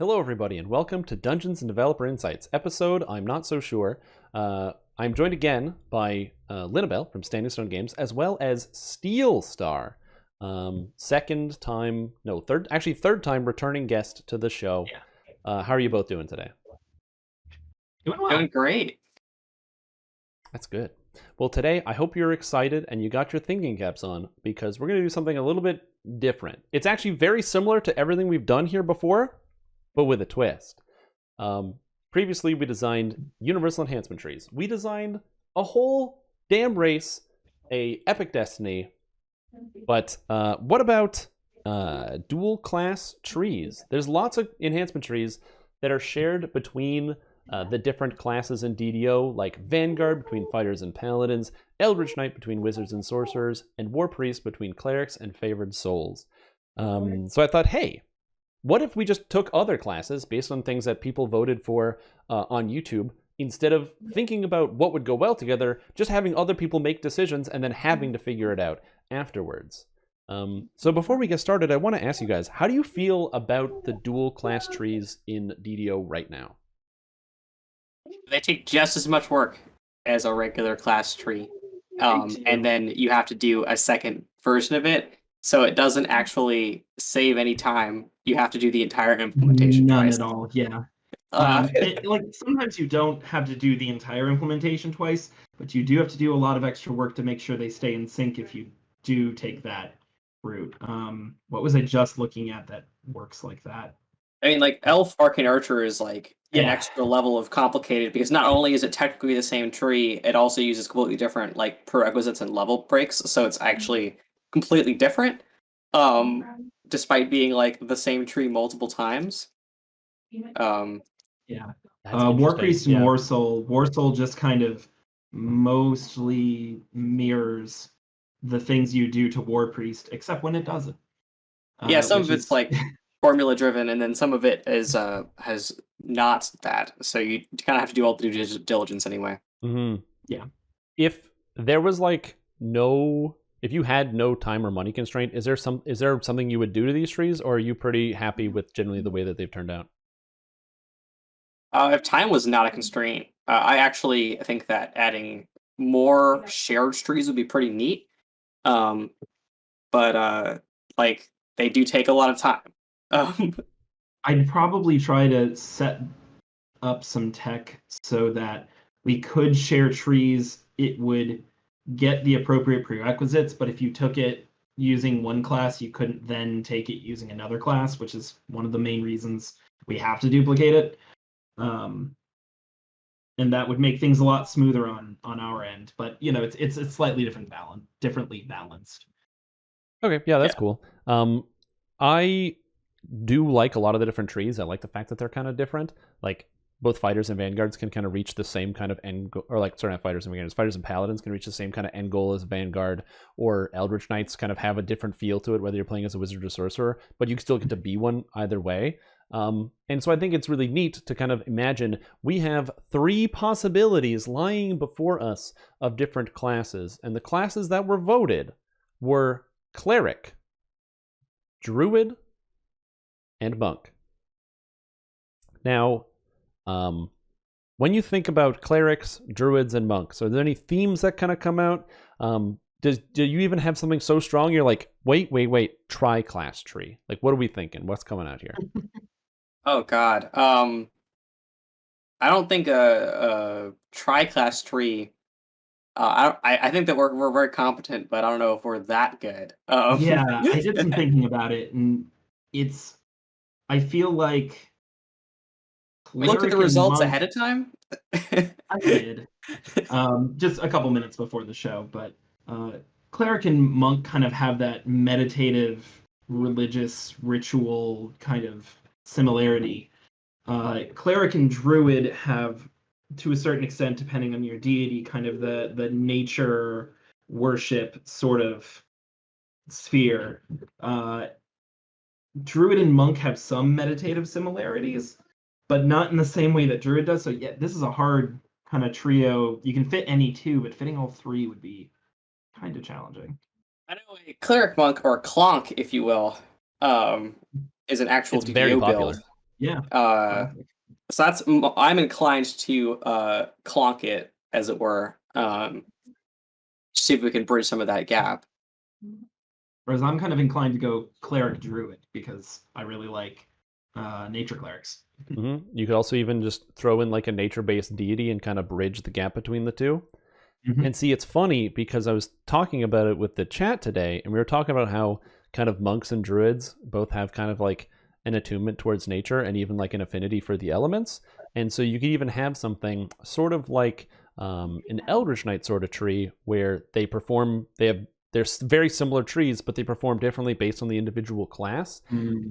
Hello, everybody, and welcome to Dungeons and Developer Insights episode. I'm not so sure. I'm joined again by Lynnabel from Standing Stone Games, as well as Steelstar, third time returning guest to the show. How are you both doing today? Doing well. Doing great. That's good. Well, today I hope you're excited and you got your thinking caps on because we're going to do something a little bit different. It's actually very similar to everything we've done here before, but with a twist. Previously, we designed universal enhancement trees. We designed a whole damn race, a epic destiny. But what about dual class trees? There's lots of enhancement trees that are shared between the different classes in DDO, like Vanguard between fighters and paladins, Eldritch Knight between wizards and sorcerers, and War Priest between clerics and favored souls. So I thought, hey, what if we just took other classes based on things that people voted for on YouTube, instead of thinking about what would go well together, just having other people make decisions and then having to figure it out afterwards. So before we get started, I want to ask you guys, how do you feel about the dual class trees in DDO right now? They take just as much work as a regular class tree. And then you have to do a second version of it, so it doesn't actually save any time. You have to do the entire implementation None twice. at all, yeah. Uh, Like, sometimes you don't have to do the entire implementation twice, but you do have to do a lot of extra work to make sure they stay in sync if you do take that route. What was I just looking at that works like that? I mean, like, Elf, Arcane Archer is like an Yeah. extra level of complicated, because not only is it technically the same tree, it also uses completely different like prerequisites and level breaks, so it's actually completely different. Despite being like the same tree multiple times. Yeah. That's War interesting. Priest and Yeah. Warsoul just kind of mostly mirrors the things you do to War Priest, except when it doesn't. Yeah, some which of it's is like formula driven, and then some of it is has not that. So you kind of have to do all the due diligence anyway. Mm-hmm. Yeah. If there was like if you had no time or money constraint, is there something you would do to these trees, or are you pretty happy with generally the way that they've turned out? If time was not a constraint, I actually think that adding more shared trees would be pretty neat. But like they do take a lot of time. I'd probably try to set up some tech so that we could share trees. It would get the appropriate prerequisites, but if you took it using one class, you couldn't then take it using another class, which is one of the main reasons we have to duplicate it. And that would make things a lot smoother on our end. But it's slightly differently balanced. Okay, yeah, that's Yeah. cool. I do like a lot of the different trees. I like the fact that they're kind of different. Like both fighters and vanguards can kind of reach the same kind of end goal, or like sorry, not fighters and vanguards. Fighters and paladins can reach the same kind of end goal as vanguard, or eldritch knights kind of have a different feel to it, whether you're playing as a wizard or sorcerer. But you still get to be one either way. And so I think it's really neat to kind of imagine we have 3 possibilities lying before us of different classes, and the classes that were voted were cleric, druid, and monk. Now, when you think about clerics, druids, and monks, are there any themes that kind of come out? Do you even have something so strong you're like, wait, tri-class tree? Like, what are we thinking? What's coming out here? Oh God. I don't think a tri-class tree. I think that we're very competent, but I don't know if we're that good. Yeah, I did some thinking about it, and I feel like We looked at the cleric and results monk. ahead of time. I did, just a couple minutes before the show, but cleric and monk kind of have that meditative, religious, ritual kind of similarity. Cleric and druid have, to a certain extent, depending on your deity, kind of the nature worship sort of sphere. Druid and monk have some meditative similarities, but not in the same way that druid does. So yeah, this is a hard kind of trio. You can fit any two, but fitting all 3 would be kind of challenging. I know a cleric monk, or clonk, if you will, is an actual It's very DDO popular. build. Yeah. So I'm inclined to clonk it, as it were. See if we can bridge some of that gap. Whereas I'm kind of inclined to go cleric druid because I really like nature clerics. You could also even just throw in like a nature-based deity and kind of bridge the gap between the two. And see, it's funny because I was talking about it with the chat today, and we were talking about how kind of monks and druids both have kind of like an attunement towards nature and even like an affinity for the elements. And so you could even have something sort of like an Eldritch Knight sort of tree where they're very similar trees, but they perform differently based on the individual class.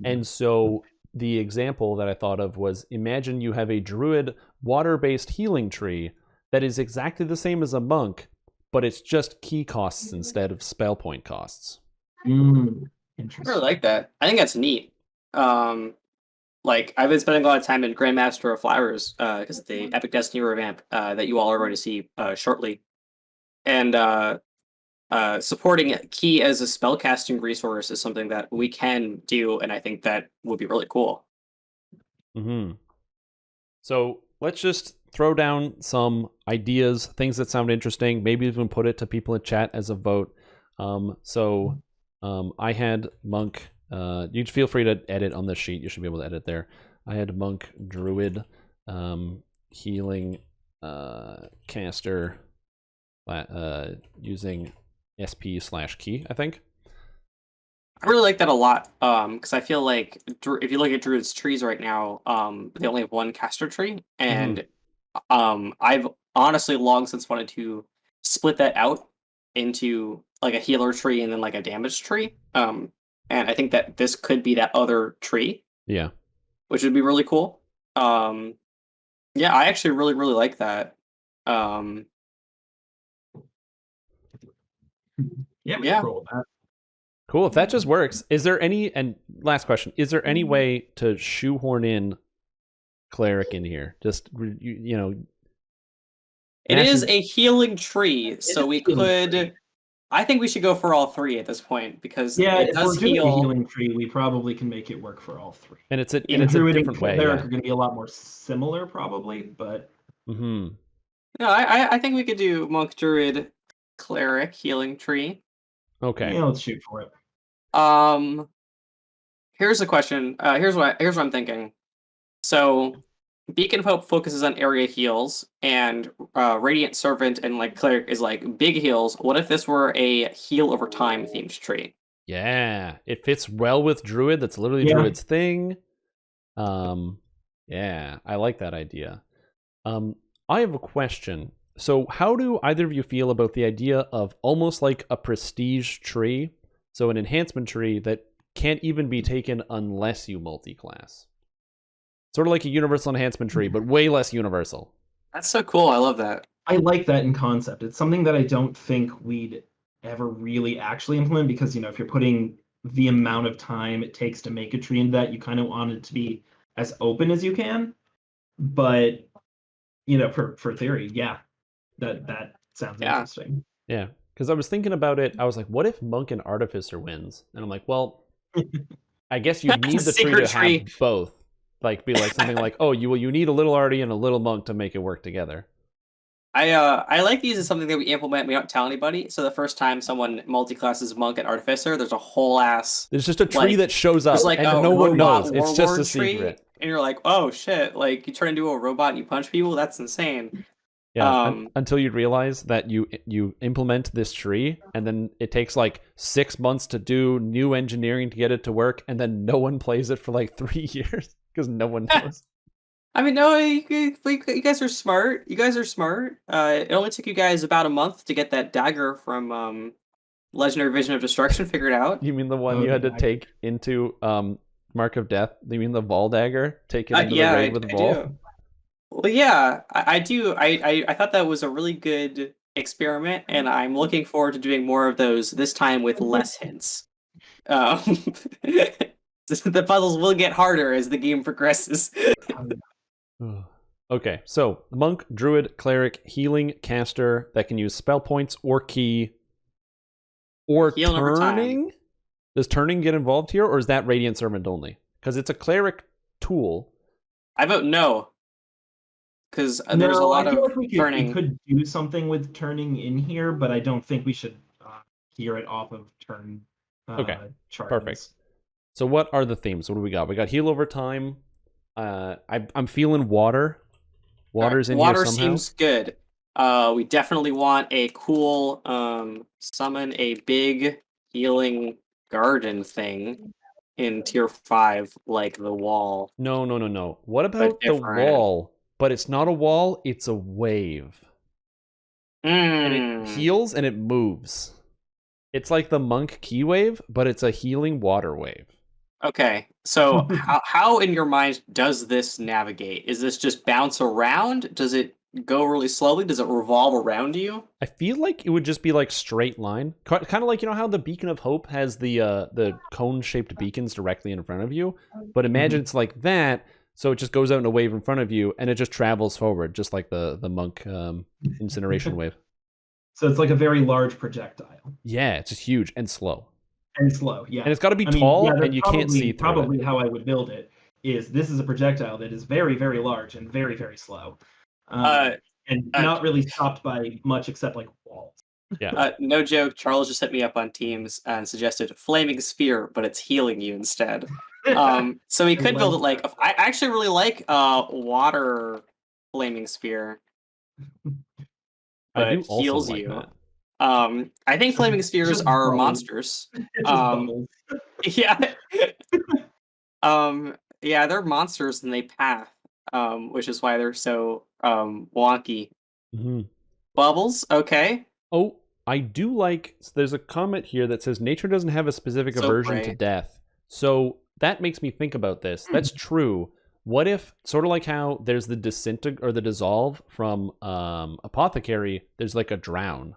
And so the example that I thought of was, imagine you have a druid water-based healing tree that is exactly the same as a monk, but it's just key costs instead of spell point costs. Interesting. I really like that. I think that's neat. Like, I've been spending a lot of time in Grandmaster of Flowers because of the Epic Destiny revamp that you all are going to see shortly. And supporting key as a spellcasting resource is something that we can do, and I think that would be really cool. So let's just throw down some ideas, things that sound interesting, maybe even put it to people in chat as a vote. I had monk, you feel free to edit on this sheet, you should be able to edit there. I had monk, druid, healing, caster, using SP/key, I think. I really like that a lot, because I feel like if you look at Druid's trees right now, they only have one caster tree, and I've honestly long since wanted to split that out into like a healer tree and then like a damage tree. And I think that this could be that other tree. Yeah. Which would be really cool. Yeah, I actually really, really like that. Yeah, we Yeah. can roll with that. Cool. If that just works, is there any, and last question, is there any way to shoehorn in cleric in here? Just, you know. It is a healing tree, so we could. I think we should go for all three at this point because it does if we're doing heal. a healing tree, we probably can make it work for all three. And it's a Druid different and way. Cleric are going to be a lot more similar, probably, but. No, I think we could do monk, druid, cleric, healing tree. Okay. Yeah, let's shoot for it. Here's a question. Here's what I'm thinking. So, Beacon of Hope focuses on area heals, and Radiant Servant and like Cleric is like big heals. What if this were a heal over time themed tree? Yeah, it fits well with Druid. That's literally Druid's thing. Yeah, I like that idea. I have a question. So how do either of you feel about the idea of almost like a prestige tree? So an enhancement tree that can't even be taken unless you multi-class. Sort of like a universal enhancement tree, but way less universal. That's so cool. I love that. I like that in concept. It's something that I don't think we'd ever really actually implement because, if you're putting the amount of time it takes to make a tree into that, you kind of want it to be as open as you can. But, for theory, that sounds interesting. Yeah, because I was thinking about it. I was like, what if Monk and Artificer wins? And I'm like, well, I guess you need the tree to have both. Like, be like something like, oh, you need a little arty and a little monk to make it work together. I like these as something that we implement. We don't tell anybody. So the first time someone multi-classes monk and artificer, there's a whole ass. There's just a tree that shows up, and no one knows. It's just a secret. And you're like, oh shit! Like you turn into a robot and you punch people. That's insane. Yeah, until you realize that you implement this tree, and then it takes like 6 months to do new engineering to get it to work, and then no one plays it for like 3 years because no one knows. I mean, no, you guys are smart. You guys are smart. It only took you guys about a month to get that dagger from Legendary Vision of Destruction figured out. You mean the one you had to take into Mark of Death? You mean the Vol dagger? Take it into the raid with Vol? Do. Well, yeah, I do. I thought that was a really good experiment, and I'm looking forward to doing more of those, this time with less hints. The puzzles will get harder as the game progresses. Okay, so monk, druid, cleric, healing, caster that can use spell points or key or Heal turning. Does turning get involved here, or is that Radiant Servant only? Because it's a cleric tool, I vote no. Because there's a No, lot I feel of like we turning. could do something with turning in here, but I don't think we should hear it off of turn Okay, charges. perfect. So what are the themes? What do we got? We got heal over time. I'm feeling water. Water's in Water here somehow. seems good. We definitely want a cool summon a big healing garden thing in tier 5, like the wall. No. What But about the different. wall? But it's not a wall, it's a wave. And it heals and it moves. It's like the monk key wave, but it's a healing water wave. Okay, so how in your mind does this navigate? Is this just bounce around? Does it go really slowly? Does it revolve around you? I feel like it would just be like straight line, kind of like, you know how the Beacon of Hope has the cone-shaped beacons directly in front of you, but imagine it's like that, so it just goes out in a wave in front of you, and it just travels forward, just like the monk incineration wave. So it's like a very large projectile. Yeah, it's just huge and slow. And slow, yeah. And it's got to be tall, yeah, and you can't see through probably it. how I would build it is this is a projectile that is very, very large and very, very slow. And not really stopped by much except like walls. Yeah. No joke, Charles just hit me up on Teams and suggested flaming sphere, but it's healing you instead. So we could build it like I actually really like water flaming sphere. I do But also heals like you. that. I think flaming spheres just are bubbles. monsters. It's just bubbles. Yeah. Yeah, they're monsters and they path, which is why they're so wonky. Bubbles, okay. Oh, I do like, there's a comment here that says nature doesn't have a specific aversion to death. So that makes me think about this. That's true. What if, sort of like how there's the disintegrate or the dissolve from Apothecary, there's like a drown.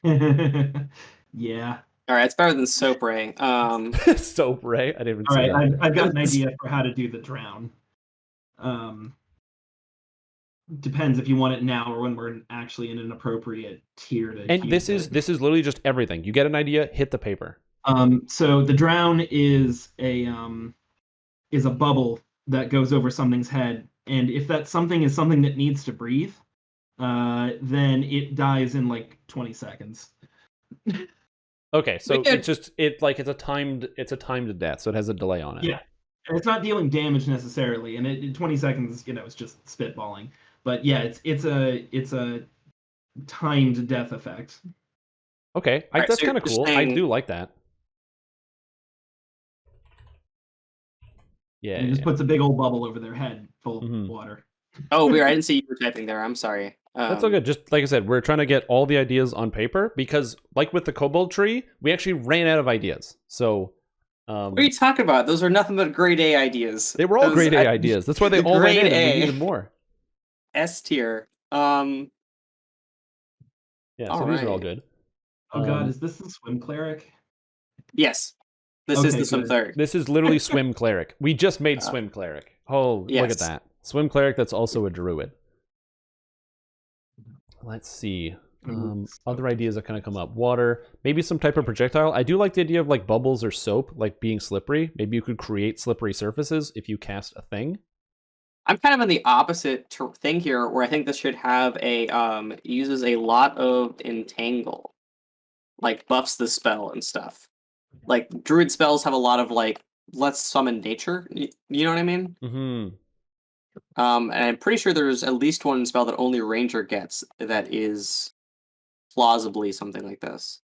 Yeah. All right, it's better than soap ray. Soap ray. I didn't even All see right, that. I've got an idea for how to do the drown. Depends if you want it now or when we're actually in an appropriate tier to. And this is literally just everything. You get an idea, hit the paper. So the drown is a bubble that goes over something's head, and if that something is something that needs to breathe, then it dies in like 20 seconds. Okay, so it's a timed death, so it has a delay on it. Yeah, and it's not dealing damage necessarily, and in 20 seconds, it's just spitballing. But yeah, it's a timed death effect. Okay, that's kind of cool. I do like that. Yeah. And it just puts a big old bubble over their head full of water. Oh, weird. I didn't see you were typing there. I'm sorry. That's all good. Just like I said, we're trying to get all the ideas on paper because, like with the kobold tree, we actually ran out of ideas. So, what are you talking about? Those are nothing but grade A ideas. They were all grade A ideas. That's why they all ran in and we needed more. S tier. Yeah, so these are all good. Oh god, is this the swim cleric? Yes. This is the swim cleric. This is literally swim cleric. We just made swim cleric. Oh, yes. Look at that. Swim cleric that's also a druid. Let's see. Other ideas that kind of come up. Water. Maybe some type of projectile. I do like the idea of like bubbles or soap, like being slippery. Maybe you could create slippery surfaces if you cast a thing. I'm kind of in the opposite thing here, where I think this should have a uses a lot of entangle, like buffs the spell and stuff. Like druid spells have a lot of like let's summon nature. You know what I mean? Mm-hmm. And I'm pretty sure there's at least one spell that only ranger gets that is plausibly something like this.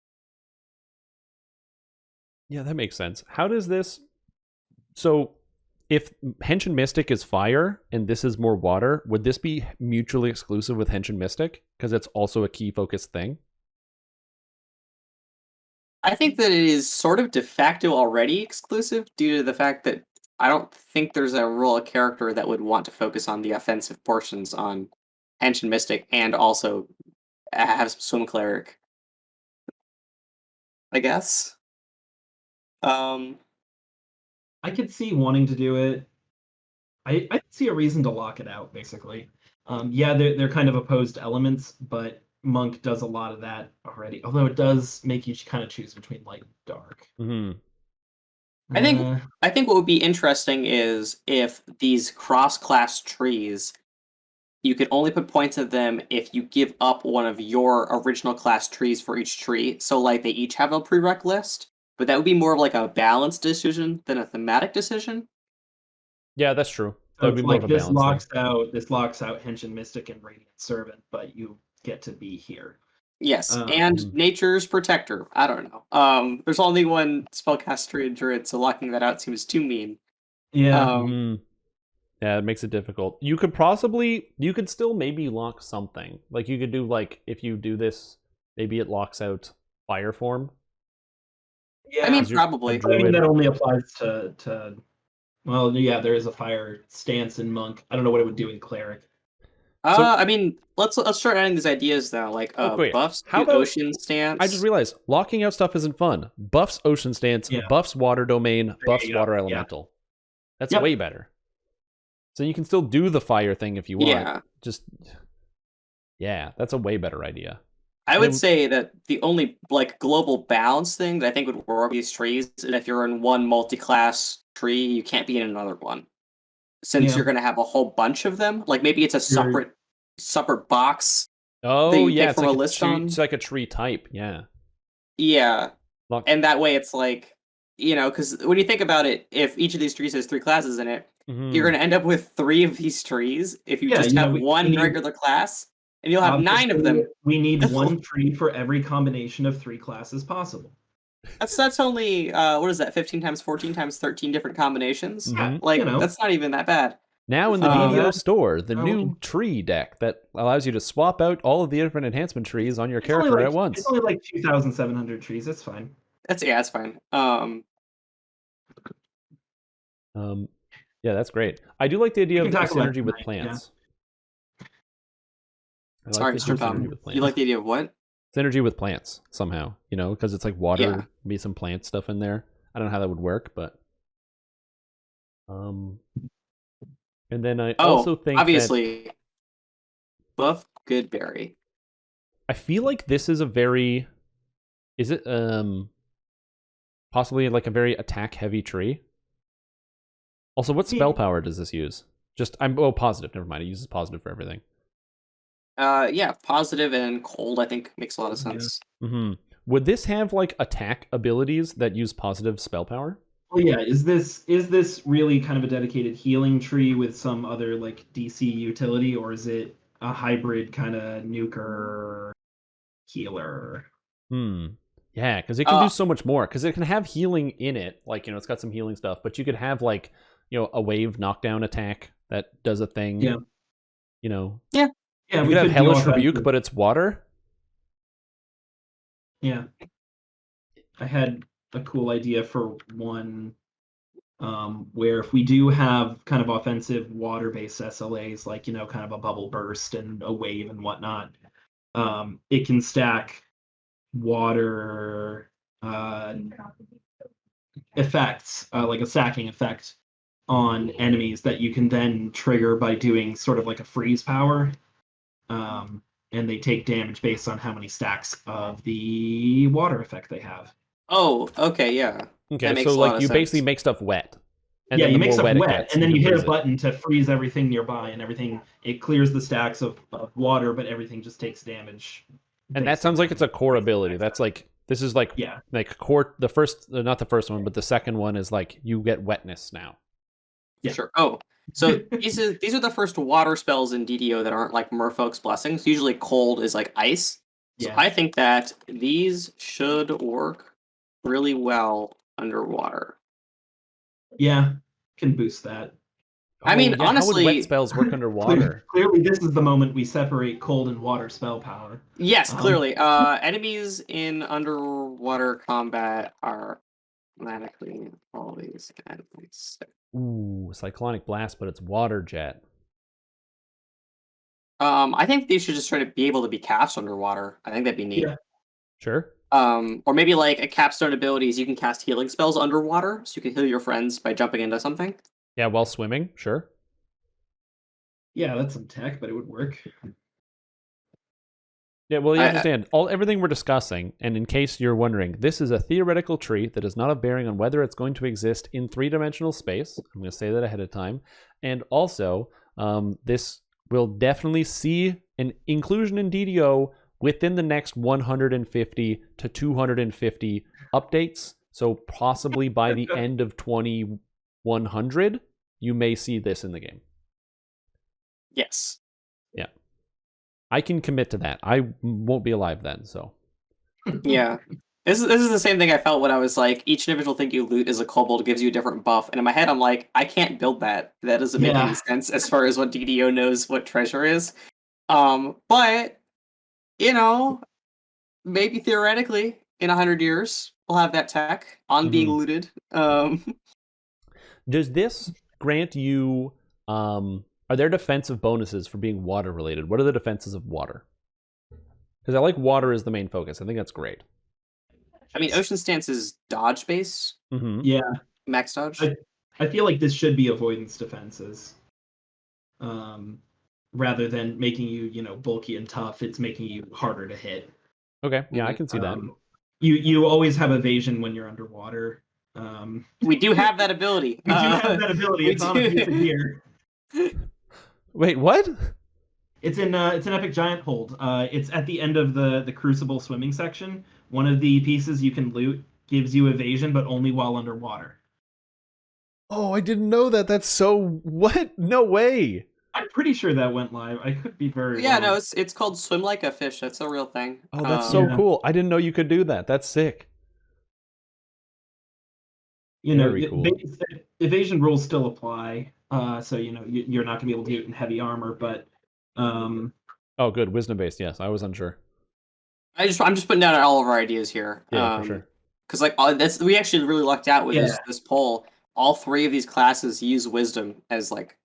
Yeah, that makes sense. How does this? So, if Hench and Mystic is fire and this is more water, would this be mutually exclusive with Hench and Mystic because it's also a key focus thing? I think that it is sort of de facto already exclusive due to the fact that I don't think there's a role character that would want to focus on the offensive portions on Hench and Mystic and also have some swim cleric. I guess. I could see wanting to do it. I could see a reason to lock it out, basically. Yeah, they're kind of opposed elements, but Monk does a lot of that already. Although it does make you kind of choose between light and dark. Mm-hmm. I think what would be interesting is if these cross-class trees, you could only put points of them if you give up one of your original class trees for each tree. So like they each have a prereq list, but that would be more of like a balanced decision than a thematic decision. Yeah, that's true. So That would it's be more like of a balance thing. this locks out Henshin Mystic and Radiant Servant, but you get to be here. Yes, Um, and nature's protector. I don't know. There's only one spellcaster in Druid, so locking that out seems too mean. yeah. Mhm. Yeah, it makes it difficult. You could still maybe lock something. Like you could do like if you do this, maybe it locks out fire form. Yeah. I mean, 'Cause you're a probably. I mean, druid. that only applies to well, yeah, there is a fire stance in Monk. I don't know what it would do in Cleric. I mean, let's start adding these ideas though. Like, wait. buffs How to about- ocean stance. I just realized locking out stuff isn't fun. Buffs ocean stance, Yeah. buffs water domain, buffs you go. water Yeah. elemental. That's Yep. way better. So you can still do the fire thing if you want. Yeah. Yeah, that's a way better idea. I would say that the only like global balance thing that I think would work with these trees is if you're in one multi-class tree, you can't be in another one. Since Yeah. you're gonna have a whole bunch of them. Like maybe it's a You're- separate box. Oh you yeah, pick it's from like a list tree, on. it's like a tree type. Yeah. Yeah. Lock- And that way it's like, because when you think about it, if each of these trees has 3 classes in it, Mhm. you're gonna end up with 3 of these trees if you Yeah, just you know, have we one need- regular class, and you'll have 9 of them. We need one tree for every combination of 3 classes possible. That's only what is that? 15 times 14 times 13 different combinations. Mhm. Like You know. that's not even that bad. Now in the Um, DDO store, the um, new tree deck that allows you to swap out all of the different enhancement trees on your It's only character like- at once. It's only like 2,700 trees. It's fine. That's fine. Yeah, that's great. I do like the idea We of can talk about synergy with tonight, yeah. plants. I like Sorry, the idea of Strimtom. synergy with plants. You like the idea of what? Synergy with plants somehow, because it's like water, Yeah. be some plant stuff in there. I don't know how that would work, but and then I also think that obviously, buff Goodberry. I feel like this is is it possibly like a very attack heavy tree? Also, what spell power does this use? Positive, never mind. It uses positive for everything. Yeah, positive and cold I think makes a lot of sense. Would this have like attack abilities that use positive spell power? Well, yeah. Is this really kind of a dedicated healing tree with some other like DC utility, or is it a hybrid kind of nuker healer? Yeah, because it can do so much more. Because it can have healing in it, like it's got some healing stuff. But you could have like a wave knockdown attack that does a thing. Yeah. Yeah. Yeah, You we could have do hellish all kinds rebuke, of- but it's water. Yeah. I had a cool idea for one where if we do have kind of offensive water-based SLAs, like, kind of a bubble burst and a wave and whatnot, it can stack water effects, like a stacking effect on enemies that you can then trigger by doing sort of like a freeze power. And they take damage based on how many stacks of the water effect they have. Oh, okay, yeah. Okay, That makes so a lot like of you basically sense. make stuff wet. And Yeah, then you the make more stuff wet it wet, gets, and then you hit freeze a it. button to freeze everything nearby, and everything, it clears the stacks of water, but everything just takes damage. And that based sounds on like it's a core ability. That's like this is like Yeah. like core. The first, not the first one, but the second one is like you get wetness now. Yeah. Sure. Oh, so these are the first water spells in DDO that aren't like Merfolk's Blessings. Usually cold is like ice. So Yeah. I think that these should work really well underwater. Yeah, can boost that. I mean, how would honestly- wet spells work underwater? Clearly, this is the moment we separate cold and water spell power. Yes, clearly. Enemies in underwater combat are automatically always at least. Ooh, cyclonic blast, but it's water jet. I think these should just try to be able to be cast underwater. I think that'd be neat. Yeah. Sure. Or maybe like a capstone abilities, you can cast healing spells underwater, so you can heal your friends by jumping into something. Yeah, while swimming. Sure. Yeah, that's some tech, but it would work. Yeah, well, you I- understand everything we're discussing, and in case you're wondering, this is a theoretical tree that does not have bearing on whether it's going to exist in three-dimensional space. I'm going to say that ahead of time, and also this will definitely see an inclusion in DDO within the next 150 to 250 updates. So possibly by the end of 2100, you may see this in the game. Yes. Yeah. I can commit to that. I won't be alive then, so. Yeah. This is the same thing I felt when I was like, each individual thing you loot as a kobold gives you a different buff. And in my head, I'm like, I can't build that. That doesn't make any sense as far as what DDO knows what treasure is. But, you know, maybe theoretically, in 100 years, we'll have that tech on being looted. Does this grant you, are there defensive bonuses for being water related? What are the defenses of water? Because I like water as the main focus. I think that's great. I mean, Ocean Stance is dodge base. Mm-hmm. Yeah. Max dodge. I feel like this should be avoidance defenses. Rather than making you, bulky and tough, it's making you harder to hit. Okay, yeah, I can see that. You always have evasion when you're underwater. We do have that ability. We do have that ability. It's on a piece of gear. Wait, what? It's an epic giant hold. It's at the end of the crucible swimming section. One of the pieces you can loot gives you evasion, but only while underwater. Oh, I didn't know that. That's so what? No way. I'm pretty sure that went live. I could be very Yeah, wrong. no, it's called Swim Like a Fish. That's a real thing. Oh, that's so cool. I didn't know you could do that. That's sick. Very cool. Evasion rules still apply. So you're not gonna be able to do it in heavy armor, but Oh, good. Wisdom based. Yes, I was unsure. I'm just putting down all of our ideas here. Yeah, for sure. Because we actually really lucked out with this poll. All three of these classes use wisdom as like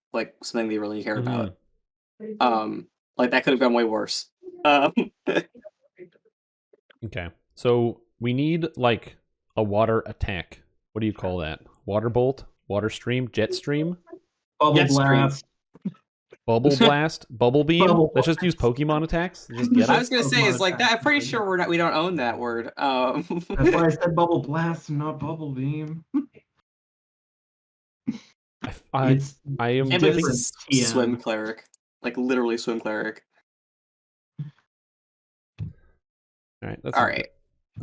something they really care about. Like that could have gone way worse. Okay, so we need like a water attack. What do you call that? Water bolt, water stream, jet stream, bubble blast. Bubble blast, bubble beam. Let's just use Pokemon attacks. Just get it. I was gonna say it's like that. I'm pretty sure we don't own that word. That's why I said bubble blast, not bubble beam. I am different. Swim cleric, like literally swim cleric. All right. All right.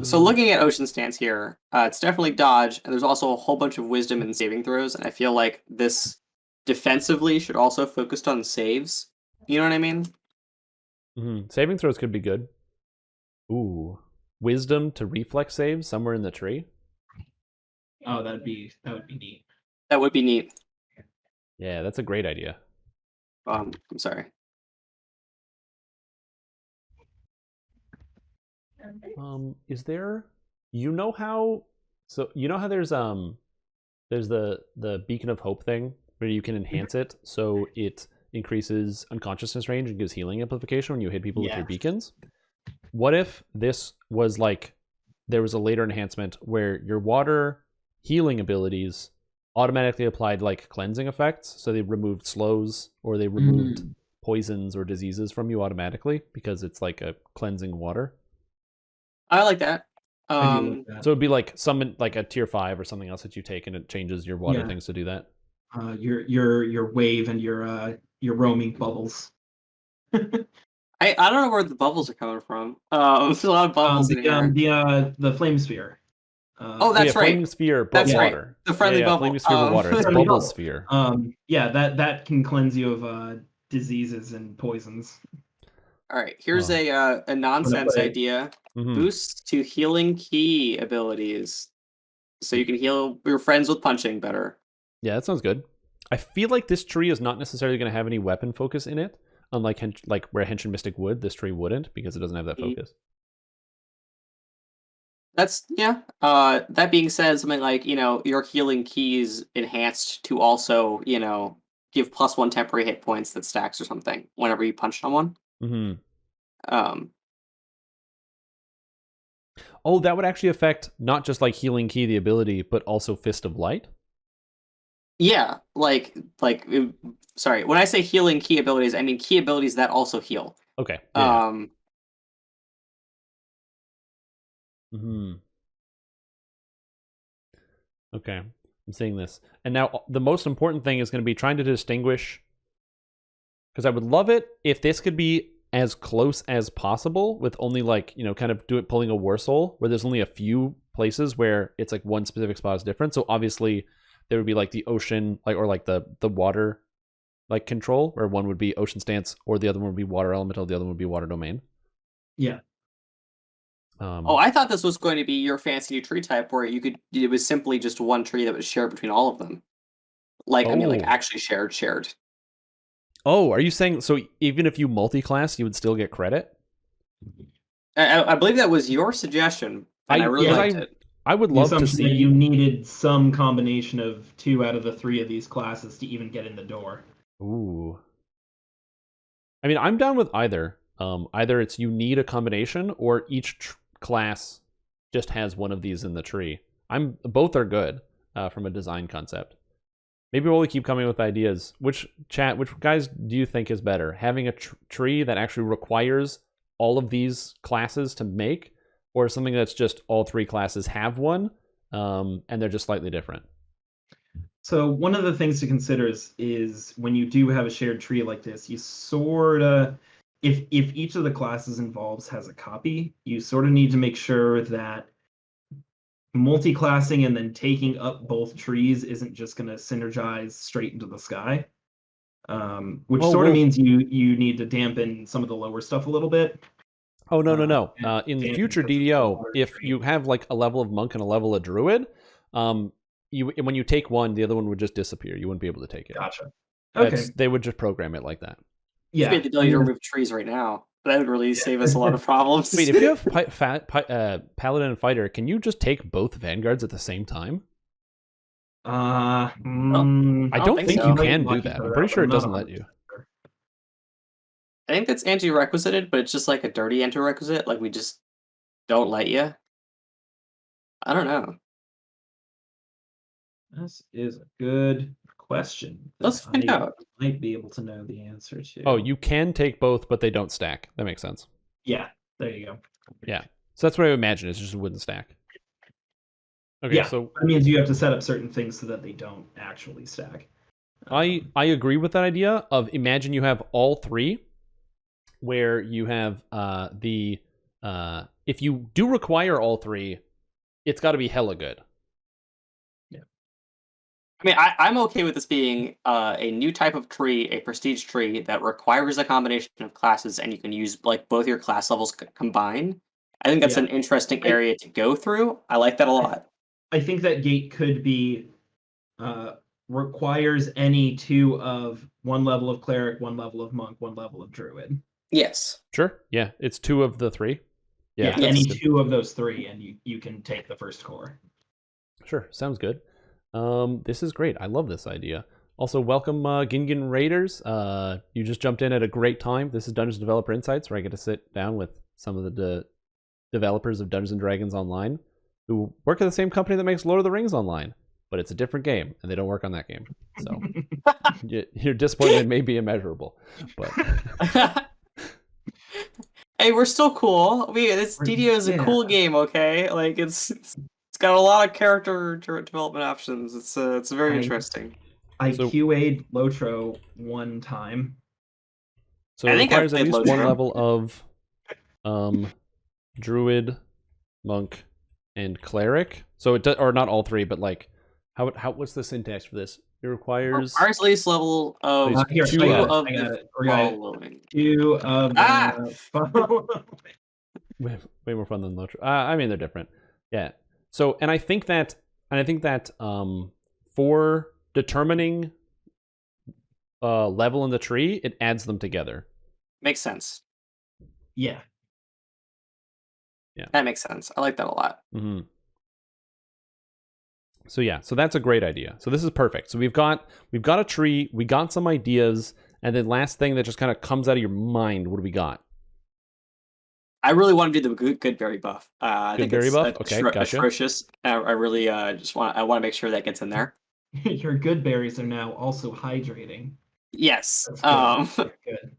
So looking at Ocean Stance here, it's definitely dodge, and there's also a whole bunch of wisdom and saving throws, and I feel like this defensively should also focus on saves. You know what I mean? Mm-hmm. Saving throws could be good. Ooh, wisdom to reflex saves somewhere in the tree. Oh, that would be neat. That would be neat. Yeah, that's a great idea. I'm sorry. Is there? How there's the Beacon of Hope thing where you can enhance it so it increases unconsciousness range and gives healing amplification when you hit people with your beacons. What if this was like there was a later enhancement where your water healing abilities automatically applied like cleansing effects, so they removed slows or they removed poisons or diseases from you automatically because it's like a cleansing water? I like that. So it'd be like summon like a tier 5 or something else that you take and it changes your water things to do that. Your wave and your roaming bubbles. I don't know where the bubbles are coming from. There's a lot of bubbles in here. The flame sphere. That's right. Flame sphere, that's water. Right. The friendly bubble. Flame sphere, water. It's bubble sphere. That can cleanse you of diseases and poisons. All right, here's a nonsense idea. Boost to healing key abilities. So you can heal your friends with punching better. Yeah, that sounds good. I feel like this tree is not necessarily going to have any weapon focus in it. Unlike where Henshin Mystic would, this tree wouldn't because it doesn't have that focus. That being said, something like, your healing keys enhanced to also, give +1 temporary hit points that stacks or something whenever you punch someone. Oh, that would actually affect not just like healing key the ability, but also Fist of Light. Yeah, sorry, when I say healing key abilities, I mean key abilities that also heal. Okay. Hmm. Okay, I'm seeing this. And now the most important thing is going to be trying to distinguish, because I would love it if this could be as close as possible with only like, kind of pulling a Warsaw where there's only a few places where it's like one specific spot is different. So obviously there would be like the ocean, like, or like the water like control, where one would be ocean stance or the other one would be water elemental, the other one would be water domain. Yeah. Oh, I thought this was going to be your fancy new tree type where it was simply just one tree that was shared between all of them. Like, I mean, like Oh. actually shared. Oh, are you saying so even if you multi-class, you would still get credit? I believe that was your suggestion, and I really liked it. I would The love to assumption that see. you needed some combination of 2 out of the 3 of these classes to even get in the door. Ooh. I mean, I'm down with either. Either it's you need a combination, or each class just has one of these in the tree. Both are good from a design concept. Maybe we'll keep coming with ideas. Which guys do you think is better? Having a tree that actually requires all of these classes to make, or something that's just all 3 classes have one, and they're just slightly different? So one of the things to consider is when you do have a shared tree like this, you sort of, if each of the classes involved has a copy, you sort of need to make sure that multi-classing and then taking up both trees isn't just going to synergize straight into the sky. Which sort of means you need to dampen some of the lower stuff a little bit. Oh, no. In future DDO, if you have like a level of monk and a level of druid, when you take one, the other one would just disappear. You wouldn't be able to take it. Gotcha. Okay. They would just program it like that. Yeah. We have the ability to remove trees right now. That would really save us a lot of problems. Wait, if you have Paladin and Fighter, can you just take both Vanguards at the same time? I don't think so. you can do that. I'm pretty sure it doesn't let you. I think that's anti-requisited, but it's just like a dirty anti-requisite. Like, we just don't let you. I don't know. This is a good question. Let's find out. Might be able to know the answer to. Oh, you can take both, but they don't stack. That makes sense. Yeah, there you go. Yeah, so that's what I imagine. It's just a wooden stack. Okay, yeah, so that means you have to set up certain things so that they don't actually stack. I agree with that idea of imagine you have all 3, where you have if you do require all 3, it's got to be hella good. Yeah. I mean, I'm okay with this being a new type of tree, a prestige tree that requires a combination of classes, and you can use like both your class levels combined. I think that's an interesting area to go through. I like that a lot. I think that gate could be requires any 2 of 1 level of cleric, 1 level of monk, 1 level of druid. Yes. Sure. Yeah, it's 2 of the 3. Yeah, any 2 of those 3, and you can take the first core. Sure, sounds good. This is great. I love this idea. Also, welcome Gingin Raiders. You just jumped in at a great time. This is Dungeons Developer Insights, where I get to sit down with some of the developers of Dungeons & Dragons Online, who work at the same company that makes Lord of the Rings Online, but it's a different game, and they don't work on that game. So your disappointment may be immeasurable. But hey, we're still cool. This DDO is a cool game, okay? Like it's got a lot of character development options. It's very interesting. I QA'd Lotro 1 time. So it requires at least 1 level of druid, monk, and cleric. So it does, or not all 3, but like how what's the syntax for this? It requires at least level of 2 of the following. 2 of the following. Way more fun than Lotro. I mean, they're different. Yeah. So, and I think that for determining level in the tree, it adds them together. Makes sense. Yeah. Yeah. That makes sense. I like that a lot. Mm-hmm. So yeah, so that's a great idea. So this is perfect. So we've got a tree, we got some ideas, and then last thing that just kind of comes out of your mind, what do we got? I really want to do the good berry buff. I think berry buff? Okay, gotcha. Atrocious. I really I want to make sure that gets in there. Your good berries are now also hydrating. Yes. That's good.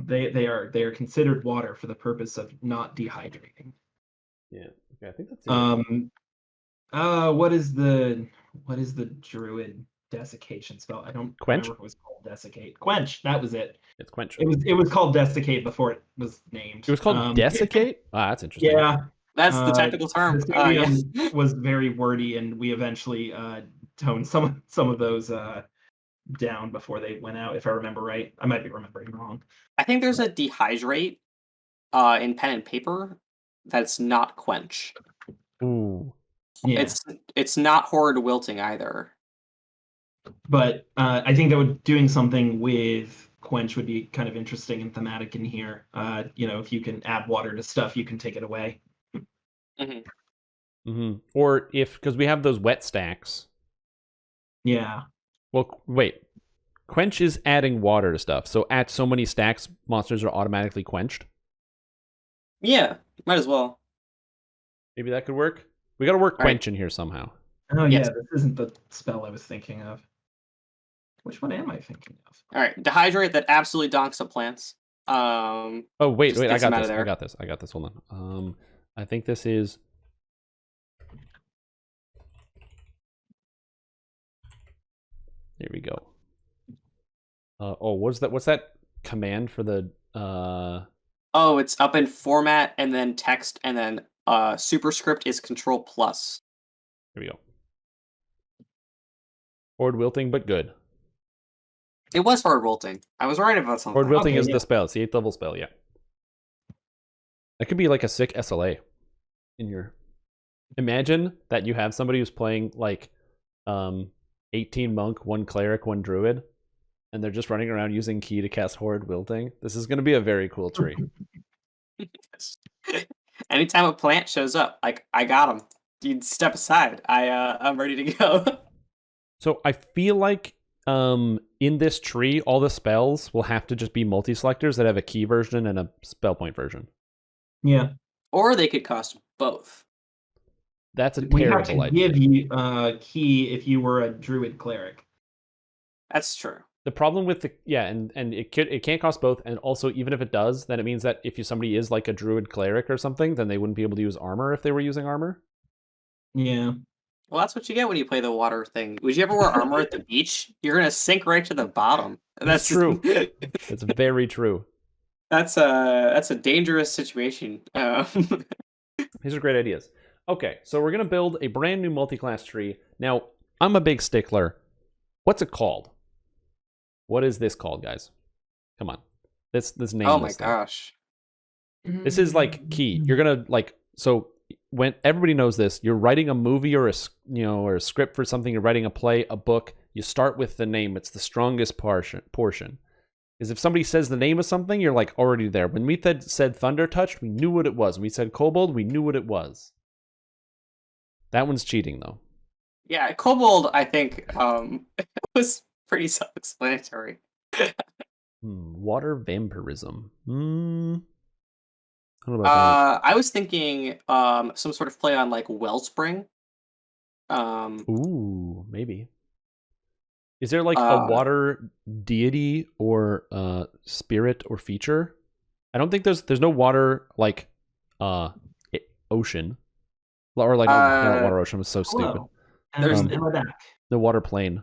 They are considered water for the purpose of not dehydrating. Yeah. Okay, I think that's it. What is the druid desiccation spell? I don't Quench? remember if it was called desiccate. Quench, that was it. It's quench. It was called desiccate before it was named. It was called desiccate? Ah, that's interesting. Yeah. That's the technical term. The stadium Yes. was very wordy, and we eventually toned some of those down before they went out, if I remember right. I might be remembering wrong. I think there's a dehydrate in pen and paper that's not quench. Ooh. Yeah. It's not horrid wilting either. But I think that doing something with quench would be kind of interesting and thematic in here. If you can add water to stuff, you can take it away. Or because we have those wet stacks. Yeah. Well, wait. Quench is adding water to stuff. So at so many stacks, monsters are automatically quenched. Yeah, might as well. Maybe that could work. We got to work quench in here somehow. Oh Yes. yeah, this isn't the spell I was thinking of. Which one am I thinking of? All right, dehydrate that absolutely donks up plants. Oh wait, just I gets got them out this. of there. I got this. Hold on. I think this is. Here we go. What's that command for the? Oh, it's up in format and then text and then superscript is Control+. Here we go. Horde wilting, but good. It was hard wilting. I was right about something. Horde wilting Okay, is yeah. the spell. It's the 8th level spell. Yeah. That could be like a sick SLA in your. Imagine that you have somebody who's playing like 18 monk, 1 cleric, 1 druid, and they're just running around using key to cast Horde wilting. This is going to be a very cool tree. Anytime a plant shows up, like I got him. You step aside. I'm ready to go. So I feel like in this tree, all the spells will have to just be multi-selectors that have a key version and a spell point version. Yeah. Or they could cost both. That's a We have terrible to idea. give you key if you were a druid cleric. That's true. The problem with and it can't cost both, and also even if it does, then it means that if somebody is like a druid cleric or something, then they wouldn't be able to use armor if they were using armor. Yeah. Well, that's what you get when you play the water thing. Would you ever wear armor at the beach? You're gonna sink right to the bottom. That's true. That's very true. That's a dangerous situation. These are great ideas. Okay, so we're gonna build a brand new multi-class tree. Now, I'm a big stickler. What's it called? What is this called, guys? Come on. This name. Oh my gosh. This is like key. You're gonna so when everybody knows this, you're writing a movie or a script for something. You're writing a play, a book. You start with the name. It's the strongest portion. Is if somebody says the name of something, you're like already there. When we said Thunder Touch, we knew what it was. When we said Kobold, we knew what it was. That one's cheating though. Yeah, Kobold, I think, was pretty self-explanatory. Water vampirism. I don't know about I was thinking some sort of play on like Wellspring. Ooh, maybe. Is there like a water deity or spirit or feature? I don't think there's no water like ocean. Or like not water ocean, was so stupid. There's the water plane.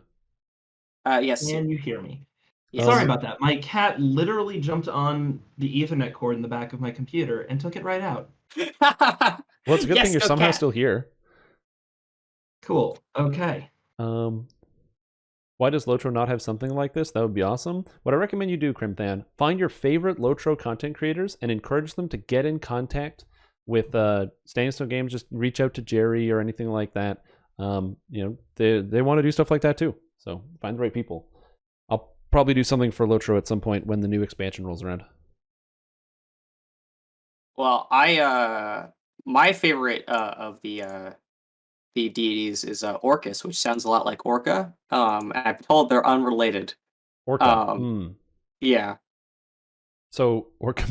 Yes. Can you hear me? Yes. Sorry about that. My cat literally jumped on the Ethernet cord in the back of my computer and took it right out. Well, it's a good thing you're somehow still here. Cool. Okay. Why does Lotro not have something like this? That would be awesome. What I recommend you do, Crimthan, find your favorite Lotro content creators and encourage them to get in contact with Standing Stone Games. Just reach out to Jerry or anything like that. They want to do stuff like that too. So find the right people. I'll probably do something for Lotro at some point when the new expansion rolls around. Well, my favorite of the deities is Orcus, which sounds a lot like Orca. I'm told they're unrelated. Orca. Yeah. So Orca.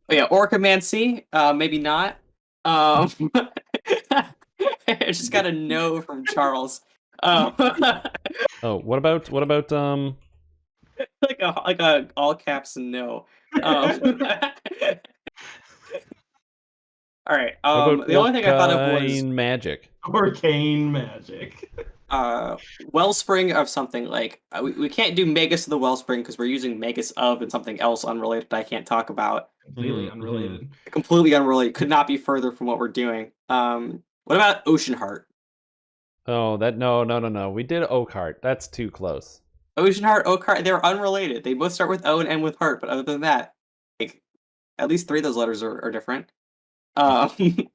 Yeah, Orcamancy. Maybe not. I just got a no from Charles. Oh, what about like a all caps no. All right. What about The only thing I thought of was Arcane magic. Arcane magic. wellspring of something like we can't do Magus of the Wellspring because we're using Magus of and something else unrelated I can't talk about. Completely unrelated. Completely unrelated. Could not be further from what we're doing. What about Ocean Heart? Oh, no. We did Oakheart. That's too close. Ocean Heart, Oak Heart, they're unrelated. They both start with O and end with heart, but other than that, like at least 3 of those letters are different. Okay,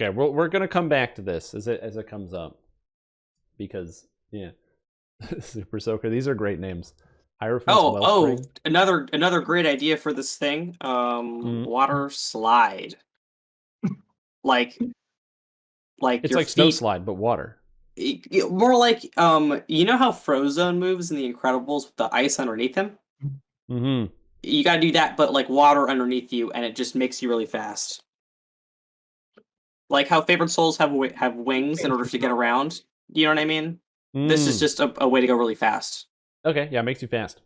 we're gonna come back to this as it comes up, because yeah, Super Soaker. These are great names. Hierophant's Wellspring. Another great idea for this thing. Water slide. Like It's your like Snow feet, Slide, but water. more like you know how Frozone moves in The Incredibles with the ice underneath him? Mm-hmm. You gotta do that, but like water underneath you, and it just makes you really fast. Like how Favorite Souls have wings in order to get around. You know what I mean? This is just a way to go really fast. Okay, yeah, it makes you fast.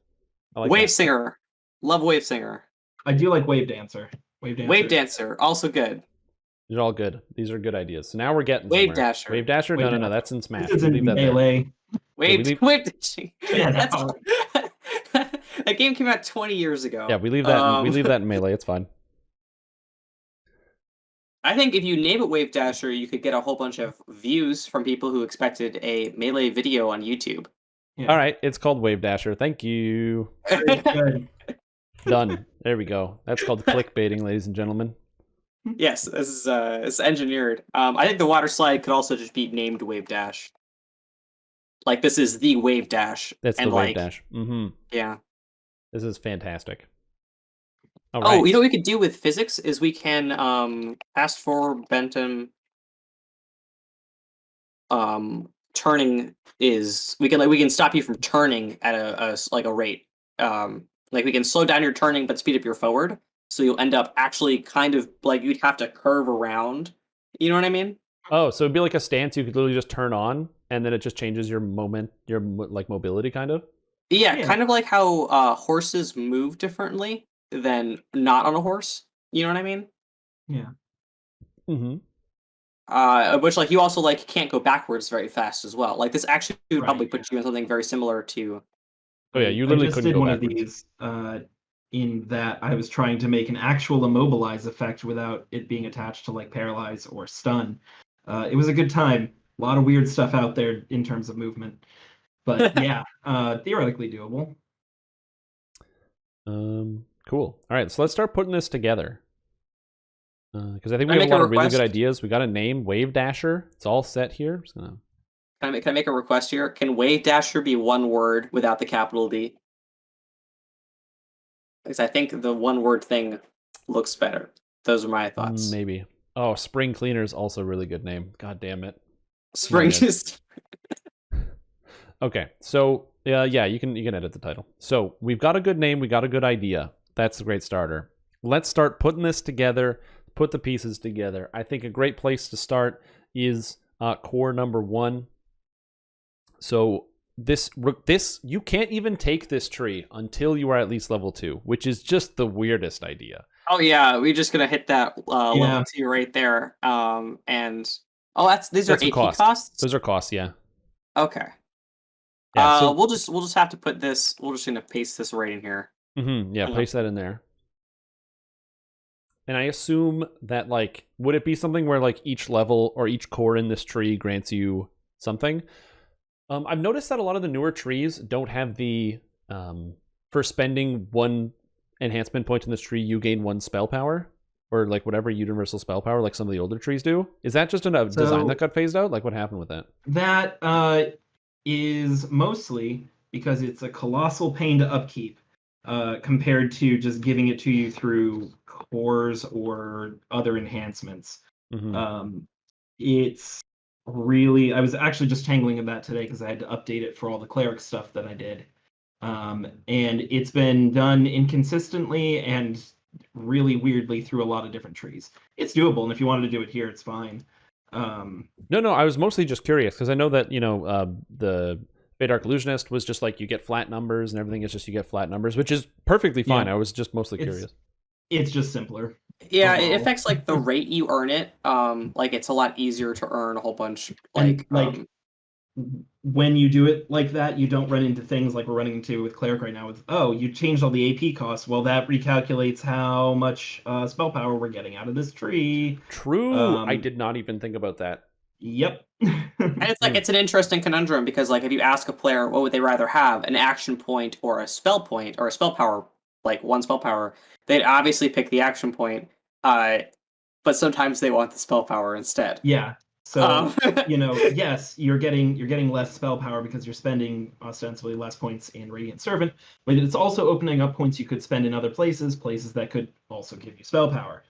I like Wave that. Singer. Love Wave Singer. I do like Wave Dancer. Wave Dancer, also good. These are all good. These are good ideas. So now we're getting Wave somewhere. Dasher. Wave Dasher? Wave No, Dasher. that's in Smash. This is We'll in leave that there. Melee. Wave Dashing. Yeah, That's no. that game came out 20 years ago. Yeah, we leave that. We leave that in Melee. It's fine. I think if you name it Wave Dasher, you could get a whole bunch of views from people who expected a Melee video on YouTube. Yeah. All right, it's called Wave Dasher. Thank you. Very good. Done. There we go. That's called clickbaiting, ladies and gentlemen. Yes, this is it's engineered. I think the water slide could also just be named Wave Dash. Like this is the Wave Dash. That's the and Wave Dash. Mm-hmm. Yeah. This is fantastic. All Oh, right. you know what we could do with physics is we can fast forward Bentham. Turning is we can stop you from turning at a rate. Like we can slow down your turning but speed up your forward, so you'll end up actually kind of like you'd have to curve around. You know what I mean? Oh, so it'd be like a stance you could literally just turn on, and then it just changes your moment, your like mobility, kind of. Yeah, kind of like how horses move differently than not on a horse. You know what I mean? Yeah. Mm-hmm. Which like you also like can't go backwards very fast as well. Like this actually would probably put you in something very similar to. Oh yeah, you literally I just couldn't did go one backwards. of these in that I was trying to make an actual immobilize effect without it being attached to like paralyze or stun. It was a good time. A lot of weird stuff out there in terms of movement, but yeah, theoretically doable. Cool. All right, so let's start putting this together. Because I think we Can I have a make a lot of really good request? ideas. We got a name, Wave Dasher. It's all set here. I'm just gonna... Can I make a request here? Can Wave Dasher be one word without the capital D? Because I think the one word thing looks better. Those are my thoughts. Maybe. Oh, Spring Cleaner is also a really good name. God damn it. Spring Yeah. just Okay, so yeah, you can edit the title. So we've got a good name, we got a good idea. That's a great starter. Let's start putting this together, put the pieces together. I think a great place to start is core number 1. So this you can't even take this tree until you are at least level 2, which is just the weirdest idea. Oh yeah, we're just gonna hit that level 2 right there. And these are That's a AP cost. costs. Those are costs, yeah. Okay. Yeah, so, we'll just have to put this. We're just gonna paste this right in here. yeah, paste that in there. And I assume that like, would it be something where like each level or each core in this tree grants you something? I've noticed that a lot of the newer trees don't have the for spending 1 enhancement point in this tree, you gain 1 spell power, or like whatever universal spell power, like some of the older trees do. Is that just a design that got phased out? Like what happened with that? That is mostly because it's a colossal pain to upkeep compared to just giving it to you through cores or other enhancements. It's really, I was actually just tangling in that today because I had to update it for all the cleric stuff that I did. And it's been done inconsistently and really weirdly through a lot of different trees. It's doable, and if you wanted to do it here, it's fine. No, I was mostly just curious because I know that, the Fate Arc Illusionist was just like you get flat numbers and everything is just you get flat numbers, which is perfectly fine. Yeah. I was just mostly curious. It's just simpler. Yeah, it overall. affects like the rate you earn it. Like it's a lot easier to earn a whole bunch. And Like, when you do it like that, you don't run into things like we're running into with Cleric right now with, oh, you changed all the AP costs. Well, that recalculates how much spell power we're getting out of this tree. True. I did not even think about that. Yep. and it's like it's an interesting conundrum because like if you ask a player what would they rather have, an action point or a spell point or a spell power, like one spell power, they'd obviously pick the action point. But sometimes they want the spell power instead. Yeah. So, Um, yes, you're getting less spell power because you're spending ostensibly less points in Radiant Servant, but it's also opening up points you could spend in other places that could also give you spell power.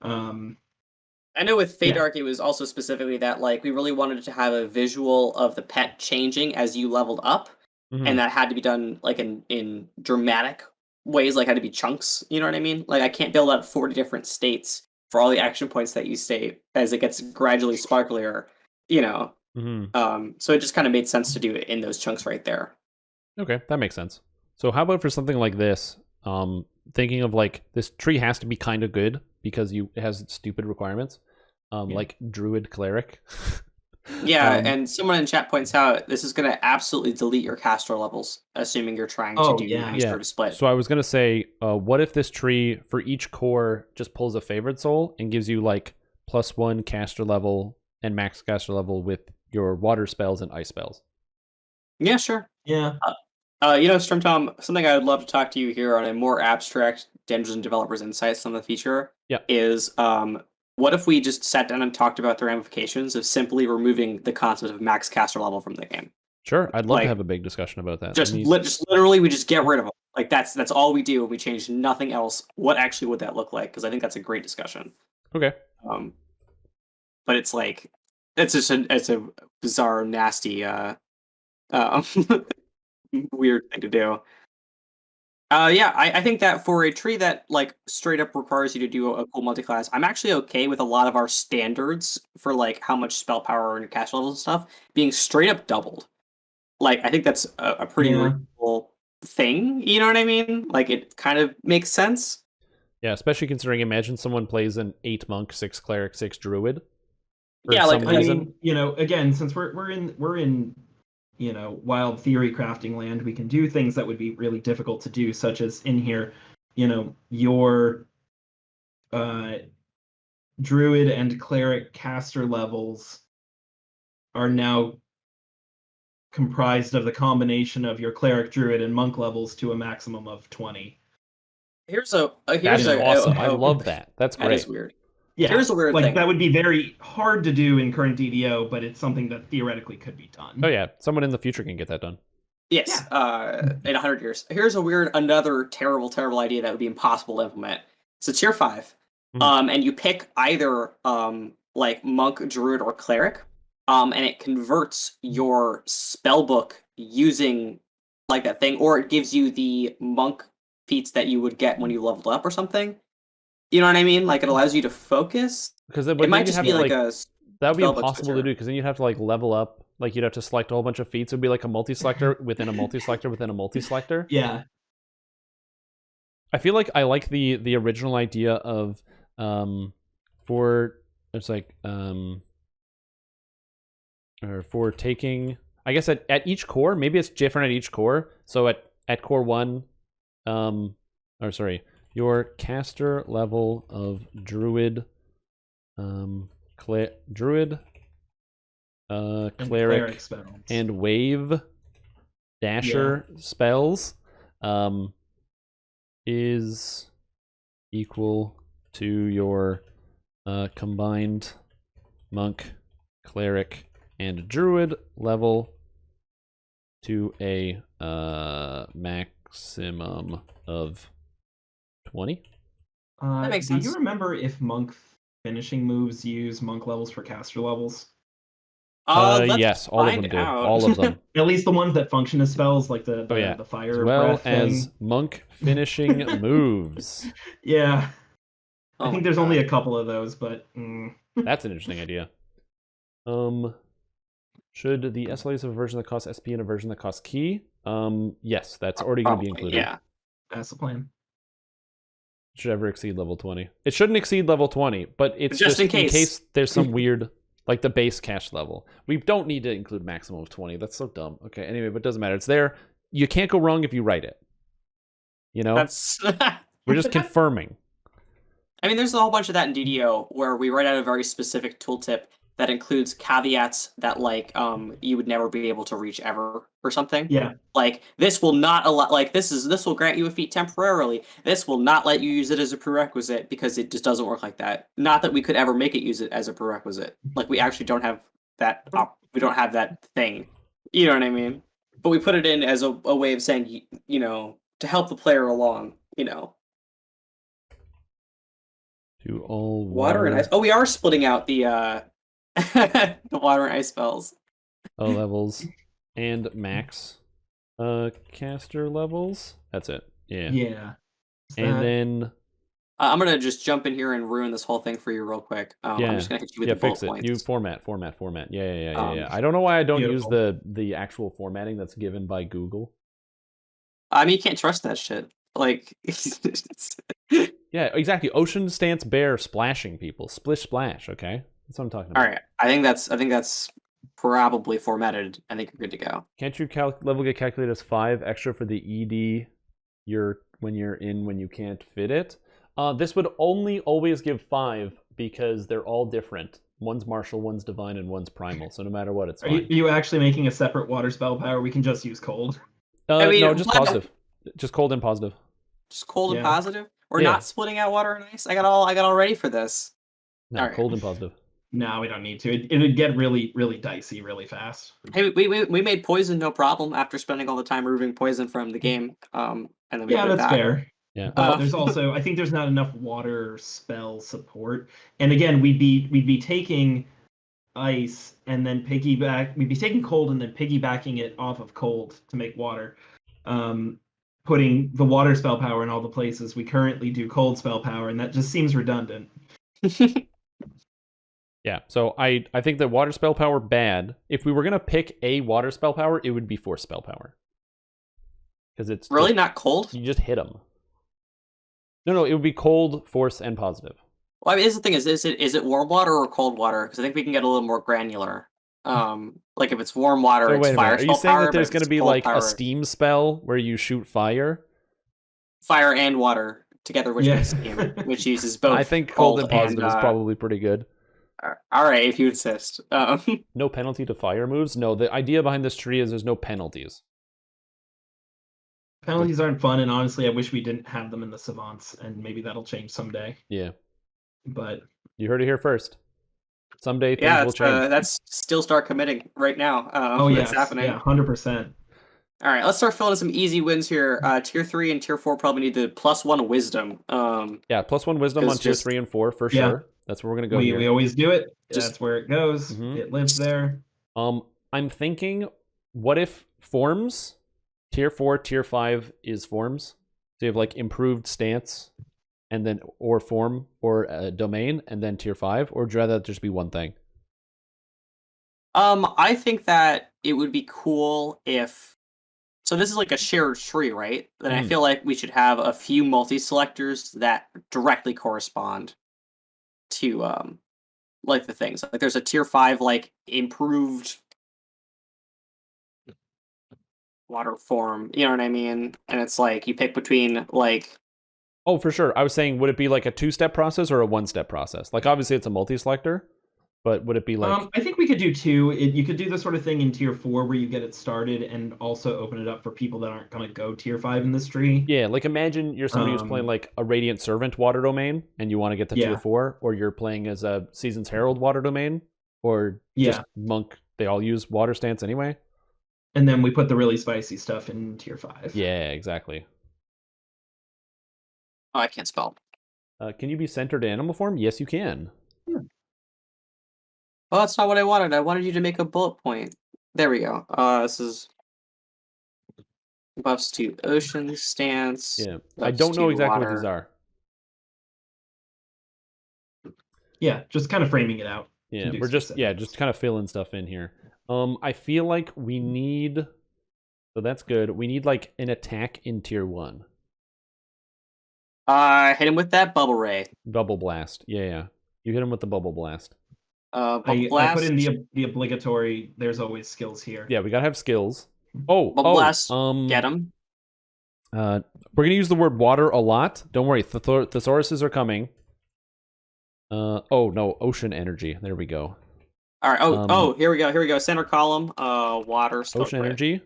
I know with Yeah. Feydark, it was also specifically that like we really wanted to have a visual of the pet changing as you leveled up, and that had to be done like in dramatic ways, like had to be chunks. You know what I mean? Like I can't build up 40 different states for all the action points that you state as it gets gradually sparklier. You know, so it just kind of made sense to do it in those chunks right there. Okay, that makes sense. So how about for something like this? Thinking of like this tree has to be kind of good because it has stupid requirements, like Druid Cleric. Yeah, and someone in chat points out this is going to absolutely delete your caster levels, assuming you're trying to do any sort of split. So I was gonna say, what if this tree for each core just pulls a favored soul and gives you like +1 caster level and max caster level with your water spells and ice spells? Yeah, sure. Yeah. Strimtom, something I would love to talk to you here on a more abstract Dungeons and Developers Insights on the feature is what if we just sat down and talked about the ramifications of simply removing the concept of max caster level from the game? Sure, I'd love to have a big discussion about that. Just literally, we just get rid of them. Like that's all we do. We change nothing else. What actually would that look like? Because I think that's a great discussion. Okay. But it's like it's a bizarre, nasty, weird thing to do. I think that for a tree that like straight up requires you to do a cool multi-class, I'm actually okay with a lot of our standards for like how much spell power and caster levels and stuff being straight up doubled. Like I think that's a pretty reasonable thing. You know what I mean? Like it kind of makes sense. Yeah, especially considering imagine someone plays an 8 monk, 6 cleric, 6 druid. Yeah, like I mean, again, since we're in wild theory crafting land, we can do things that would be really difficult to do, such as in here, your druid and cleric caster levels are now comprised of the combination of your cleric, druid, and monk levels to a maximum of 20. That's awesome. I love that. That's great. That is weird. Yeah, here's a weird thing. That would be very hard to do in current DDO, but it's something that theoretically could be done. Oh yeah, someone in the future can get that done. Yes, in 100 years. Here's another terrible idea that would be impossible to implement. So tier 5, and you pick either like monk, druid, or cleric, and it converts your spell book using like that thing, or it gives you the monk feats that you would get when you leveled up or something. You know what I mean? Like it allows you to focus. Because it might just be like a that would be impossible to do because then you'd have to like level up. Like you'd have to select a whole bunch of feats. It would be like a multi-selector within a multi-selector within a multi-selector. Yeah. I feel like I like the original idea of for taking, I guess at each core, maybe it's different at each core. So at core 1, your caster level of druid, cleric, and wave dasher spells is equal to your combined monk, cleric, and druid level to a maximum of 20. That makes sense. Do you remember if monk finishing moves use monk levels for caster levels? Yes, all of them do. All of them. At least the ones that function as spells, like the fire as well breath as thing. monk finishing moves. Yeah. I think there's only a couple of those, but that's an interesting idea. Should the SLAs have a version that costs SP and a version that costs key? Yes, that's already going to be included. Yeah, that's the plan. should ever exceed level 20. It shouldn't exceed level 20, but it's Just just in case. there's some weird, like the base cache level. We don't need to include maximum of 20. That's so dumb. Okay, anyway, but it doesn't matter. It's there. You can't go wrong if you write it. You know? That's. We're just confirming. I mean, there's a whole bunch of that in DDO where we write out a very specific tooltip that includes caveats that like you would never be able to reach ever or something. Yeah. Like this will not allow, like this will grant you a feat temporarily. This will not let you use it as a prerequisite because it just doesn't work like that. Not that we could ever make it use it as a prerequisite. Like we actually don't have that. We don't have that thing. You know what I mean? But we put it in as a way of saying, you know, to help the player along. You know. To all Water and ice. Oh, we are splitting out the the water and ice spells. levels and max caster levels. That's it. Yeah. Yeah. And then I'm gonna just jump in here and ruin this whole thing for you real quick. I'm just gonna hit you with the bullet fix it. points. You format. Yeah. I don't know why I don't use the actual formatting that's given by Google. I mean, you can't trust that shit. Like, yeah, exactly. Ocean stance bear splashing people. Splish splash. Okay, that's what I'm talking about. All right, I think that's probably formatted. I think you're good to go. Can't you level get calculated as 5 extra for the ED? When you can't fit it. This would only always give 5 because they're all different. One's martial, one's divine, and one's primal. So no matter what, it's fine. Are you actually making a separate water spell power? We can just use cold. I mean, no, just positive. Just cold and positive. Just cold and positive. We're not splitting out water and ice. I got all ready for this. No, all right. Cold and positive. No, we don't need to. It'd get really, really dicey really fast. Hey, we made poison no problem after spending all the time removing poison from the game. And then we that's fair. Yeah. But there's also, I think there's not enough water spell support. And again, we'd be taking ice and then we'd be taking cold and then piggybacking it off of cold to make water. Putting the water spell power in all the places we currently do cold spell power, and that just seems redundant. Yeah, so I think that water spell power bad. If we were gonna pick a water spell power, it would be force spell power. Because it's really not cold. You just hit them. No, it would be cold, force, and positive. Well, I mean, the thing is it warm water or cold water? Because I think we can get a little more granular. Like if it's warm water, it's fire spell power. Are you saying that there's going to be like a steam spell where you shoot fire? Fire and water together, which makes steam, which uses both. I think cold and positive is probably pretty good. All right, if you insist. No penalty to fire moves? No, the idea behind this tree is there's no penalties. Penalties aren't fun, and honestly, I wish we didn't have them in the savants, and maybe that'll change someday. Yeah. But you heard it here first. Someday things will change. That's Steelstar committing right now. It's happening. Yeah, 100%. All right, let's start filling in some easy wins here. Tier 3 and Tier 4 probably need the +1 wisdom. Yeah, +1 wisdom on Tier 3 and 4 for sure. That's where we're going to go here. We always do it. That's where it goes. It lives there. I'm thinking, what if forms? Tier 4, Tier 5 is forms. So you have like improved stance, and then or form or domain, and then Tier 5, or would you rather that just be one thing? I think that it would be cool if. So this is like a shared tree, right? Then I feel like we should have a few multi-selectors that directly correspond to like the things. Like there's a Tier 5 like improved water form, you know what I mean? And it's like you pick between like. Oh, for sure. I was saying, would it be like a 2-step process or a 1-step process? Like obviously it's a multi-selector, but would it be like? I think we could do 2. You could do the sort of thing in Tier 4 where you get it started and also open it up for people that aren't going to go Tier 5 in this tree. Yeah, like imagine you're somebody who's playing like a Radiant Servant water domain and you want to get to Tier 4, or you're playing as a Season's Herald water domain, or just Monk. They all use water stance anyway. And then we put the really spicy stuff in Tier 5. Yeah, exactly. Oh, I can't spell. Can you be centered in animal form? Yes, you can. Yeah. Oh, that's not what I wanted. I wanted you to make a bullet point. There we go. This is buffs to ocean stance. Yeah, I don't know exactly what these are. Yeah, just kind of framing it out. Yeah, we're just kind of filling stuff in here. I feel like we need, so that's good. We need like an attack in Tier 1. Hit him with that bubble ray. Bubble blast. Yeah. You hit him with the bubble blast. Bubble I blast. put in the obligatory. There's always skills here. Yeah, we gotta have skills. Oh, Bubble blast. um, Get him. we're gonna use the word water a lot. Don't worry, thesauruses are coming. Oh no, ocean energy. There we go. All right. Oh, here we go. Center column. Water. Ocean energy.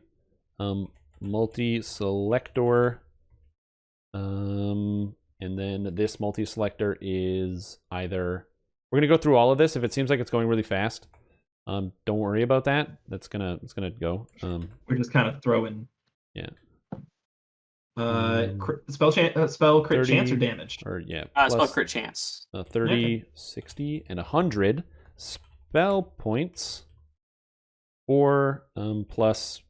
Multi-selector. And then this multi-selector is either. We're gonna go through all of this. If it seems like it's going really fast, don't worry about that. It's gonna go. We're just kind of throwing. Yeah. Spell crit 30, chance or damage? Or yeah. Spell crit chance. 30, Okay. 60, and 100 spell points. Or plus,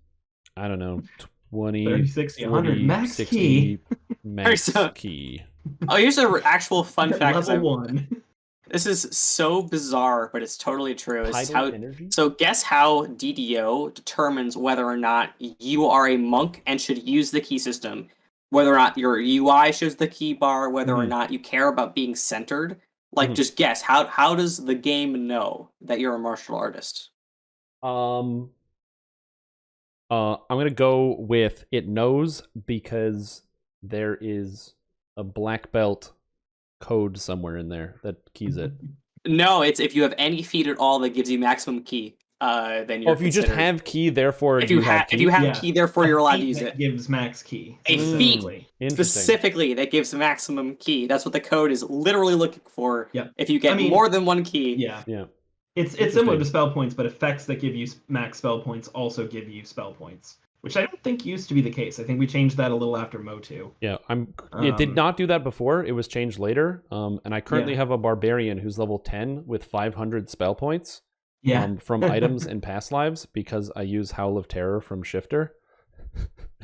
I don't know, 20, 30, 60, 40, 100 max 60 key. max So- key. Oh, here's an actual fun fact. 'cause Level 1. This is so bizarre, but it's totally true. It's Tidal how, energy? so guess how DDO determines whether or not you are a monk and should use the key system, whether or not your UI shows the key bar, whether or not you care about being centered. Like, just guess, how does the game know that you're a martial artist? I'm gonna go with it knows because there is a black belt code somewhere in there that keys it. No, it's if you have any feat at all that gives you maximum key, then you're If you just considered- have key, therefore if you have key? Yeah. key, therefore you're allowed to Feat use that it. gives max key. A feat. specifically. Interesting. Specifically, that gives maximum key. That's what the code is literally looking for. Yeah. If you get I mean, more than one key, Yeah. Yeah. It's similar to Interesting. spell points, but effects that give you max spell points also give you spell points, which I don't think used to be the case. I think we changed that a little after Mo2. Yeah, it did not do that before. It was changed later. And I currently Yeah. have a barbarian who's level 10 with 500 spell points. Yeah. From items in past lives because I use Howl of Terror from Shifter.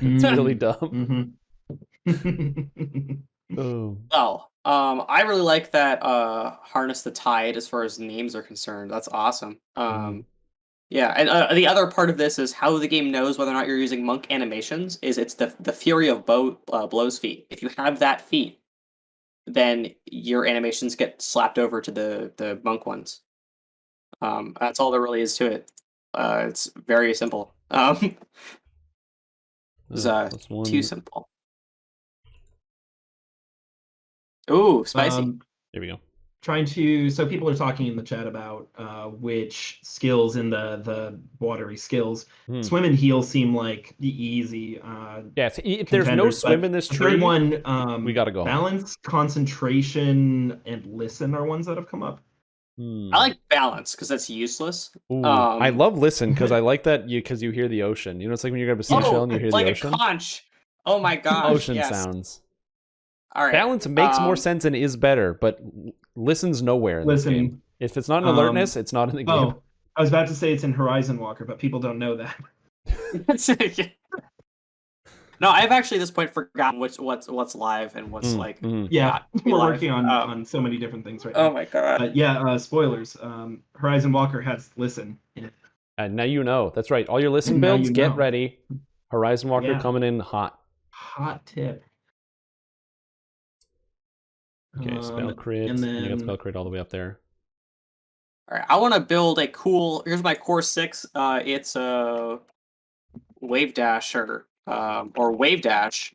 Mm. It's really dumb. Mhm. Oh. well, I really like that harness the tide as far as names are concerned. That's awesome. Yeah, and the other part of this is how the game knows whether or not you're using monk animations. Is it's the Fury of Blows feat. If you have that feat, then your animations get slapped over to the monk ones. That's all there really is to it. It's very simple. It's Plus one. too simple. Ooh, spicy. There we go. So people are talking in the chat about which skills in the watery skills. Swim and heal seem like the easy Yeah, so if there's no contenders, swim but in this the tree, third one, we gotta go. balance, concentration, and listen are ones that have come up. I like balance because that's useless. Ooh, I love listen because I like that because you hear the ocean. You know, it's like when you're going to seashell and you hear it's like the ocean. a conch. Oh my gosh. Ocean yes. sounds. All right. Balance makes more sense and is better, but listens nowhere in this game. If it's not in alertness, it's not in the game. Oh, I was about to say it's in Horizon Walker, but people don't know that. No, I've actually at this point forgotten what's live and what's like. Yeah, we're live. working on so many different things right now. Oh my god. But yeah, spoilers. Horizon Walker has listen in it. And now you know. That's right. All your listen Now builds, you get know. ready. Horizon Walker Yeah. coming in hot. Hot tip. Okay, spell crit. and You got then- spell crit all the way up there. All right, I want to build a cool. Here's my core 6. It's a wave dasher or wave dash.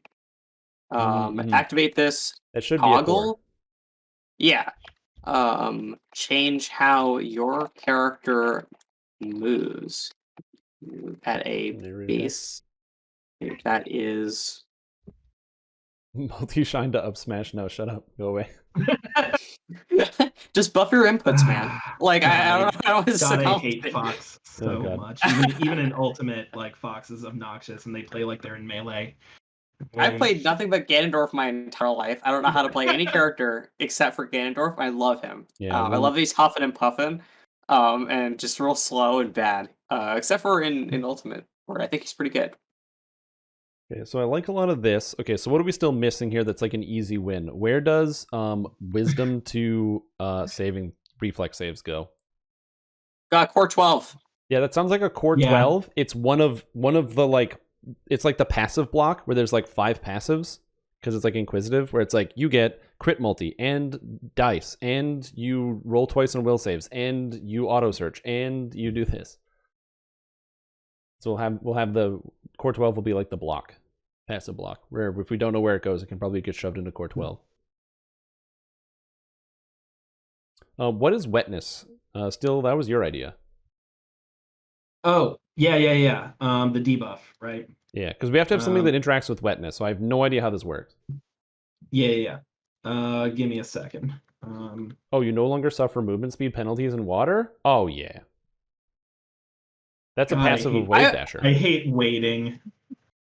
Activate this That should be a core. toggle. Yeah. Change how your character moves at a There it base. That is. Multi-shine to up smash. No, shut up. Go away. Just buff your inputs, man. Like I don't know how to God, I say hate Fox so God. much. Even in Ultimate, like Fox is obnoxious, and they play like they're in melee. I've played nothing but Ganondorf my entire life. I don't know how to play any character except for Ganondorf. I love him. Yeah, I love that he's huffing and puffing, and just real slow and bad. Except for in Ultimate, where I think he's pretty good. Okay, so I like a lot of this. Okay, so what are we still missing here that's like an easy win? Where does wisdom to saving reflex saves go? Got core 12. Yeah, that sounds like a core Yeah. 12. It's one of the like it's like the passive block where there's like 5 passives because it's like inquisitive, where it's like you get crit multi and dice, and you roll twice on will saves, and you auto search, and you do this. So we'll have the core 12 will be like the block, passive block, where if we don't know where it goes, it can probably get shoved into core 12. What is wetness? Still, that was your idea. Oh, yeah. The debuff, right? Yeah, because we have to have something that interacts with wetness, so I have no idea how this works. Yeah. Give me a second. Oh, you no longer suffer movement speed penalties in water? Oh, yeah. That's a passive of Wave Dasher. I hate waiting.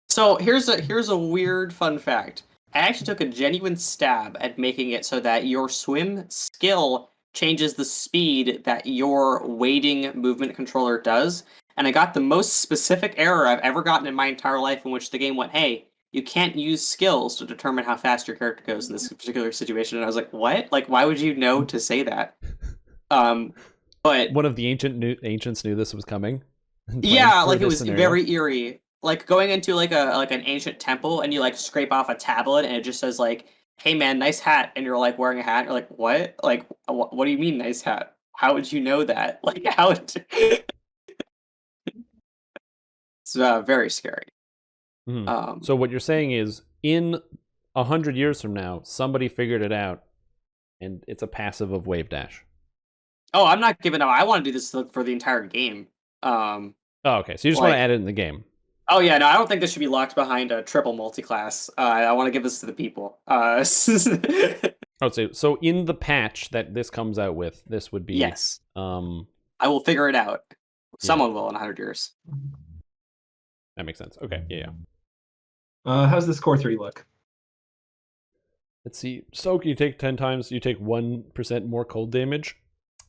So here's a weird fun fact. I actually took a genuine stab at making it so that your swim skill changes the speed that your wading movement controller does, and I got the most specific error I've ever gotten in my entire life, in which the game went, hey, you can't use skills to determine how fast your character goes in this particular situation. And I was like, what? Like, why would you know to say that? But one of the ancients knew this was coming. Yeah, like it was very eerie. Like going into like an ancient temple and you like scrape off a tablet and it just says like, "Hey man, nice hat," and you're like wearing a hat. You're like, "What? Like, what do you mean nice hat? How would you know that? Like, how?" It's very scary. Mm-hmm. So what you're saying is, in 100 years from now, somebody figured it out, and it's a passive of Wave Dash. Oh, I'm not giving up. I want to do this for the entire game. Oh, okay. So you just want to add it in the game. Oh yeah, no, I don't think this should be locked behind a triple multi-class. I want to give this to the people. Oh, so in the patch that this comes out with, this would be yes. I will figure it out. Someone will in 100 years. That makes sense. Okay, yeah. How's this core 3 look? Let's see. Soak, you take 10 times. You take 1% more cold damage.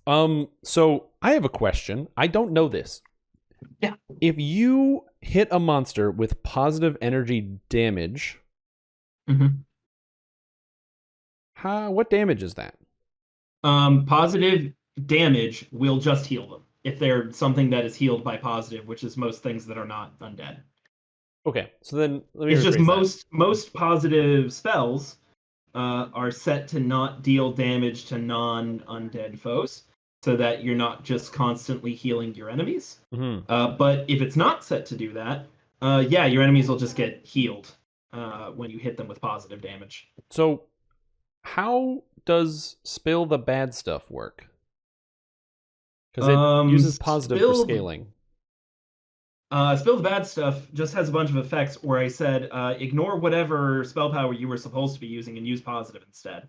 So I have a question. I don't know this. Yeah. If you hit a monster with positive energy damage, what damage is that? Positive damage will just heal them if they're something that is healed by positive, which is most things that are not undead. Okay, so then let me. It's just most positive spells are set to not deal damage to non-undead foes, so that you're not just constantly healing your enemies. But if it's not set to do that, your enemies will just get healed when you hit them with positive damage. So how does Spill the Bad Stuff work? Because it uses positive for scaling. Spill the Bad Stuff just has a bunch of effects where I said, ignore whatever spell power you were supposed to be using and use positive instead.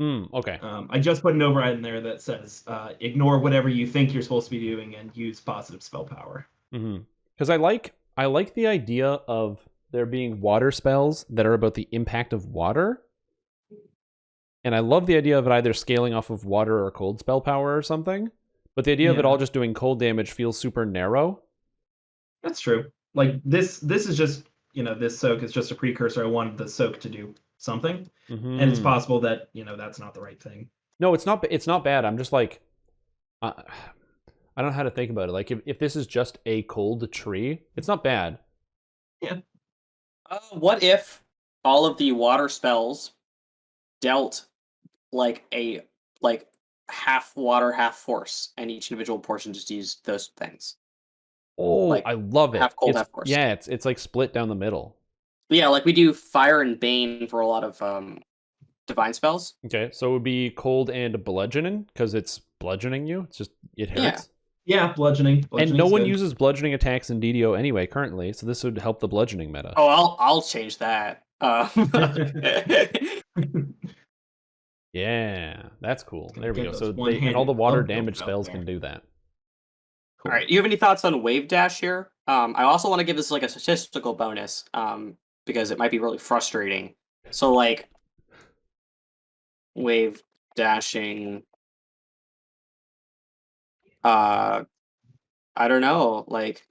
Okay. I just put an override in there that says, ignore whatever you think you're supposed to be doing and use positive spell power. Because I like the idea of there being water spells that are about the impact of water. And I love the idea of it either scaling off of water or cold spell power or something. But the idea of it all just doing cold damage feels super narrow. That's true. Like this is just, this soak is just a precursor. I wanted the soak to do something. And it's possible that, that's not the right thing. No, it's not bad. I'm just like, I don't know how to think about it. Like if this is just a cold tree, it's not bad. Yeah. What if all of the water spells dealt like half water, half force, and each individual portion just used those things? Oh, I love it. Half cold, half force. Yeah, it's like split down the middle. Yeah, like we do fire and bane for a lot of divine spells. Okay, so it would be cold and bludgeoning because it's bludgeoning you. It's just it hurts. Yeah, bludgeoning. And no one uses bludgeoning attacks in DDO anyway currently, so this would help the bludgeoning meta. Oh, I'll change that. Yeah, that's cool. There we go. So and all the water damage spells can do that. Cool. All right, you have any thoughts on Wave Dash here? I also want to give this like a statistical bonus because it might be really frustrating. So like wave dashing, I don't know, like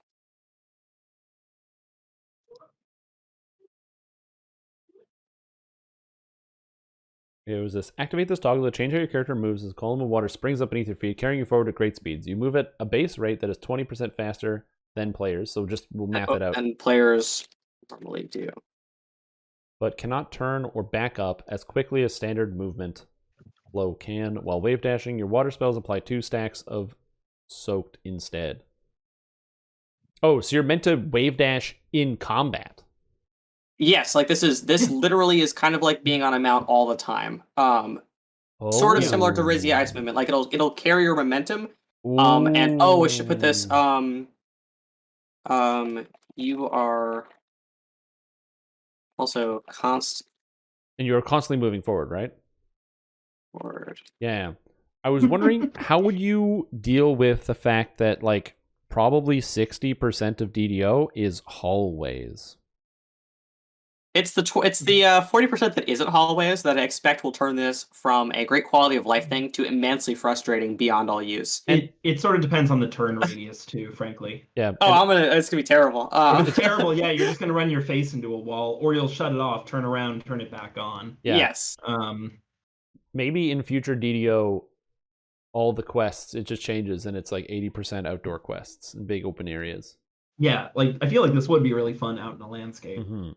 it was this. Activate this toggle to change how your character moves as a column of water springs up beneath your feet, carrying you forward at great speeds. You move at a base rate that is 20% faster than players, so we'll math it out. And players normally do. but cannot turn or back up as quickly as standard movement flow can. While wave dashing, your water spells apply 2 stacks of soaked instead. Oh, so you're meant to wave dash in combat. Yes, like this literally is kind of like being on a mount all the time. Sort of similar to Rizzy Ice Movement. Like it'll carry your momentum. And I should put this. You are also and you're constantly moving forward, right? forward. Yeah. I was wondering, how would you deal with the fact that, like, probably 60% of DDO is hallways? It's the 40% that isn't hallways that I expect will turn this from a great quality of life thing to immensely frustrating beyond all use. It sort of depends on the turn radius too, frankly. Yeah. Oh, it's gonna be terrible. If it's terrible, yeah, you're just gonna run your face into a wall, or you'll shut it off, turn around, turn it back on. Yeah. Yes. Maybe in future DDO, all the quests, it just changes and it's like 80% outdoor quests in big open areas. Yeah, like I feel like this would be really fun out in a landscape. Mm-hmm.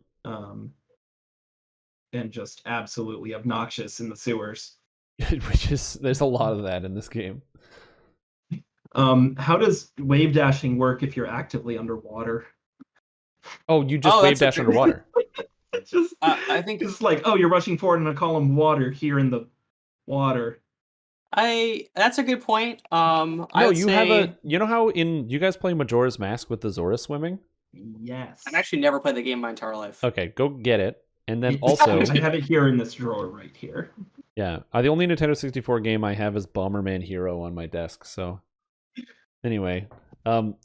And just absolutely obnoxious in the sewers. Which is, there's a lot of that in this game. How does wave dashing work if you're actively underwater? Oh, you just wave dash underwater. It's just, I think it's like, oh, you're rushing forward in a column water here in the water. That's a good point. No, you know how you guys play Majora's Mask with the Zora swimming? Yes. I've actually never played the game my entire life. Okay, go get it. And then also, I have it here in this drawer right here. Yeah, the only Nintendo 64 game I have is Bomberman Hero on my desk. So, anyway,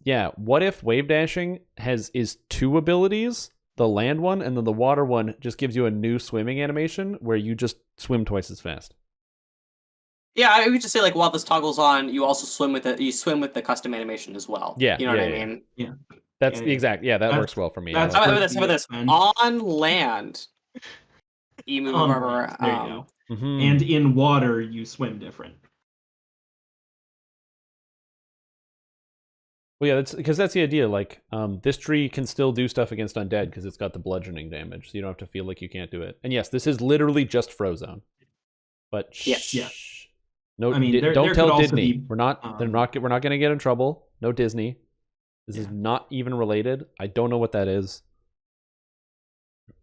yeah. What if wave dashing is 2 abilities? The land one and then the water one just gives you a new swimming animation where you just swim twice as fast. Yeah, I would just say like while this toggles on, you also swim with it. You swim with the custom animation as well. Yeah, you know what I mean. Yeah, that's the exact. Yeah, that works well for me. That's How about this? On land, you move over. There you go. Mm-hmm. And in water, you swim different. Well, yeah, that's the idea. Like, this tree can still do stuff against undead because it's got the bludgeoning damage, so you don't have to feel like you can't do it. And yes, this is literally just Frozone. But yes, yeah. No, I mean, don't tell Disney. Be, we're not gonna get in trouble. No Disney. This is not even related. I don't know what that is.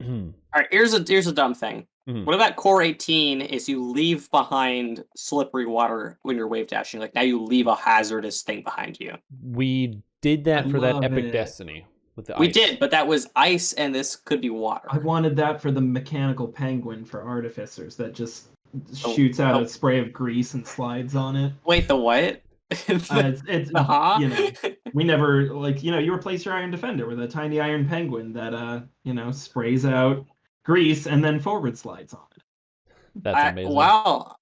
All right, here's a dumb thing. Mm-hmm. What about Core 18 is you leave behind slippery water when you're wave dashing. Like now you leave a hazardous thing behind you. We did that for that Epic Destiny with the ice. We did, but that was ice and this could be water. I wanted that for the mechanical penguin for artificers that just shoots out a spray of grease and slides on it. Wait, the what? It's you know, we never you replace your Iron Defender with a tiny iron penguin that sprays out grease and then forward slides on it. That's amazing. Wow.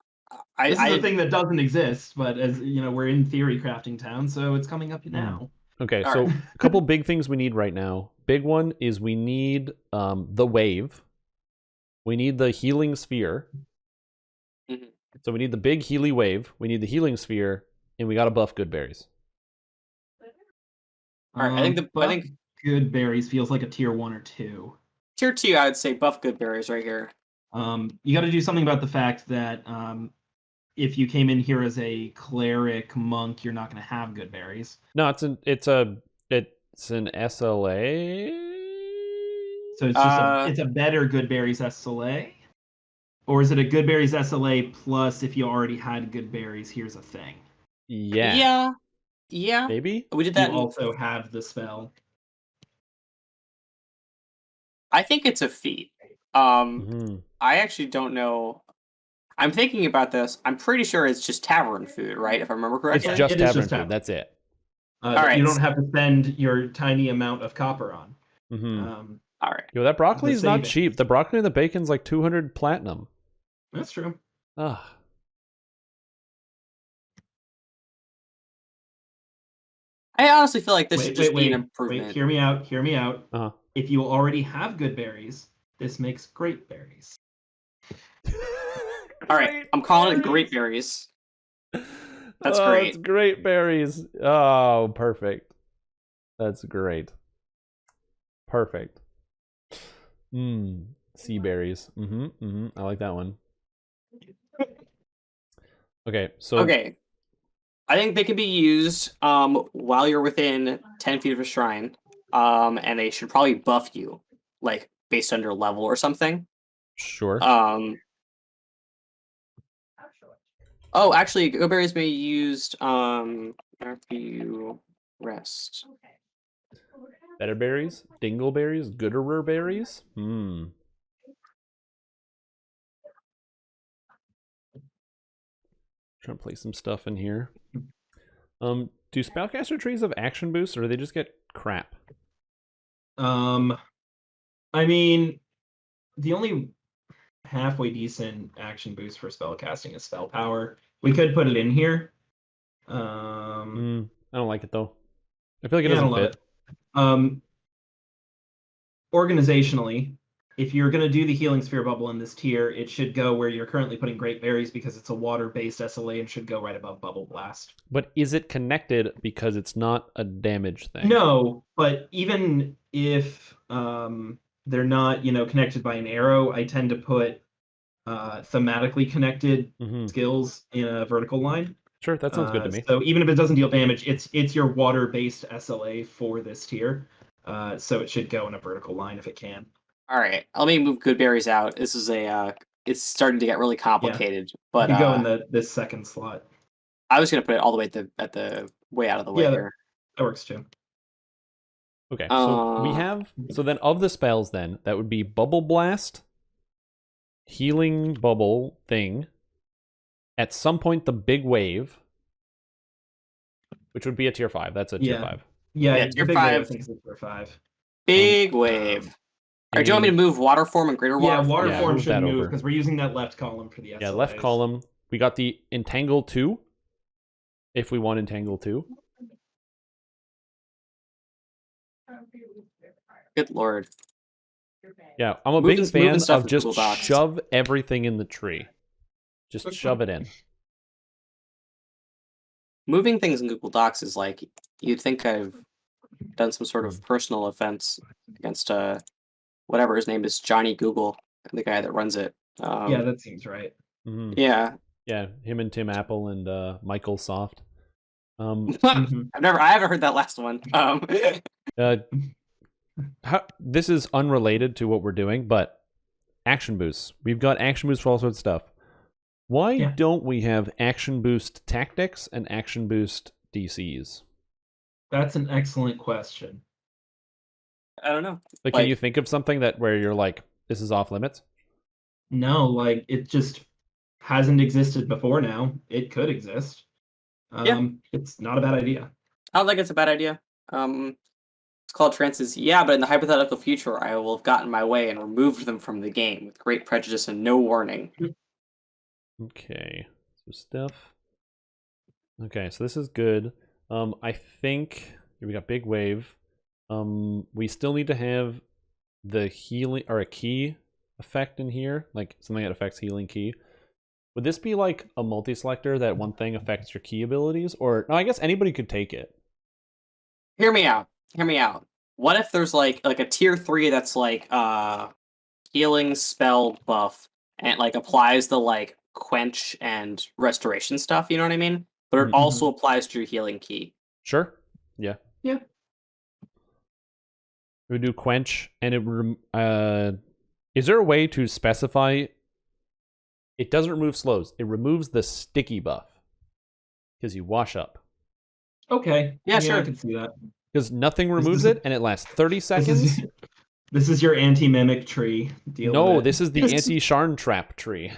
This is a thing that doesn't exist, but as you know, we're in theory crafting town, so it's coming up now. Okay, so a couple big things we need right now. Big one is we need the wave. We need the healing sphere. Mm-hmm. So we need the big Healy wave. We need the healing sphere. And we got to buff good berries. All right, I think good berries feels like a tier 1 or 2. Tier 2, I would say buff good berries right here. You got to do something about the fact that if you came in here as a cleric monk, you're not going to have good berries. No, it's an SLA. So it's just it's a better good berries SLA, or is it a good berries SLA plus if you already had good berries? Here's a thing. Yeah. Maybe we did that. You also have the spell. I think it's a feat. I actually don't know. I'm thinking about this. I'm pretty sure it's just tavern food, right? If I remember correctly. It's just tavern food. That's it. All right. You don't have to spend your tiny amount of copper on. All right. Yo, that broccoli is not cheap. The broccoli and the bacon's like 200 platinum. That's true. I honestly feel like this should just be an improvement. Wait, hear me out. Uh-huh. If you already have good berries, this makes great berries. All right, I'm calling it great berries. That's great. It's great berries. Oh, perfect. That's great. Perfect. Sea berries. I like that one. Okay, so Okay. I think they can be used while you're within 10 feet of a shrine. And they should probably buff you, like based on your level or something. sure. Oh, actually, go berries may be used after you rest. Better berries, dingleberries, gooderer berries. Trying to place some stuff in here. Do spellcaster trees have action boosts, or do they just get crap? I mean, the only halfway decent action boost for spell casting is spell power. We could put it in here. I don't like it though. I feel like it Yeah, I doesn't don't love fit. it. Organizationally, if you're going to do the healing sphere bubble in this tier, it should go where you're currently putting great berries because it's a water-based SLA and should go right above bubble blast. But is it connected because it's not a damage thing? No, but even if they're not, connected by an arrow, I tend to put thematically connected skills in a vertical line. Sure, that sounds good to me. So even if it doesn't deal damage, it's your water-based SLA for this tier. So it should go in a vertical line if it can. All right, let me move good berries out. This is it's starting to get really complicated. But you could go in this second slot. I was gonna put it all the way at the way out of the way here. That works too. Okay, so we have then of the spells then that would be Bubble Blast, Healing Bubble thing. At some point, the Big Wave, which would be a tier 5. That's a tier 5. Yeah, tier big 5. Wave, I think it's a tier 5. Big Wave. All right, do you want me to move water form and greater water? Yeah, water form move should that move over. because we're using that left column for the SLAs. Yeah, left column. We got the Entangle 2, if we want Entangle 2. Good lord. Yeah, I'm a big fan of just shove everything in the tree. Just shove it in. Moving things in Google Docs is like, you'd think I've done some sort of personal offense against whatever his name is, Johnny Google, the guy that runs it. Yeah, that seems right. Yeah. Yeah, him and Tim Apple and Michael Soft. I haven't heard that last one. This is unrelated to what we're doing, but action boosts. We've got action boosts for all sorts of stuff. Why don't we have action boost tactics and action boost DCs? That's an excellent question. I don't know. Like, can you think of something where you're like, this is off limits? No, like it just hasn't existed before now. It could exist. It's not a bad idea. I don't think it's a bad idea. It's called trances. Yeah, but in the hypothetical future, I will have gotten my way and removed them from the game with great prejudice and no warning. Okay, so stuff. Okay, so this is good. I think we got Big Wave. We still need to have the healing or a key effect in here, like something that affects healing key. Would this be like a multi-selector that one thing affects your key abilities? Or no, I guess anybody could take it. Hear me out. What if there's like a tier 3 that's like healing spell buff and like applies the like quench and restoration stuff, you know what I mean? But it also applies to your healing key. Sure. Yeah. Yeah. We do quench, and it is there a way to specify? It doesn't remove slows. It removes the sticky buff because you wash up. Okay. Yeah, sure. I can see that. Because nothing removes it, and it lasts 30 seconds. This is your anti-mimic tree. This is the anti-Sharn trap tree.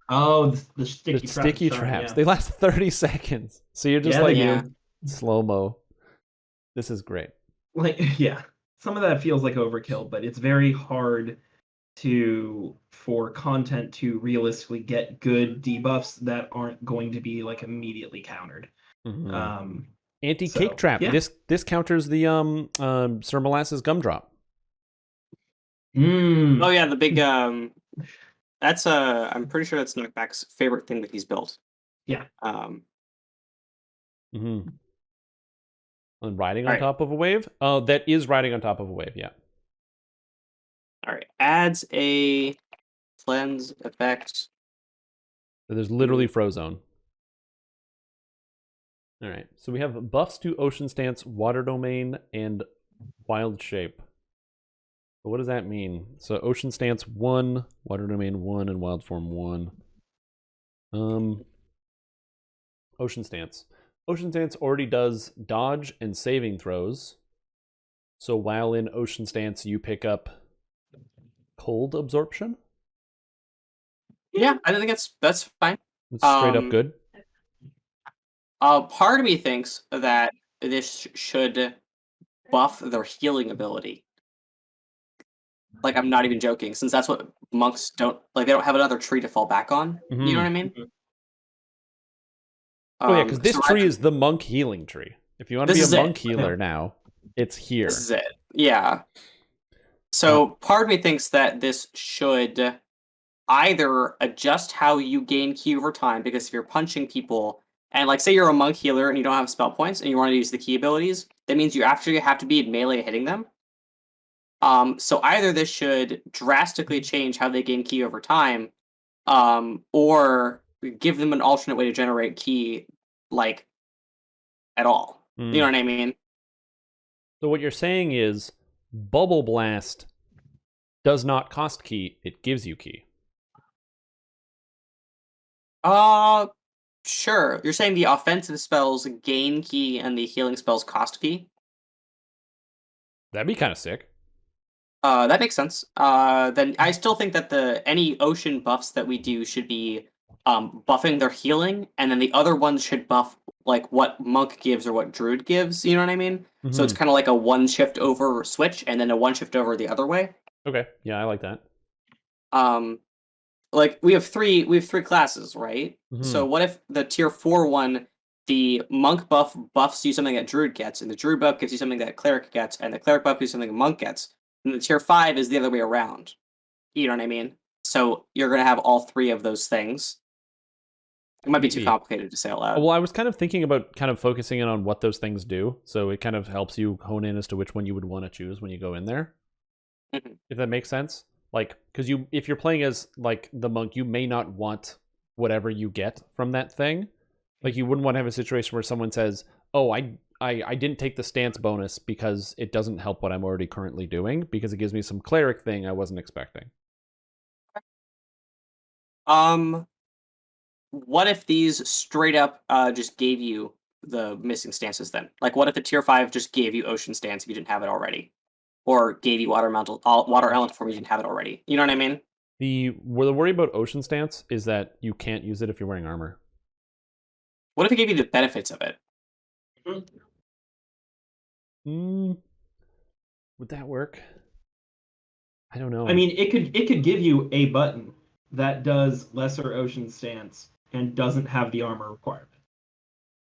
Oh, the sticky traps. Yeah. They last 30 seconds. So you're just slow-mo. This is great. Some of that feels like overkill, but it's very hard for content to realistically get good debuffs that aren't going to be like immediately countered. Anti-cake trap. Yeah. This counters the Sir Molasses gumdrop. Oh yeah, the big that's I'm pretty sure that's Knockback's favorite thing that he's built. Yeah. And riding on top of a wave? Oh, that is riding on top of a wave, yeah. All right, adds a cleanse effect. So there's literally Frozone. All right, so we have buffs to Ocean Stance, Water Domain, and Wild Shape. But what does that mean? So Ocean Stance 1, Water Domain 1, and Wild Form 1. Ocean Stance. Ocean Stance already does dodge and saving throws. So while in Ocean Stance, you pick up cold absorption. Yeah, I think that's fine. It's straight up good. Part of me thinks that this should buff their healing ability. Like, I'm not even joking, since that's what monks don't like. They don't have another tree to fall back on. You know what I mean? Oh yeah, because this so tree is the monk healing tree. If you want to be a monk healer now, it's here. This is it. Yeah. So part of me thinks that this should either adjust how you gain ki over time, because if you're punching people, and like say you're a monk healer and you don't have spell points and you want to use the ki abilities, that means you actually have to be in melee hitting them. So either this should drastically change how they gain ki over time, or give them an alternate way to generate ki, like, at all. You know what I mean? So what you're saying is Bubble Blast does not cost ki, it gives you ki. Sure. You're saying the offensive spells gain ki and the healing spells cost ki? That'd be kind of sick. That makes sense. Then I still think that any ocean buffs that we do should be buffing their healing, and then the other ones should buff like what monk gives or what druid gives. You know what I mean? So it's kind of like a one shift over switch, and then a one shift over the other way. Okay, yeah, I like that. Like we have three classes, right? So what if the tier 4 one, the monk buff buffs you something that druid gets, and the druid buff gives you something that cleric gets, and the cleric buff gives you something a monk gets, and the tier 5 is the other way around. You know what I mean? So you're gonna have all three of those things. It might be too complicated to say out loud. Well, I was kind of thinking about kind of focusing in on what those things do, so it kind of helps you hone in as to which one you would want to choose when you go in there. If that makes sense. Like, because if you're playing as like the monk, you may not want whatever you get from that thing. Like, you wouldn't want to have a situation where someone says, "Oh, I didn't take the stance bonus because it doesn't help what I'm already currently doing, because it gives me some cleric thing I wasn't expecting." What if these straight up just gave you the missing stances then? Like, what if the tier 5 just gave you ocean stance if you didn't have it already? Or gave you water elemental form if you didn't have it already? You know what I mean? The worry about ocean stance is that you can't use it if you're wearing armor. What if it gave you the benefits of it? Would that work? I don't know. I mean, it could give you a button that does lesser ocean stance and doesn't have the armor requirement.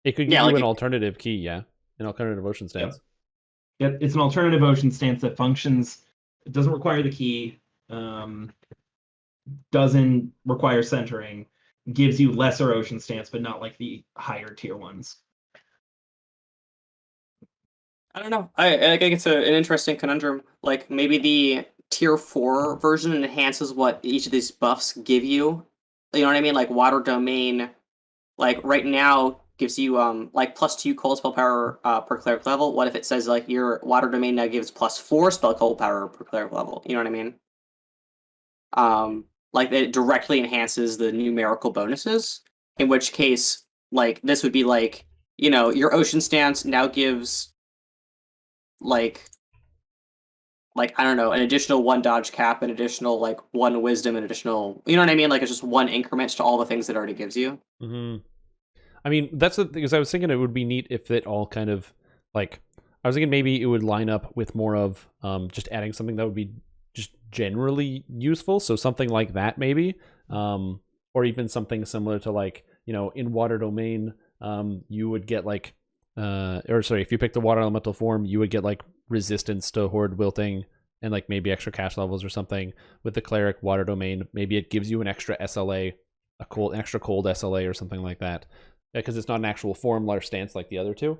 It could give you an alternative ki, yeah. An alternative ocean stance. Yep, it's an alternative ocean stance that functions. It doesn't require the ki, doesn't require centering, gives you lesser ocean stance, but not like the higher tier ones. I don't know. I think it's an interesting conundrum. Like, maybe the tier 4 version enhances what each of these buffs give you. You know what I mean? Like, water domain, like right now gives you like +2 cold spell power per cleric level. What if it says like your water domain now gives +4 spell cold power per cleric level? You know what I mean? Like, it directly enhances the numerical bonuses. In which case, like, this would be like, you know, your ocean stance now gives like I don't know, an additional 1 dodge cap, an additional like 1 wisdom, an additional, you know what I mean? Like, it's just 1 increment to all the things that it already gives you. I mean, that's the thing, because I was thinking it would be neat if it all kind of like, I was thinking maybe it would line up with more of just adding something that would be just generally useful. So something like that maybe, or even something similar to, like, you know, in water domain, you would get like, if you pick the water elemental form, you would get like resistance to horde wilting and like maybe extra cash levels or something. With the cleric water domain, maybe it gives you an extra SLA, an extra cold SLA or something like that, because it's not an actual form large stance like the other two.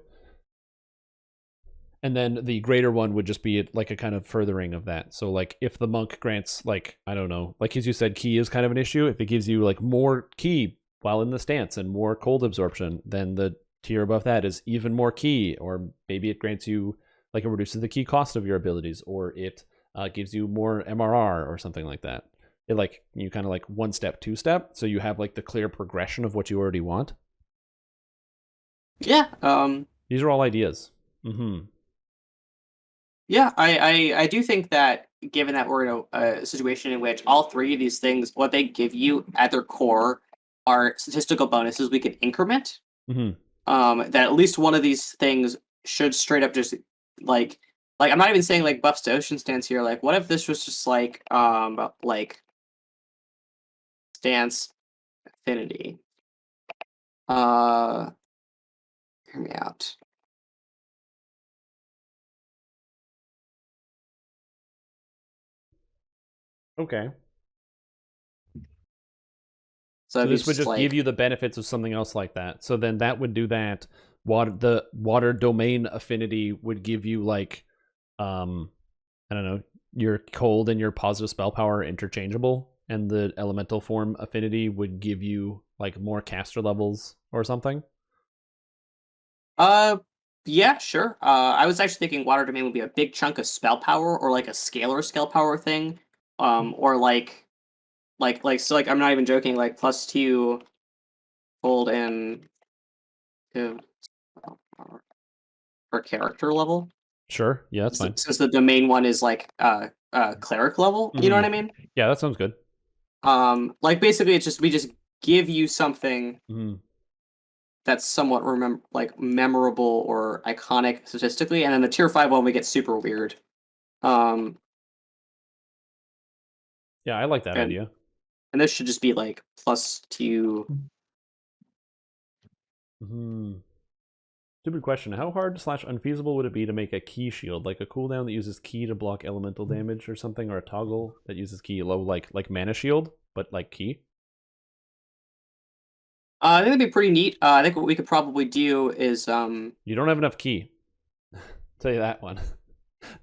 And then the greater one would just be like a kind of furthering of that. So like if the monk grants like, I don't know, like as you said, ki is kind of an issue. If it gives you like more ki while in the stance and more cold absorption, then the tier above that is even more ki. Or maybe it grants you like it reduces the ki cost of your abilities, or it gives you more MRR or something like that. It like you kind of like one step, two step. So you have like the clear progression of what you already want. Yeah. These are all ideas. Mm-hmm. Yeah, I do think that given that we're in a situation in which all three of these things, what they give you at their core are statistical bonuses we can increment. Mm-hmm. That at least one of these things should straight up just like I'm not even saying like buffs to ocean stance here. Like, what if this was just like stance affinity? Hear me out. Okay. So, So this would just just give you the benefits of something else like that. So then that would do that. The water domain affinity would give you like, I don't know, your cold and your positive spell power are interchangeable, and the elemental form affinity would give you like more caster levels or something. Yeah, sure. I was actually thinking water domain would be a big chunk of spell power or like a scalar spell power thing. Or so like I'm not even joking, like +2 cold and spell power per character level. Sure. Yeah, that's fine. Since the domain one is like cleric level, you know what I mean? Yeah, that sounds good. Like basically it's just we just give you something Mm-hmm. that's somewhat memorable or iconic statistically, and then the tier 5 one we get super weird. Yeah, I like that and, idea. and this should just be like +2. Hmm. Stupid question. How hard / unfeasible would it be to make a ki shield, like a cooldown that uses ki to block elemental damage or something, or a toggle that uses ki low, like mana shield, but like ki? I think that'd be pretty neat. I think what we could probably do is You don't have enough ki. Tell you that one.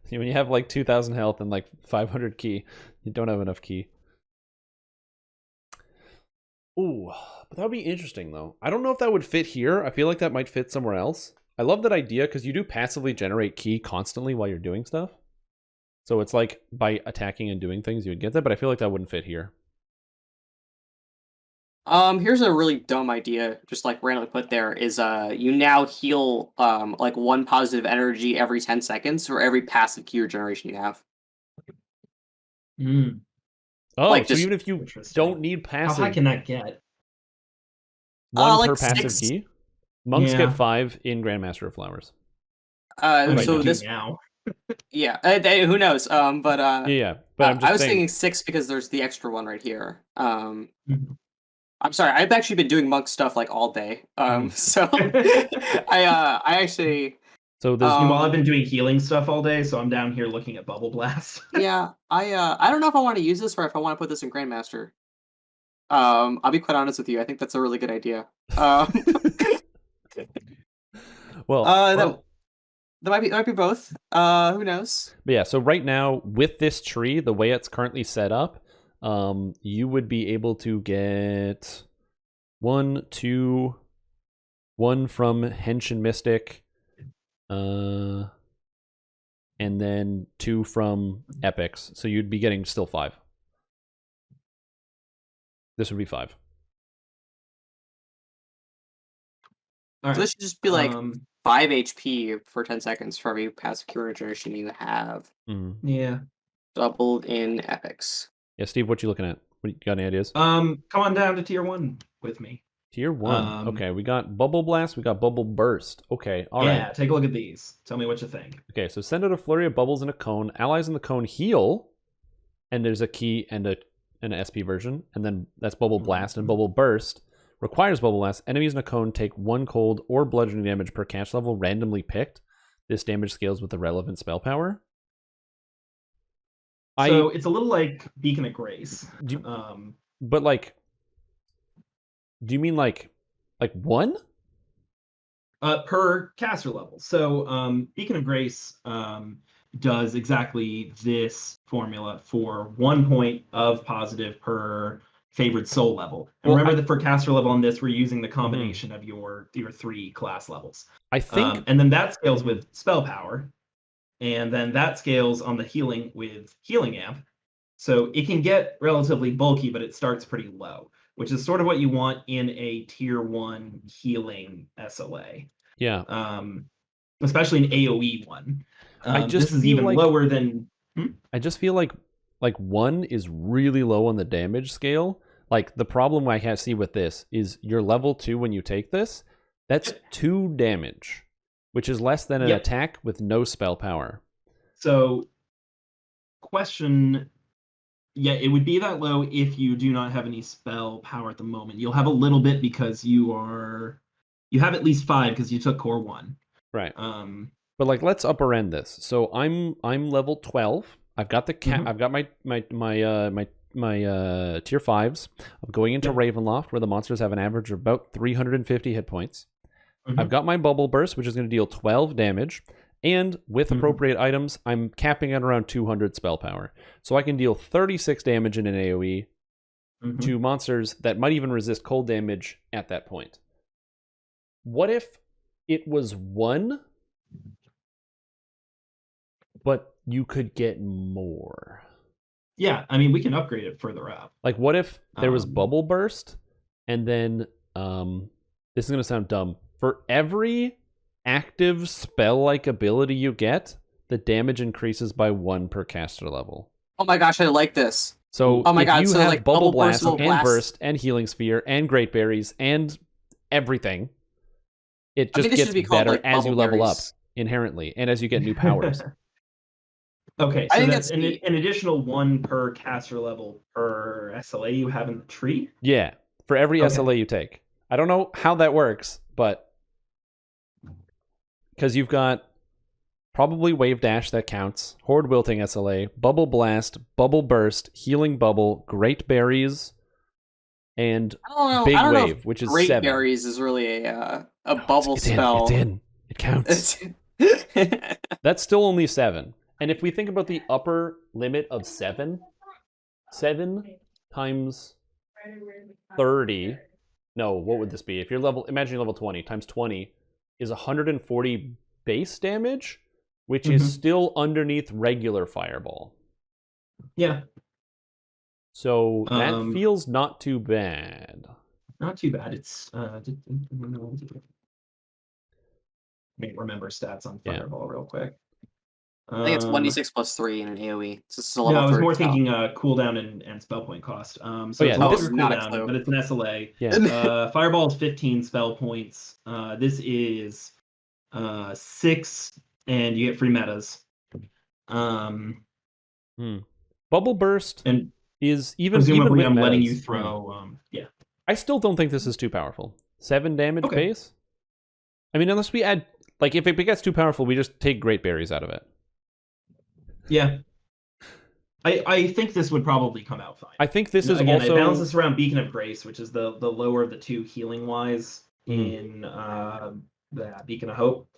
When you have like 2,000 health and like 500 ki, you don't have enough ki. Ooh, but that would be interesting though. I don't know if that would fit here. I feel like that might fit somewhere else. I love that idea because you do passively generate ki constantly while you're doing stuff. So it's like by attacking and doing things you would get that, but I feel like that wouldn't fit here. here's a really dumb idea, just like randomly put there, is you now heal like 1 positive energy every 10 seconds for every passive ki regeneration you have. Oh, Like, so just even if you Interesting. don't need How high passive, can that get? one like per passive 6. ki. Monks Yeah. get 5 in Grandmaster of Flowers. I mean, So you this do now. yeah, who knows? But Yeah, but I'm I just was saying. thinking 6 because there's the extra one right here. Mhm. I'm sorry, I've actually been doing monk stuff like all day. So I actually So there's Meanwhile, I've been doing healing stuff all day, so I'm down here looking at Bubble Blast. yeah, I don't know if I want to use this or if I want to put this in Grandmaster. I'll be quite honest with you. I think that's a really good idea. well, That might be both. Who knows? but yeah, so right now with this tree, the way it's currently set up, you would be able to get 1, 2, 1 from Henshin Mystic, and then 2 from Epics. So you'd be getting still 5. This would be 5. All So right. this should just be like 5 HP for 10 seconds for every passive cure regeneration you have. Yeah. Doubled in epics. Yeah, Steve, what you looking at? What you got any ideas? Come on down to tier 1 with me. Tier 1. Okay, we got Bubble Blast, we got Bubble Burst. Okay, all right. Yeah, take a look at these. Tell me what you think. Okay, so send out a flurry of bubbles in a cone. Allies in the cone heal, and there's a key and an SP version, and then that's Bubble Blast and Bubble Burst. Requires Bubble Blast. Enemies in a cone take 1 cold or bludgeoning damage per catch level randomly picked. This damage scales with the relevant spell power. So it's a little like Beacon of Grace. But like, do you mean like 1? Per caster level. So Beacon of Grace does exactly this formula for 1 point of positive per favored soul level. And Well, remember that for caster level on this, we're using the combination of your 3 class levels. I think, and then that scales with spell power, and then that scales on the healing with healing amp. So it can get relatively bulky, but it starts pretty low, which is sort of what you want in a tier 1 healing SLA. yeah, Especially an AoE one. I just This is feel even like lower than. I just feel like 1 is really low on the damage scale. Like, the problem I see with this is your level 2 when you take this, that's 2 damage, which is less than an Yep. attack with no spell power. So, question. Yeah, it would be that low if you do not have any spell power at the moment. You'll have a little bit because you have at least 5 because you took core 1. Right. But like, let's upper end this. So I'm level 12. I've got the I've got my tier 5s. I'm going into Ravenloft, where the monsters have an average of about 350 hit points. I've got my Bubble Burst, which is going to deal 12 damage. And with appropriate items, I'm capping at around 200 spell power. So I can deal 36 damage in an AoE to monsters that might even resist cold damage at that point. What if it was 1, but you could get more? Yeah, I mean, we can upgrade it further up. Like, what if there was Bubble Burst, and then, this is going to sound dumb, for every active spell-like ability you get, the damage increases by 1 per caster level. Oh my gosh, I like this. So oh my if God, you so have like Bubble Blast Burst, and Burst and Healing Sphere and Great Berries and everything, it just gets better like as you level up berries. inherently and as you get new powers. Okay, I so think that's that's an additional 1 per caster level per SLA you have in the tree? Yeah, for every SLA you take. I don't know how that works, but because you've got probably Wave Dash that counts, Horde Wilting SLA, Bubble Blast, Bubble Burst, Healing Bubble, Great Berries, and Big Wave, which is Great 7. Berries is really a bubble spell. It's in. It counts. That's still only 7. And if we think about the upper limit of 7 times 30. No, what would this be? If you're imagine you're level 20 times 20 is 140 base damage, which is still underneath regular Fireball. Yeah. So that feels not too bad. Not too bad. It's remember stats on Fireball real quick. I think it's 1d6 plus 3 in an AoE. So this is a level no, I was 3 more spell. thinking cooldown and spell point cost. So it's a yeah, longer not a cooldown, clue. but it's an SLA. Yeah. Fireball is 15 spell points. This is 6, and you get free metas. Bubble Burst and is even presumably with I'm metas, letting you throw. Yeah. I still don't think this is too powerful. 7 damage base. I mean, unless we add, like, if it gets too powerful, we just take Great Berries out of it. Yeah. I think this would probably come out fine. I think this is again, also... I balance this around Beacon of Grace, which is the lower of the 2 healing wise in the Beacon of Hope.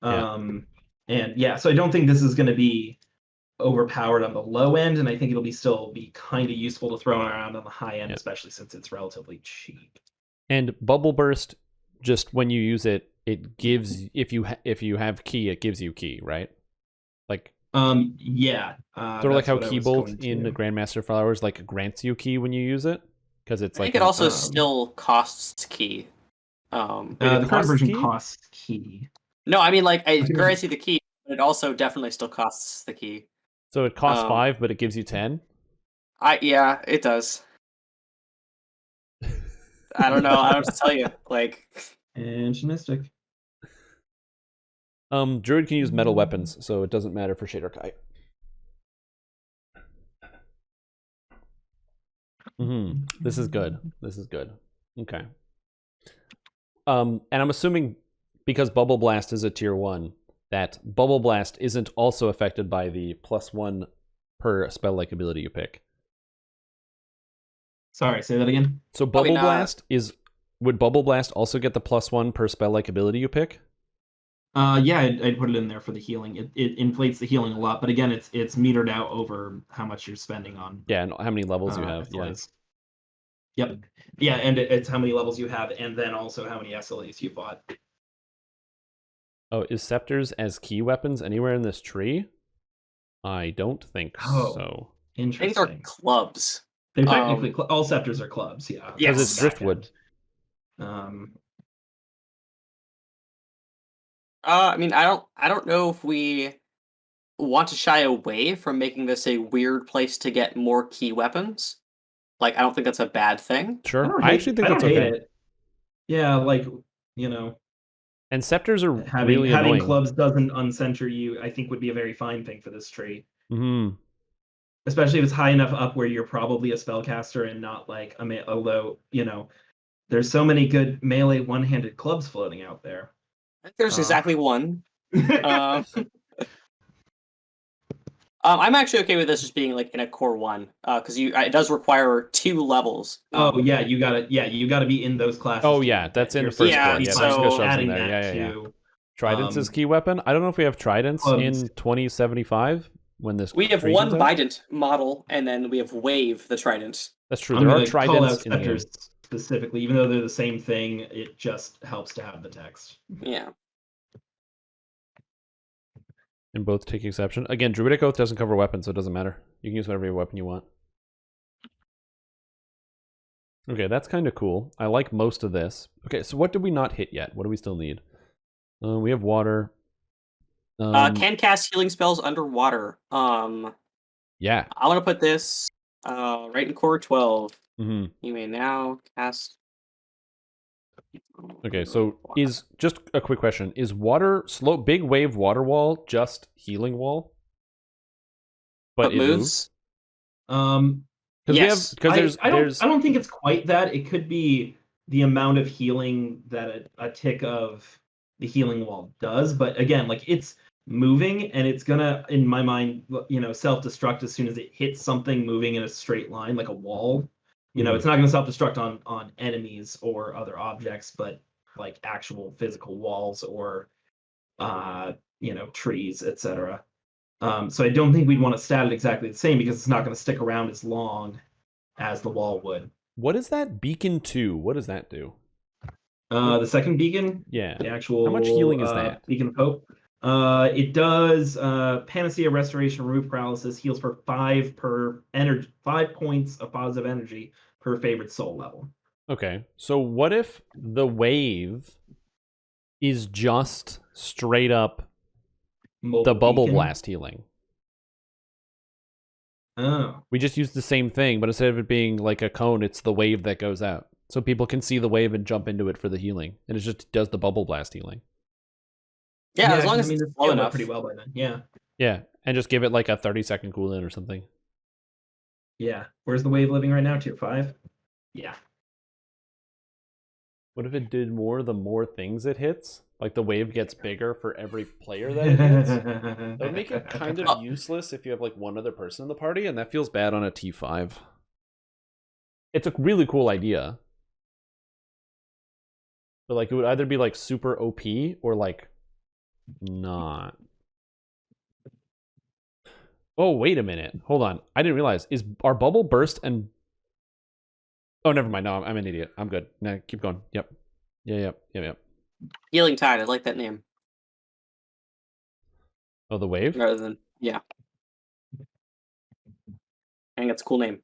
And yeah, so I don't think this is going to be overpowered on the low end, and I think it'll still be kind of useful to throw around on the high end, especially since it's relatively cheap. And Bubble Burst, just when you use it, it gives, if you have key, it gives you key, right? Like... yeah. Sort of like how Key Bolt in the Grandmaster Flowers grants you key when you use it, because it's I think it also still costs key. The current version costs key. No, I mean it grants you the key, but it also definitely still costs the key. So it costs 5, but it gives you 10. Yeah, it does. I don't know. I don't know to tell you. Enchantistic. Druid can use metal weapons, so it doesn't matter for Shader Kai. This is good. This is good. Okay. And I'm assuming because Bubble Blast is a tier 1, that Bubble Blast isn't also affected by the +1 per spell-like ability you pick. Sorry, say that again. So Bubble Blast is would Bubble Blast also get the +1 per spell-like ability you pick? Yeah, I'd put it in there for the healing. It inflates the healing a lot, but again, it's metered out over how much you're spending on. Yeah, and how many levels you have. SLAs. Yep. Yeah, and it's how many levels you have, and then also how many SLAs you bought. Oh, is scepters as key weapons anywhere in this tree? I don't think so. I Interesting. think they're clubs. They're technically all scepters are clubs. Yeah. Because Yes. it's driftwood. I mean, I don't know if we want to shy away from making this a weird place to get more key weapons. Like, I don't think that's a bad thing. Sure. I actually think that's hate okay. it. Yeah, like, you know, And scepters are having really annoying. clubs doesn't uncenter you, I think would be a very fine thing for this tree. Mm-hmm. Especially if it's high enough up where you're probably a spellcaster and not like a low, you know, there's so many good melee one-handed clubs floating out there. I think there's exactly one. I'm actually okay with this just being like in a core 1, because it does require 2 levels. Yeah, you gotta be in those classes. Oh yeah, that's in the first core. Yeah, so adding that yeah. Tridents is key weapon. I don't know if we have tridents in 2075 when this. We have one Bident model, and then we have Wave the Trident. That's true. There are tridents in the game. Specifically, even though they're the same thing, it just helps to have the text. Yeah. And both take exception. Again, Druidic Oath doesn't cover weapons, so it doesn't matter. You can use whatever weapon you want. Okay, that's kind of cool. I like most of this. Okay, so what did we not hit yet? What do we still need? We have water. Can cast healing spells underwater. Yeah. I want to put this right in core 12. Mm-hmm. You may now cast. Okay, so is just a quick question: is big wave water wall just healing wall? But it moves. Yes. I don't think it's quite that. It could be the amount of healing that a tick of the healing wall does, but again, like it's moving and it's gonna, in my mind, you know, self-destruct as soon as it hits something moving in a straight line, like a wall. You know, it's not gonna self-destruct on enemies or other objects, but like actual physical walls or you know, trees, etc. So I don't think we'd want to stat it exactly the same because it's not going to stick around as long as the wall would. What is that beacon 2? What does that do? The second beacon? Yeah. The actual how much healing is that? Beacon of Hope. It does Panacea Restoration, Remove Paralysis, heals for 5 points of positive energy per favorite soul level. Okay, so what if the wave is just straight up the bubble blast healing? Oh. We just use the same thing, but instead of it being like a cone, it's the wave that goes out. So people can see the wave and jump into it for the healing. And it just does the bubble blast healing. Yeah, as long as it's low enough. Pretty well by then, yeah. Yeah, and just give it like a 30-second cooldown or something. Yeah. Where's the wave living right now? Tier 5? Yeah. What if it did more the more things it hits? Like the wave gets bigger for every player that it hits? That would make it kind of useless if you have like one other person in the party, and that feels bad on a T5. It's a really cool idea. But like it would either be like super OP or like not. Oh, wait a minute. Hold on. I didn't realize. Are bubble burst and... Oh, never mind. No, I'm an idiot. I'm good. No, keep going. Yep. Yep. Healing Tide. I like that name. Oh, the wave? Rather than... Yeah. I think it's a cool name.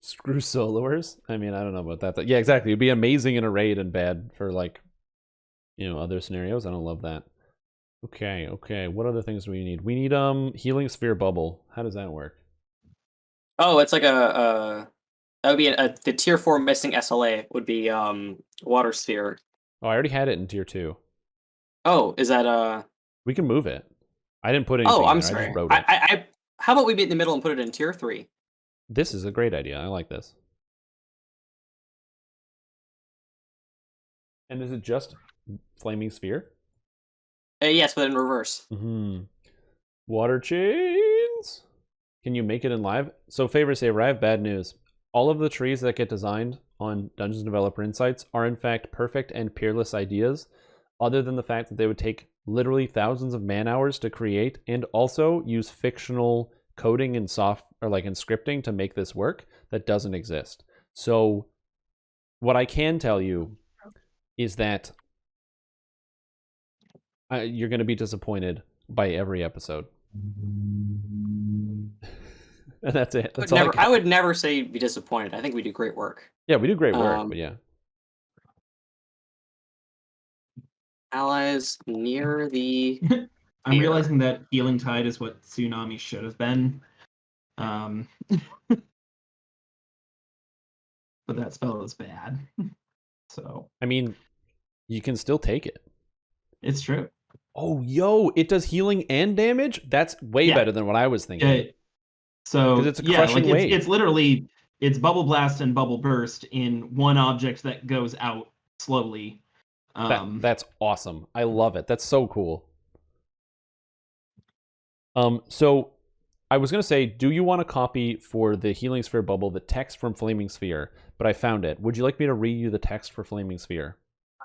Screw soloers? I mean, I don't know about that. Yeah, exactly. It'd be amazing in a raid and bad for like, you know, other scenarios. I don't love that. Okay. What other things do we need? We need healing sphere bubble. How does that work? Oh, it's like that would be the tier 4 missing SLA would be water sphere. Oh, I already had it in tier 2. Oh, is that We can move it. I didn't put anything Oh, I'm in there. sorry. I just wrote it. How about we meet in the middle and put it in tier 3? This is a great idea. I like this. And is it just flaming sphere? Yes, but in reverse. Water chains. Can you make it in live? So favors say, I have bad news. all of the trees that get designed on Dungeons Developer Insights are in fact perfect and peerless ideas, other than the fact that they would take literally thousands of man hours to create and also use fictional coding and in scripting to make this work that doesn't exist. So what I can tell you is that you're going to be disappointed by every episode. And that's it. That's all I would never say be disappointed. I think we do great work. Yeah, we do great work, but yeah. Allies near the... I'm realizing that Healing Tide is what Tsunami should have been. But that spell is bad. So I mean, you can still take it. it's true. Oh, yo, it does healing and damage? That's way better than what I was thinking. So it's a crushing wave. It's literally Bubble Blast and Bubble Burst in one object that goes out slowly. That's awesome. I love it. That's so cool. So I was going to say, do you want to copy for the Healing Sphere bubble the text from Flaming Sphere? But I found it. Would you like me to read you the text for Flaming Sphere?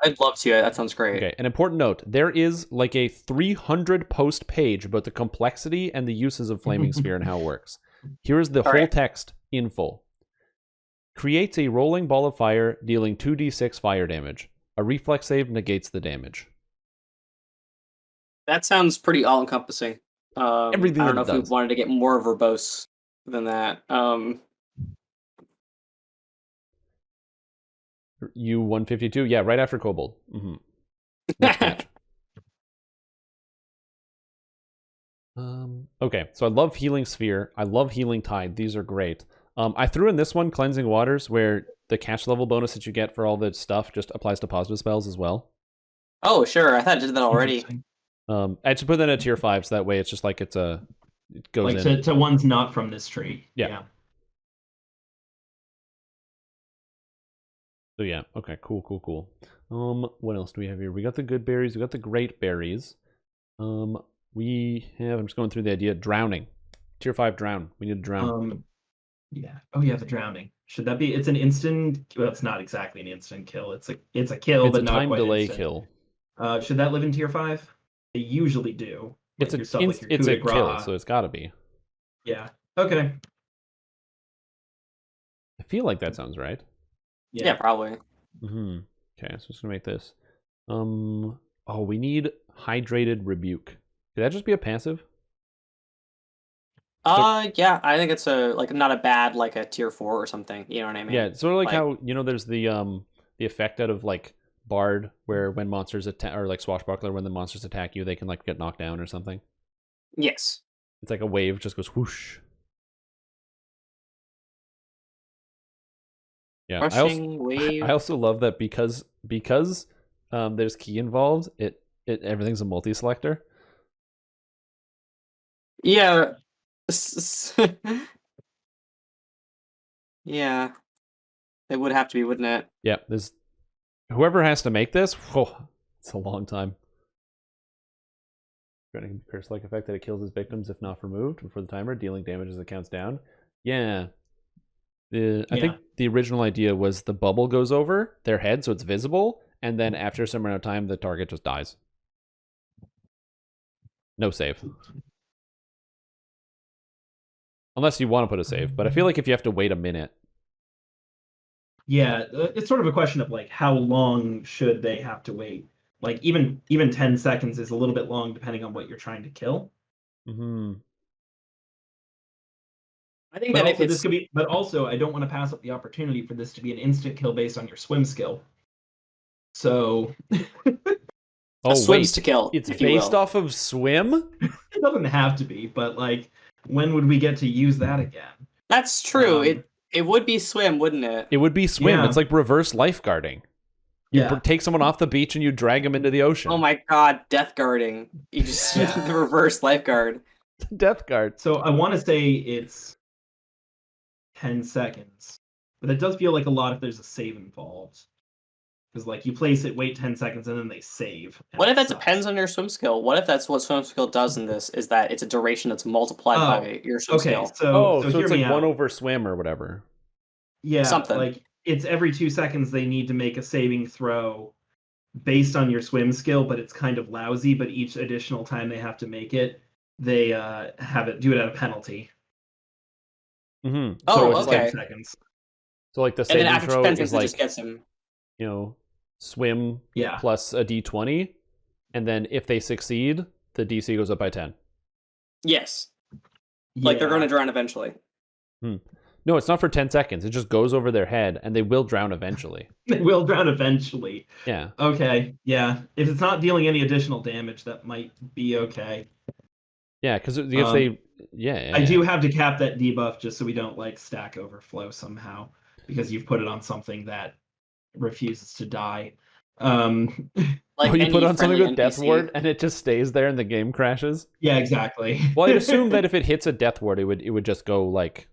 I'd love to. That sounds great. Okay, an important note. There is like a 300 post page about the complexity and the uses of Flaming Sphere and how it works. Here is the whole text in full. Creates a rolling ball of fire, dealing 2d6 fire damage. A reflex save negates the damage. That sounds pretty all-encompassing. Everything I don't know it if we does. wanted to get more verbose than that. U-152? Yeah, right after Kobold. Mm-hmm. Next match. Okay, so I love Healing Sphere. I love Healing Tide. These are great. I threw in this one, Cleansing Waters, where the catch level bonus that you get for all the stuff just applies to positive spells as well. Oh, sure. I thought I did that already. I just put that in a tier 5, so that way it's just like it goes like in. to ones not from this tree. Yeah. So yeah, okay, cool. What else do we have here? We got the good berries, we got the great berries. We have, I'm just going through the idea, drowning. Tier 5 drown. We need to drown. Yeah. Oh yeah, the drowning. Should that be? It's an instant. Well, it's not exactly an instant kill. It's a kill, It's but a not time quite delay instant. kill. Should that live in tier 5? They usually do. Like It's yourself, like your coup a de grace. kill, so it's gotta be. Yeah. Okay. I feel like that sounds right. Yeah, probably. Mm-hmm. Okay, so just gonna make this. Oh, we need Hydrated Rebuke. Could that just be a passive? Yeah, I think it's not a bad like a tier 4 or something. You know what I mean? Yeah, it's sort of like how there's the effect out of like Bard, where when monsters attack, or like Swashbuckler, when the monsters attack you, they can like get knocked down or something. Yes. It's like a wave just goes whoosh. Yeah, I also love that because there's key involved. It everything's a multi-selector. Yeah. Yeah. It would have to be, wouldn't it? Yeah, there's whoever has to make this. Whoa, it's a long time. Granting a curse-like effect that it kills its victims if not removed before the timer, dealing damage as it counts down. Yeah. I think the original idea was the bubble goes over their head, so it's visible, and then after some amount of time, the target just dies. No save. Unless you want to put a save, but I feel like if you have to wait a minute. Yeah, it's sort of a question of like how long should they have to wait? Like even 10 seconds is a little bit long depending on what you're trying to kill. Mm-hmm. I think But that also if this could be, but also I don't want to pass up the opportunity for this to be an instant kill based on your swim skill. So a swim's to kill. It's based off of swim? It doesn't have to be, but like when would we get to use that again? That's true. It would be swim, wouldn't it? It would be swim. Yeah. It's like reverse lifeguarding. You take someone off the beach and you drag them into the ocean. Oh my god, death guarding. You just the reverse lifeguard. Death guard. So I want to say it's 10 seconds, but it does feel like a lot if there's a save involved. Because like you place it, wait 10 seconds, and then they save. What if that depends on your swim skill? What if that's what swim skill does in this, is that it's a duration that's multiplied by your swim skill? So it's hear like me 1 out. over swim or whatever. Yeah, Something. like it's every 2 seconds they need to make a saving throw based on your swim skill, but it's kind of lousy. But each additional time they have to make it, they do it at a penalty. Mm-hmm. Oh, So it's okay. 10 seconds. So like the And then saving after throw 10 is seconds, it just like, gets him. you know, swim Yeah. plus a d20, and then if they succeed, the DC goes up by 10. Yes. Like they're Yeah. going to drown eventually. No, it's not for 10 seconds. It just goes over their head, and they will drown eventually. They will drown eventually. Yeah. Okay, yeah. If it's not dealing any additional damage, that might be okay. Yeah, because if they... Yeah, I do have to cap that debuff just so we don't like stack overflow somehow, because you've put it on something that refuses to die. Like you put any on something friendly with Death NPC. Ward, and it just stays there, and the game crashes? Yeah, exactly. Well, I'd assume that if it hits a Death Ward, it would just go like...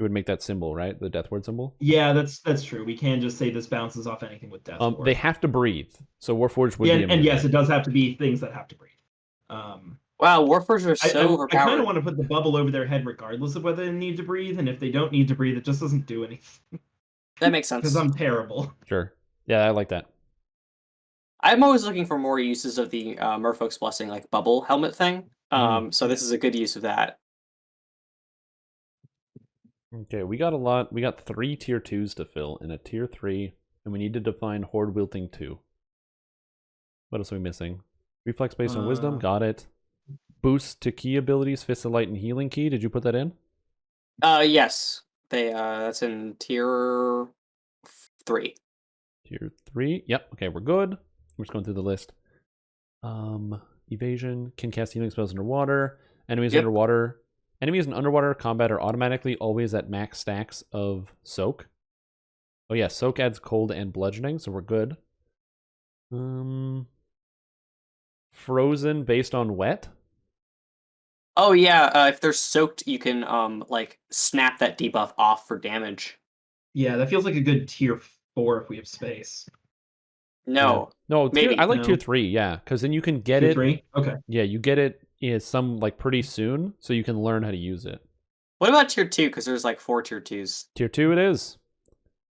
It would make that symbol, right? The Death Ward symbol? Yeah, that's true. We can just say this bounces off anything with Death Ward. They have to breathe, so Warforged would Yeah, be and immune. yes, it does have to be things that have to breathe. Wow, Warforged are so I overpowered. kind of want to put the bubble over their head regardless of whether they need to breathe, and if they don't need to breathe, it just doesn't do anything. That makes sense. Because I'm terrible. Sure. Yeah, I like that. I'm always looking for more uses of the Merfolk's Blessing, like bubble helmet thing. So this is a good use of that. Okay, we got a lot. We got 3 tier 2s to fill and a tier 3, and we need to define Horde Wilting 2. What else are we missing? Reflex based on Wisdom, got it. Boost to key abilities, Fist of Light and Healing Key. Did you put that in? Yes. That's in tier 3. Tier 3. Yep. Okay, we're good. We're just going through the list. Evasion can cast healing spells underwater. Enemies underwater. Enemies in underwater combat are automatically always at max stacks of soak. Oh yeah, soak adds cold and bludgeoning, so we're good. Frozen based on wet. Oh yeah, if they're soaked, you can like snap that debuff off for damage. Yeah, that feels like a good tier 4 if we have space. No, No, maybe. I like No. tier 3, yeah, because then you can get Tier it. 3? Okay. Yeah, you get it some like pretty soon, so you can learn how to use it. What about tier 2? Because there's like 4 tier 2s. Tier 2 it is.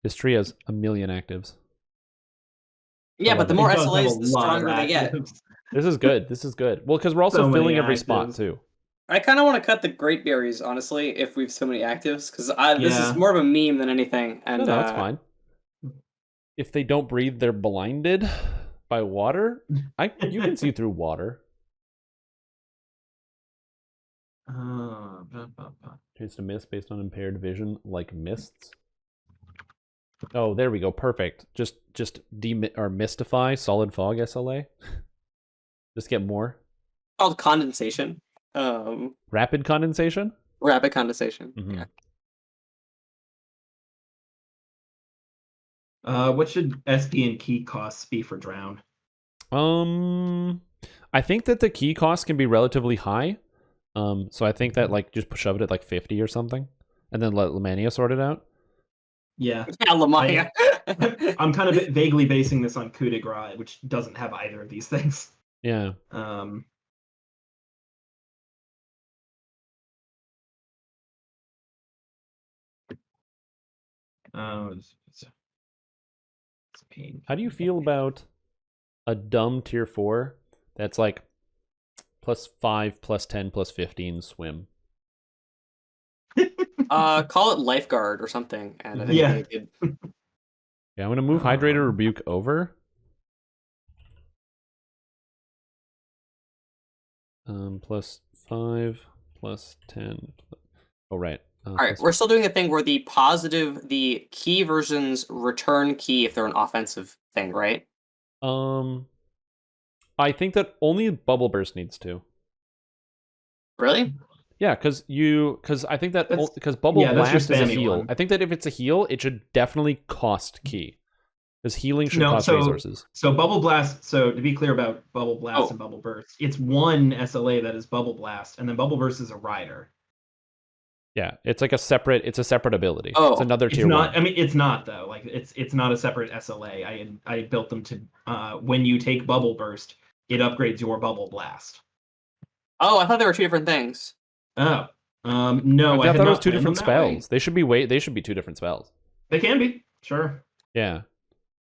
This tree has 1 million actives. Yeah, but the more It does have SLAs, a the lot of stronger they get. actives. This is good. This is good. Well, because we're also So many filling every spot actives. too. I kind of want to cut the Great Berries, honestly, if we've so many actives, because this Yeah. is more of a meme than anything. And No, that's fine. If they don't breathe, they're blinded by water. You can see through water. Chance to miss based on impaired vision, like mists. Oh, there we go. Perfect. Just mystify solid fog SLA. Just get more called condensation. rapid condensation. Rapid condensation. Mhm. Yeah. What should SP and key costs be for drown? I think that the key costs can be relatively high. So I think that like just shove it at like 50 or something, and then let Lemania sort it out. Yeah. Yeah, Lamaya. I'm kind of vaguely basing this on coup de grace, which doesn't have either of these things. Yeah. How do you feel about a dumb tier 4 that's like +5, +10, +15 swim? Call it lifeguard or something, and I think Yeah. it'd be good. Yeah, I'm gonna move Hydrator Rebuke over. +5, +10. Oh right. All right, we're still doing a thing where the key versions return key if they're an offensive thing, right? I think that only Bubble Burst needs to. Really? Yeah, because I think that That's- because Bubble yeah, that's your Blast is a spammy heal. one. I think that if it's a heal, it should definitely cost key. Because healing should No, cost so- resources. So Bubble Blast, so to be clear about Bubble Blast Oh. and Bubble Burst, it's one SLA that is Bubble Blast, and then Bubble Burst is a rider. Yeah, it's like a separate ability. Oh, It's another It's tier not. 1. I mean, it's not though. Like it's not a separate SLA. I had built them to. When you take Bubble Burst, it upgrades your Bubble Blast. Oh, I thought there were 2 different things. Oh, no. I had thought it was not 2 planned different them that way. spells. They should be 2 different spells. They can be, sure. Yeah,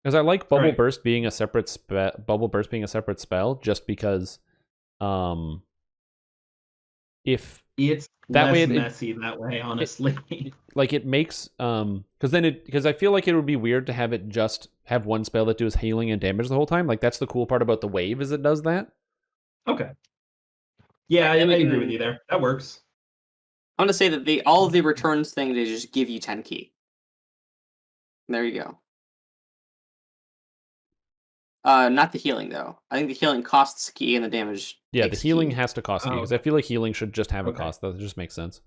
because I like Bubble Right. Burst being a separate spell, just because, if It's that way less messy that way, honestly. it makes because I feel like it would be weird to have it just have one spell that does healing and damage the whole time. Like that's the cool part about the wave is it does that. Okay. Yeah, I And we agree can- with you there. That works. I'm gonna say that all of the returns thing, they just give you 10 key. There you go. Not the healing though. I think the healing costs key and the damage. Yeah, the takes healing key. has to cost you Oh, because I feel like healing should just have a Okay. cost. That just makes sense.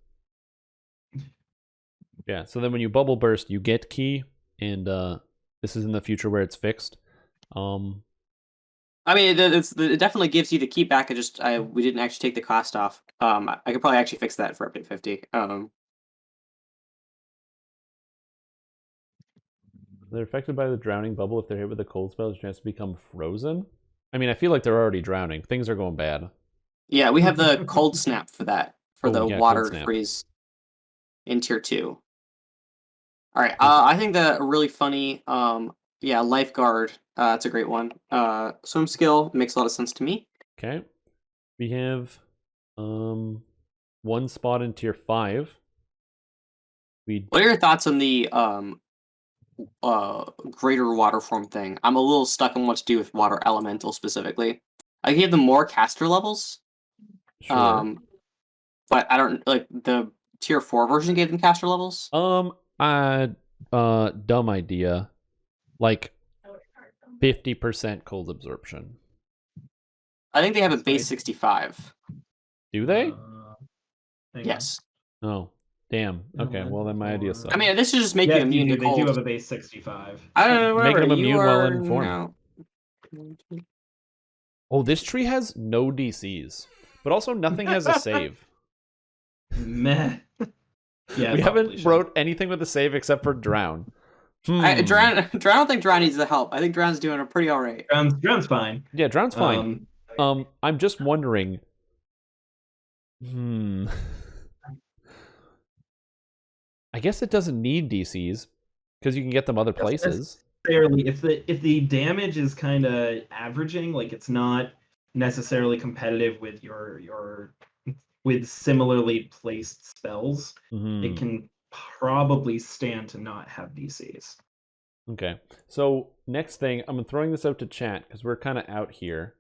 Yeah, so then when you Bubble Burst, you get key, and this is in the future where it's fixed. I mean, it definitely gives you the key back. We didn't actually take the cost off. I could probably actually fix that for Ep.9 50. They're affected by the drowning bubble if they're hit with a cold spell. There's a chance to become frozen. I mean, I feel like they're already drowning. Things are going bad. Yeah, we have the cold snap for that for the Yeah, cold water snap. freeze in tier 2. All right, I think the really funny, yeah, lifeguard. It's a great one. Swim skill makes a lot of sense to me. Okay, we have one spot in tier 5. What are your thoughts on the greater water form thing? I'm a little stuck on what to do with water elemental specifically. I gave them more caster levels. Sure. But I don't like the tier 4 version gave them caster levels. Dumb idea. Like 50% cold absorption. I think they have a That's base right. 65. Do they? Hang on. Yes. Oh, damn. Okay, well then my idea sucks. I mean, this is just making Yes, them immune to They cold. do have a base 65. I don't know. Whatever. Making them You immune while are in form. now. Oh, this tree has no DCs, but also nothing has a save. Meh. Yeah, We it probably haven't should. wrote anything with a save except for drown. Drown. I don't think Drown needs the help. I think Drown's doing pretty all right. Drown's fine. Yeah, drown's fine. I'm just wondering. I guess it doesn't need DCs because you can get them other places. Fairly, if the damage is kind of averaging, like it's not necessarily competitive with your with similarly placed spells, it can probably stand to not have DCs. Okay, so next thing, I'm throwing this out to chat because we're kind of out here.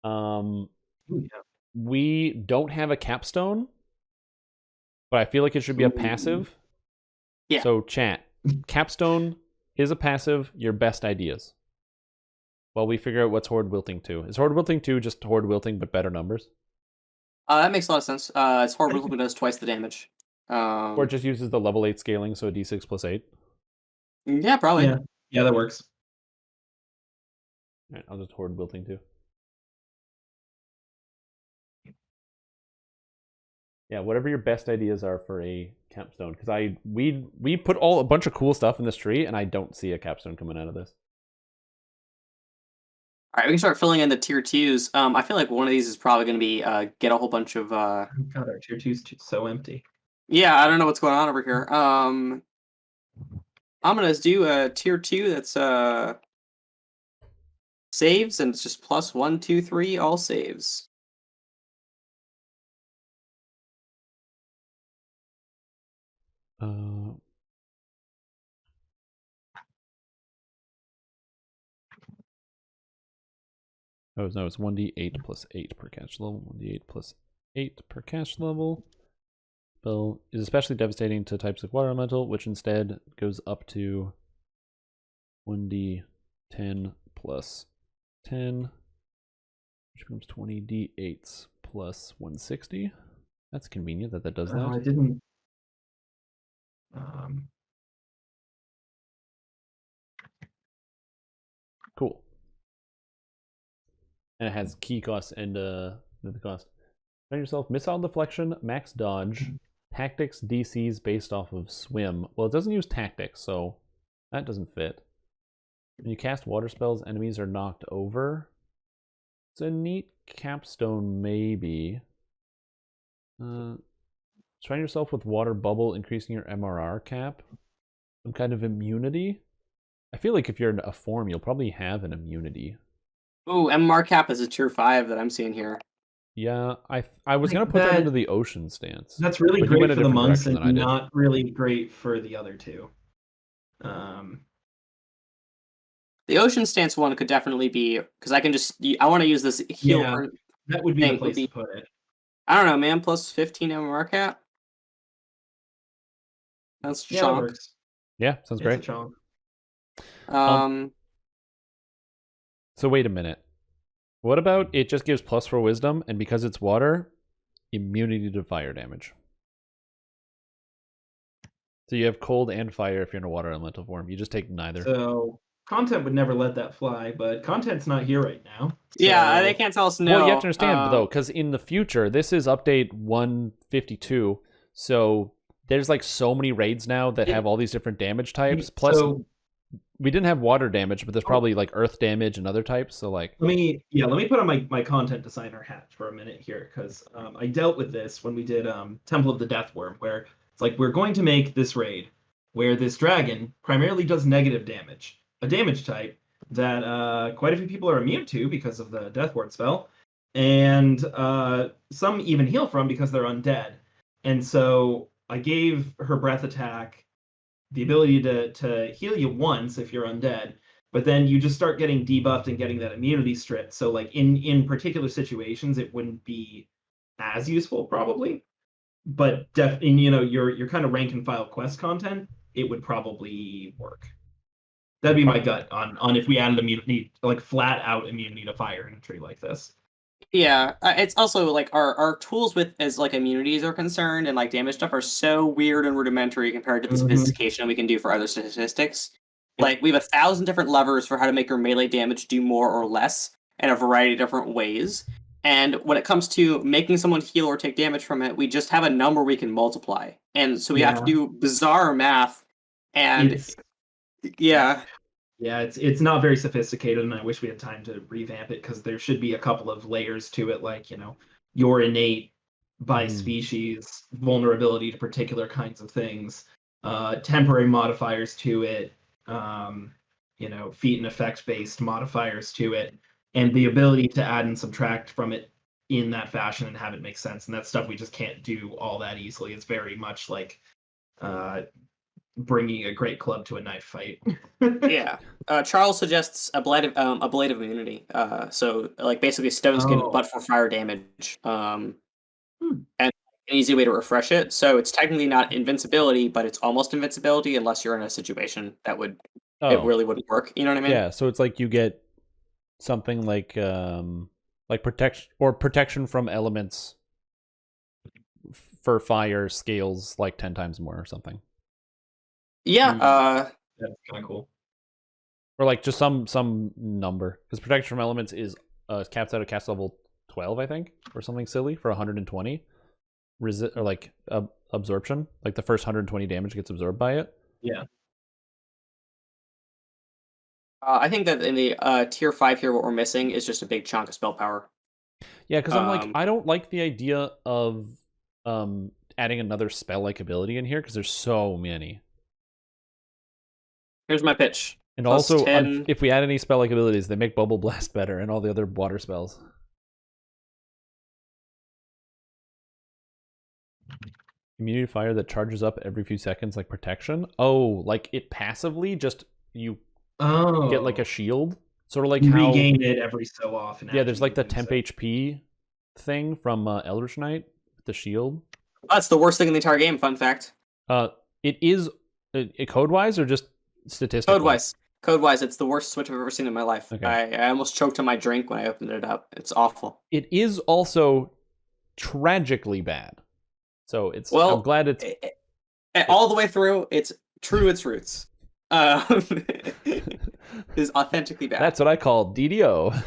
Ooh, yeah. We don't have a capstone, but I feel like it should be a passive. Yeah. So chat, capstone is a passive. Your best ideas. While we figure out what's Horde Wilting 2. Is Horde Wilting 2 just Horde Wilting but better numbers? That makes a lot of sense. It's Horde Wilting, but does twice the damage. Or it just uses the level 8 scaling, so a d6 plus 8. Yeah, probably. Yeah, that works. All right, I'll just Horde Wilting 2. Yeah, whatever your best ideas are for a capstone, because we put a bunch of cool stuff in this tree, and I don't see a capstone coming out of this. All right, we can start filling in the tier 2s. I feel like one of these is probably going to be get a whole bunch of. God, our tier 2's so empty. Yeah, I don't know what's going on over here. I'm gonna do a tier 2 that's saves, and it's just plus 1, 2, 3 all saves. Oh no, it's 1d8 plus 8 per catch level. 1d8 plus 8 per catch level. Spell is especially devastating to types of water elemental, which instead goes up to 1d10 plus 10, which becomes 20d8s plus 160. That's convenient that does that. I didn't. Cool. And it has key costs and the cost. Find yourself missile deflection, max dodge, tactics, DCs based off of swim. Well, it doesn't use tactics, so that doesn't fit. When you cast water spells, enemies are knocked over. It's a neat capstone, maybe. Surround yourself with water bubble, increasing your MRR cap. Some kind of immunity? I feel like if you're in a form, you'll probably have an immunity. Ooh, MMR cap is a tier 5 that I'm seeing here. Yeah, I was Like gonna put that into that- the ocean stance. That's really But you went great a for the different monks direction and than I did. not really great for the other two. The ocean stance one could definitely be, because I can just, I want to use this heal Yeah, that would be thing. the place to put it. I don't know, man, plus 15 MMR cap? That's Yeah, that chonk. works. Yeah, sounds It's great. a chonk. So wait a minute. What about it just gives +4 wisdom, and because it's water, immunity to fire damage? So you have cold and fire if you're in a water elemental form. You just take neither. So content would never let that fly, but content's not here right now. Yeah, so- they can't tell us no. Well, you have to understand, though, because in the future, this is update 152, so there's like so many raids now that have all these different damage types. Plus, So we didn't have water damage, but there's probably like earth damage and other types. So like, let me put on my content designer hat for a minute here, because I dealt with this when we did Temple of the Deathworm, where it's like we're going to make this raid where this dragon primarily does negative damage, a damage type that quite a few people are immune to because of the Death Ward spell, and some even heal from because they're undead. And so I gave her breath attack the ability to heal you once if you're undead, but then you just start getting debuffed and getting that immunity stripped. So like in particular situations, it wouldn't be as useful probably, but in your kind of rank and file quest content, it would probably work. That'd be my gut on if we added immunity, like flat out immunity to fire in a tree like this. Yeah, it's also like our tools with as like immunities are concerned and like damage stuff are so weird and rudimentary compared to the sophistication we can do for other statistics. Yep. Like we have 1,000 different levers for how to make your melee damage do more or less in a variety of different ways. And when it comes to making someone heal or take damage from it, we just have a number we can multiply. And so we have to do bizarre math. And yeah. Yeah, it's not very sophisticated, and I wish we had time to revamp it, because there should be a couple of layers to it, like, your innate by species vulnerability to particular kinds of things, temporary modifiers to it, feat and effect based modifiers to it, and the ability to add and subtract from it in that fashion and have it make sense. And that stuff we just can't do all that easily. It's very much like bringing a great club to a knife fight. Yeah. Charles suggests a blade of immunity. So like basically stone skin, but for fire damage. And an easy way to refresh it. So it's technically not invincibility, but it's almost invincibility unless you're in a situation that would it really wouldn't work. You know what I mean? Yeah. So it's like you get something like protection from elements for fire scales like 10 times more or something. Yeah. That's kind of cool. Or like just some number, because protection from elements is caps out at cast level 12, I think, or something silly for 120 or like absorption. Like the first 120 damage gets absorbed by it. Yeah. I think that in the tier 5 here, what we're missing is just a big chunk of spell power. Yeah, because I'm like, I don't like the idea of adding another spell-like ability in here, because there's so many. Here's my pitch. And Plus also, 10. if we add any spell-like abilities, they make Bubble Blast better and all the other water spells. Immunity to fire that charges up every few seconds like protection. Oh, like it passively just you get like a shield. Sort of like you how regain it every so often. Yeah, there's like the temp HP thing from Eldritch Knight with the shield. That's the worst thing in the entire game, fun fact. It is code-wise or just statistically? Code-wise, it's the worst switch I've ever seen in my life. Okay. I almost choked on my drink when I opened it up. It's awful. It is also tragically bad. So I'm glad it's all the way through. It's true to its roots. It is authentically bad. That's what I call DDO.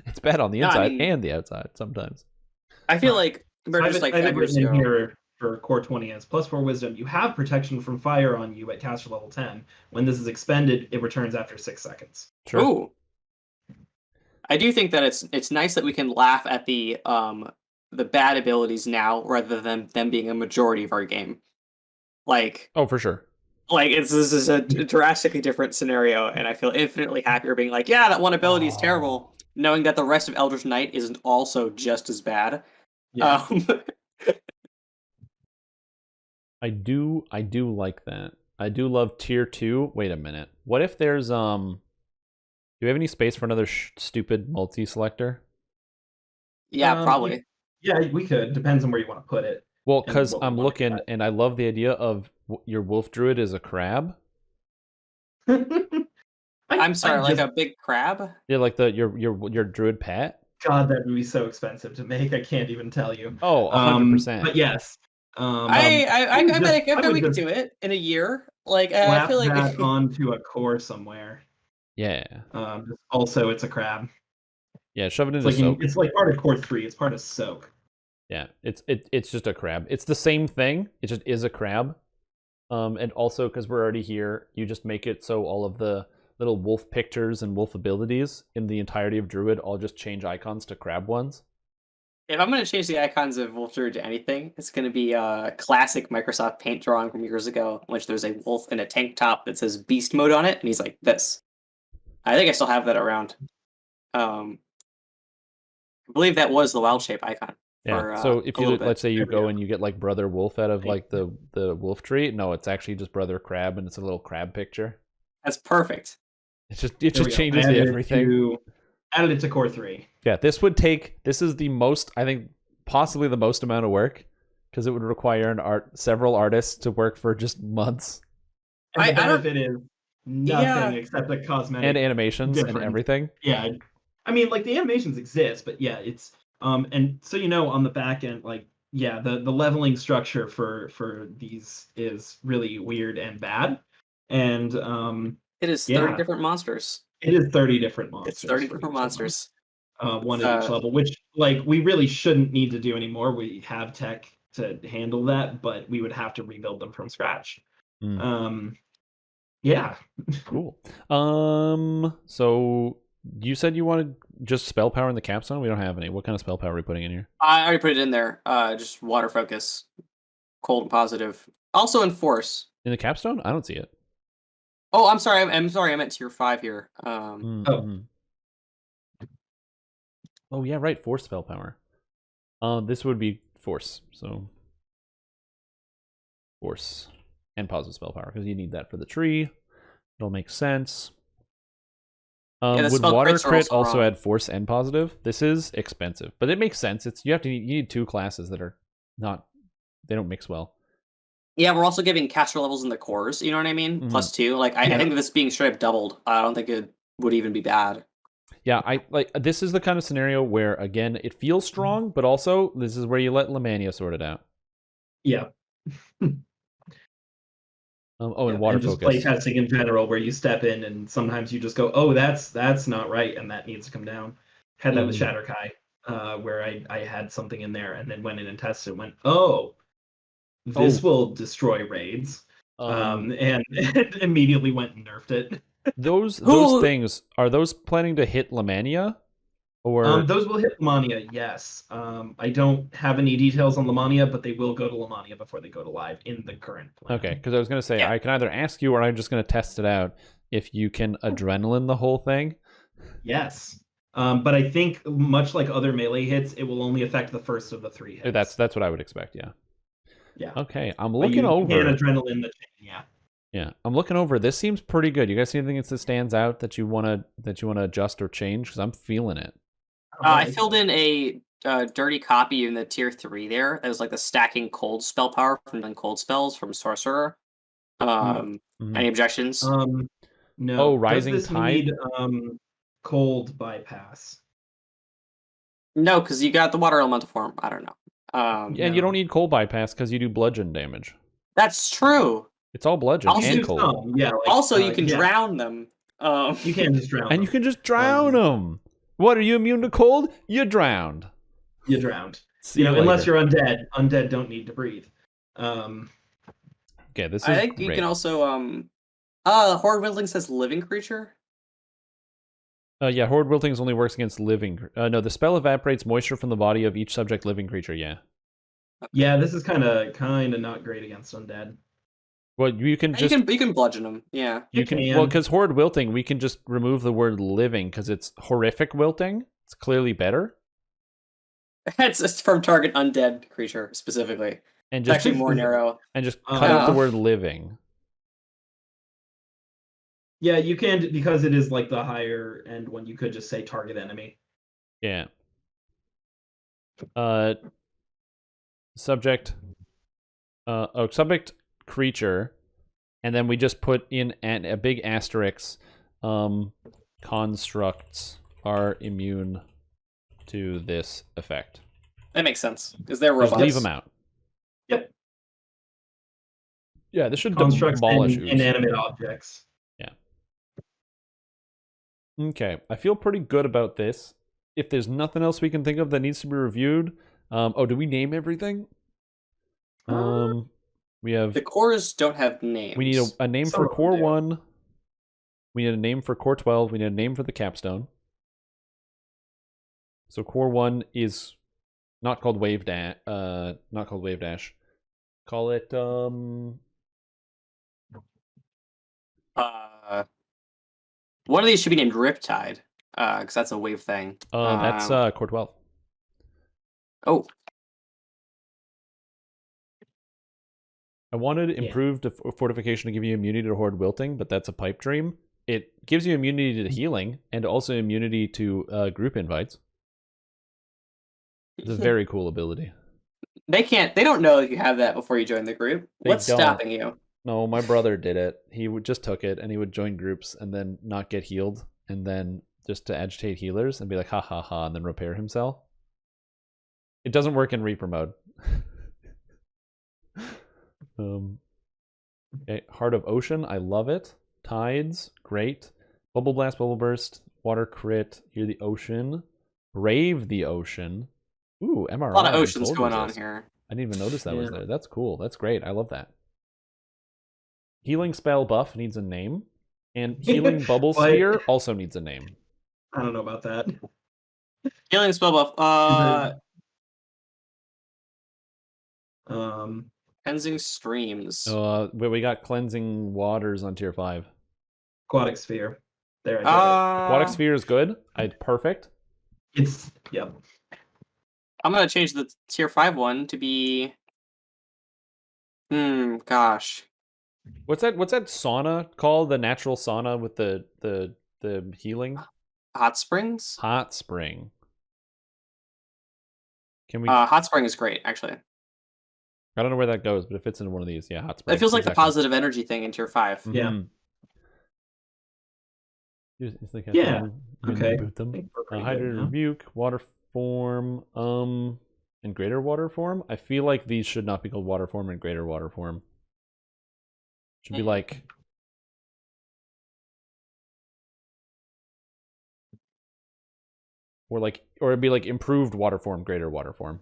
It's bad on the inside and the outside sometimes. I feel like compared to just like 5 years ago. Here for core 20 as +4 wisdom, you have protection from fire on you at caster level 10. When this is expended, it returns after 6 seconds. Sure. Ooh. I do think that it's nice that we can laugh at the bad abilities now rather than them being a majority of our game. Like, Oh, for sure. this is a drastically different scenario, and I feel infinitely happier being like, yeah, that one ability is terrible, knowing that the rest of Eldritch Knight isn't also just as bad. Yeah. I do like that. I do love tier 2. Wait a minute. What if there's do we have any space for another stupid multi-selector? Yeah, probably. Yeah, we could. Depends on where you want to put it. Well, and because what we I'm want to looking and I love the idea of your wolf druid is a crab. I'm sorry, like a big crab? Yeah, like your druid pet. God, that would be so expensive to make. I can't even tell you. Oh, 100%. But yes. I bet we could just do it in a year. Like, I slap feel like that onto a core somewhere. Yeah. Also, it's a crab. Yeah, shove it It's into like soak. it's like part of core 3. It's part of soak. Yeah, it's just a crab. It's the same thing. It just is a crab. And also because we're already here, you just make it so all of the little wolf pictures and wolf abilities in the entirety of Druid all just change icons to crab ones. if I'm going to change the icons of Wolf Druid to anything, it's going to be a classic Microsoft Paint drawing from years ago, in which there's a wolf in a tank top that says Beast Mode on it, and he's like this. I think I still have that around. I believe that was the wild shape icon. Yeah. For, so if you let's say you There we go go. and you get like Brother Wolf out of like the wolf tree, no, it's actually just Brother Crab, and it's a little crab picture. That's perfect. It just There we go. changes everything. Added it to core 3. Yeah, this is the most, I think, possibly the most amount of work, because it would require several artists to work for just months. And the benefit is nothing except the cosmetic and animations difference. and everything. Yeah, I mean, like the animations exist, but yeah, it's and so on the back end, like yeah, the leveling structure for these is really weird and bad, and it is 30 different monsters. It is 30 different monsters. It's 30 different monsters. One at each level, which like we really shouldn't need to do anymore. We have tech to handle that, but we would have to rebuild them from scratch. Yeah. Cool. So you said you wanted just spell power in the capstone? We don't have any. What kind of spell power are we putting in here? I already put it in there. Just water focus, cold and positive. Also enforce. In the capstone? I don't see it. Oh, I'm sorry. I'm sorry. I meant tier 5 here. Oh yeah, right. Force spell power. This would be force. So force and positive spell power, because you need that for the tree. It'll make sense. Would water crit also add force and positive? This is expensive, but it makes sense. You need 2 classes that are not, they don't mix well. Yeah, we're also giving caster levels in the cores. You know what I mean? +2. Like I think this being straight up doubled, I don't think it would even be bad. Yeah, this is the kind of scenario where, again, it feels strong, but also this is where you let Lemania sort it out. Yeah. And water just focus. playtesting in general, where you step in and sometimes you just go, oh, that's not right, and that needs to come down. Had that with Shatterkai, where I had something in there and then went in and tested and went, this will destroy raids. And immediately went and nerfed it. Those things, are those planning to hit Lemania? Or those will hit Lemania, yes. I don't have any details on Lemania, but they will go to Lemania before they go to live in the current plan. Okay, because I was going to say, I can either ask you or I'm just going to test it out if you can adrenaline the whole thing. Yes. But I think, much like other melee hits, it will only affect the first of the 3 hits. That's what I would expect, yeah. Yeah. Okay, I'm looking over. You can adrenaline the chain, yeah. Yeah, I'm looking over. This seems pretty good. You guys see anything that stands out that you want to adjust or change? Because I'm feeling it. I filled in a dirty copy in the tier 3 there. That was like the stacking cold spell power from doing cold spells from Sorcerer. Any objections? No. Oh, Rising Does this Tide? need cold bypass? No, because you got the water elemental form. I don't know. And you don't need cold bypass because you do bludgeon damage. That's true. It's all bludgeon and cold. Yeah. Also, you can drown them. You can just drown them. And you can just drown them. What, are you immune to cold? You drowned. You drowned. Unless you're undead. Undead don't need to breathe. Okay, this is I think great. You can also Horde Wildling says living creature. Yeah, Horde Wilting only works against living. No, the spell evaporates moisture from the body of each subject living creature. Yeah. Yeah, this is kind of not great against undead. Well, you can just you can bludgeon them. Yeah. well, because Horrid Wilting, we can just remove the word living because it's horrific wilting. It's clearly better. It's from target undead creature specifically. And It's just actually more narrow. And just cut out the word living. Yeah, you can, because it is like the higher end one. You could just say target enemy. Yeah. Subject. Subject creature, and then we just put in a big asterisk. Constructs are immune to this effect. That makes sense because they're robots. Just leave them out. Yep. Yeah, this should Constructs demolish and inanimate objects. Yeah. Okay, I feel pretty good about this. If there's nothing else we can think of that needs to be reviewed, do we name everything? We have the cores don't have names. We need a name for core 1. We need a name for core 12. We need a name for the capstone. So core 1 is not called Wave Dash. Not called Wave Dash. Call it one of these should be named Riptide, because that's a wave thing. That's core 12. Oh. I wanted improved fortification to give you immunity to Horde Wilting, but that's a pipe dream. It gives you immunity to healing and also immunity to group invites. It's a very cool ability. They don't know you have that before you join the group. What's stopping you? No, my brother did it. He just took it and he would join groups and then not get healed and then just to agitate healers and be like, ha ha ha, and then repair himself. It doesn't work in Reaper mode. Okay, Heart of Ocean, I love it. Tides, great. Bubble Blast, Bubble Burst, Water Crit, Hear the Ocean, Brave the Ocean. Ooh, MRI. A lot of oceans going on here. I didn't even notice that was there. That's cool. That's great. I love that. Healing Spell buff needs a name. And Healing Bubble Sphere also needs a name. I don't know about that. Healing Spell buff. Cleansing Streams. We got Cleansing Waters on tier 5. Aquatic Sphere. There, I get it. Aquatic Sphere is good. Perfect. Yep. I'm gonna change the tier 5 one to be. Gosh. What's that sauna called? The natural sauna with the healing? Hot Springs? Hot Spring. Can we Hot Spring is great, actually. I don't know where that goes, but it fits into one of these. Yeah, Hot Spring. It feels like the positive energy thing in tier 5. Mm-hmm. Yeah. Yeah. Okay. Hydrated Rebuke, Water Form, and Greater Water Form. I feel like these should not be called Water Form and Greater Water Form. Should be like. Or it'd be like Improved Water Form, Greater Water Form.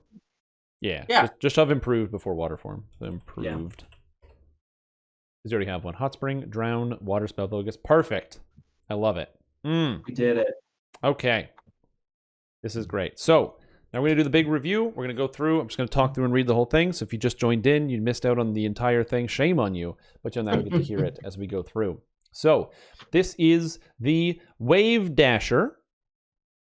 Yeah. Just have improved before water form. So improved. Because you already have one. Hot Spring, Drown, Water Spell Focus. Perfect. I love it. We did it. Okay. This is great. So now we're going to do the big review. We're going to go through. I'm just going to talk through and read the whole thing. So if you just joined in, you missed out on the entire thing. Shame on you. But you'll now get to hear it as we go through. So this is the Wave Dasher.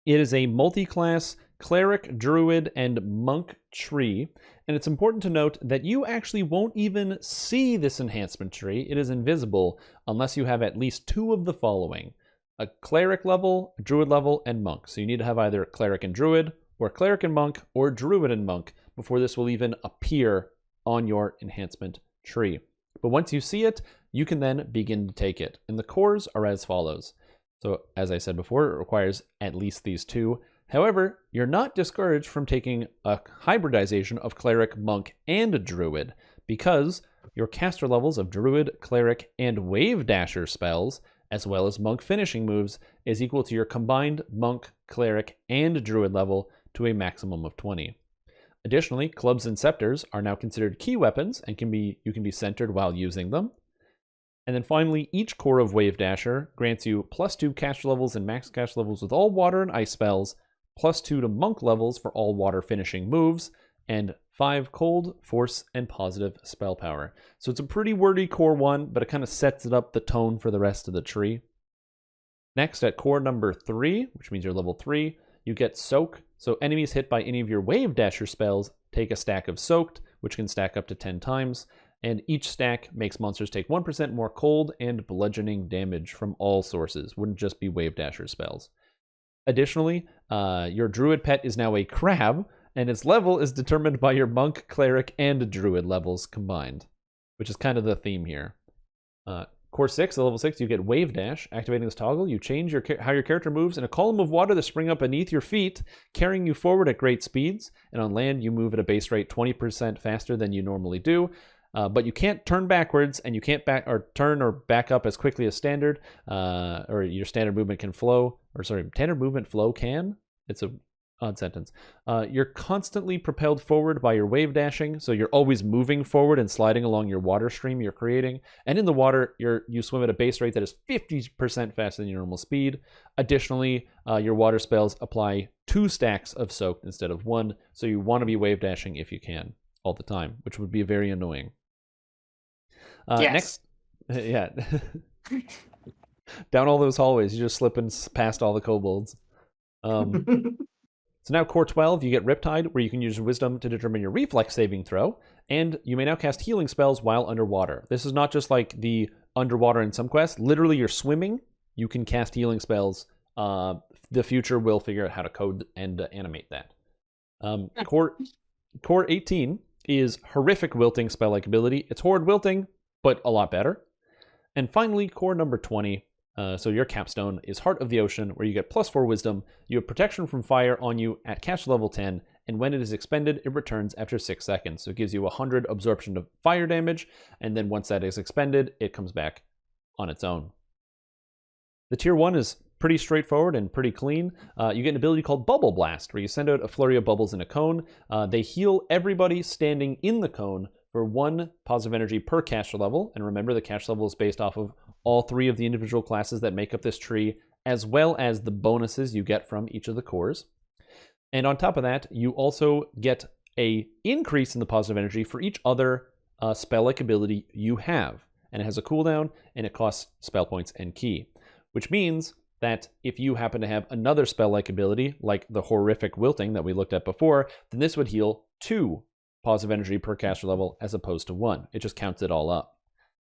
It is a multi-class Cleric, Druid, and Monk tree, and it's important to note that you actually won't even see this enhancement tree. It is invisible unless you have at least 2 of the following: a Cleric level, a Druid level, and Monk. So you need to have either Cleric and Druid, or Cleric and Monk, or Druid and Monk before this will even appear on your enhancement tree. But once you see it, you can then begin to take it, and the cores are as follows. So as I said before, it requires at least these 2. However, you're not discouraged from taking a hybridization of Cleric, Monk, and Druid, because your caster levels of Druid, Cleric, and Wave Dasher spells, as well as Monk finishing moves, is equal to your combined Monk, Cleric, and Druid level to a maximum of 20. Additionally, clubs and scepters are now considered key weapons and you can be centered while using them. And then finally, each core of Wave Dasher grants you +2 caster levels and max caster levels with all water and ice spells, +2 to Monk levels for all water finishing moves, and 5 cold, force, and positive spell power. So it's a pretty wordy core 1, but it kind of sets it up the tone for the rest of the tree. Next, at core number 3, which means you're level 3, you get Soak. So enemies hit by any of your Wave Dasher spells take a stack of Soaked, which can stack up to 10 times. And each stack makes monsters take 1% more cold and bludgeoning damage from all sources. Wouldn't just be Wave Dasher spells. Additionally, your Druid pet is now a crab, and its level is determined by your Monk, Cleric, and Druid levels combined, which is kind of the theme here. Core 6, at level 6, you get Wave Dash. Activating this toggle, you change how your character moves in a column of water that spring up beneath your feet, carrying you forward at great speeds. And on land, you move at a base rate 20% faster than you normally do. But you can't turn backwards, and you can't turn or back up as quickly as standard, or your standard movement can flow. Standard movement flow can? It's a odd sentence. You're constantly propelled forward by your wave dashing, so you're always moving forward and sliding along your water stream you're creating. And in the water, you swim at a base rate that is 50% faster than your normal speed. Additionally, your water spells apply 2 stacks of soaked instead of 1, so you want to be wave dashing if you can all the time, which would be very annoying. Yes. Next, yeah. Down all those hallways, you're just slipping past all the kobolds. So now core 12, you get Riptide, where you can use Wisdom to determine your reflex saving throw, and you may now cast healing spells while underwater. This is not just like the underwater in some quests. Literally, you're swimming, you can cast healing spells. The future will figure out how to code and animate that. Core 18 is Horrific Wilting spell-like ability. It's Horrid Wilting, but a lot better. And finally, core number 20, so your Capstone is Heart of the Ocean, where you get +4 Wisdom. You have protection from fire on you at caster level 10, and when it is expended, it returns after 6 seconds. So it gives you 100 absorption of fire damage, and then once that is expended, it comes back on its own. The tier 1 is pretty straightforward and pretty clean. You get an ability called Bubble Blast, where you send out a flurry of bubbles in a cone. They heal everybody standing in the cone for 1 positive energy per caster level. And remember, the caster level is based off of all 3 of the individual classes that make up this tree, as well as the bonuses you get from each of the cores. And on top of that, you also get an increase in the positive energy for each other spell-like ability you have. And it has a cooldown, and it costs spell points and key, which means that if you happen to have another spell-like ability, like the Horrific Wilting that we looked at before, then this would heal 2 positive energy per caster level as opposed to 1. It just counts it all up.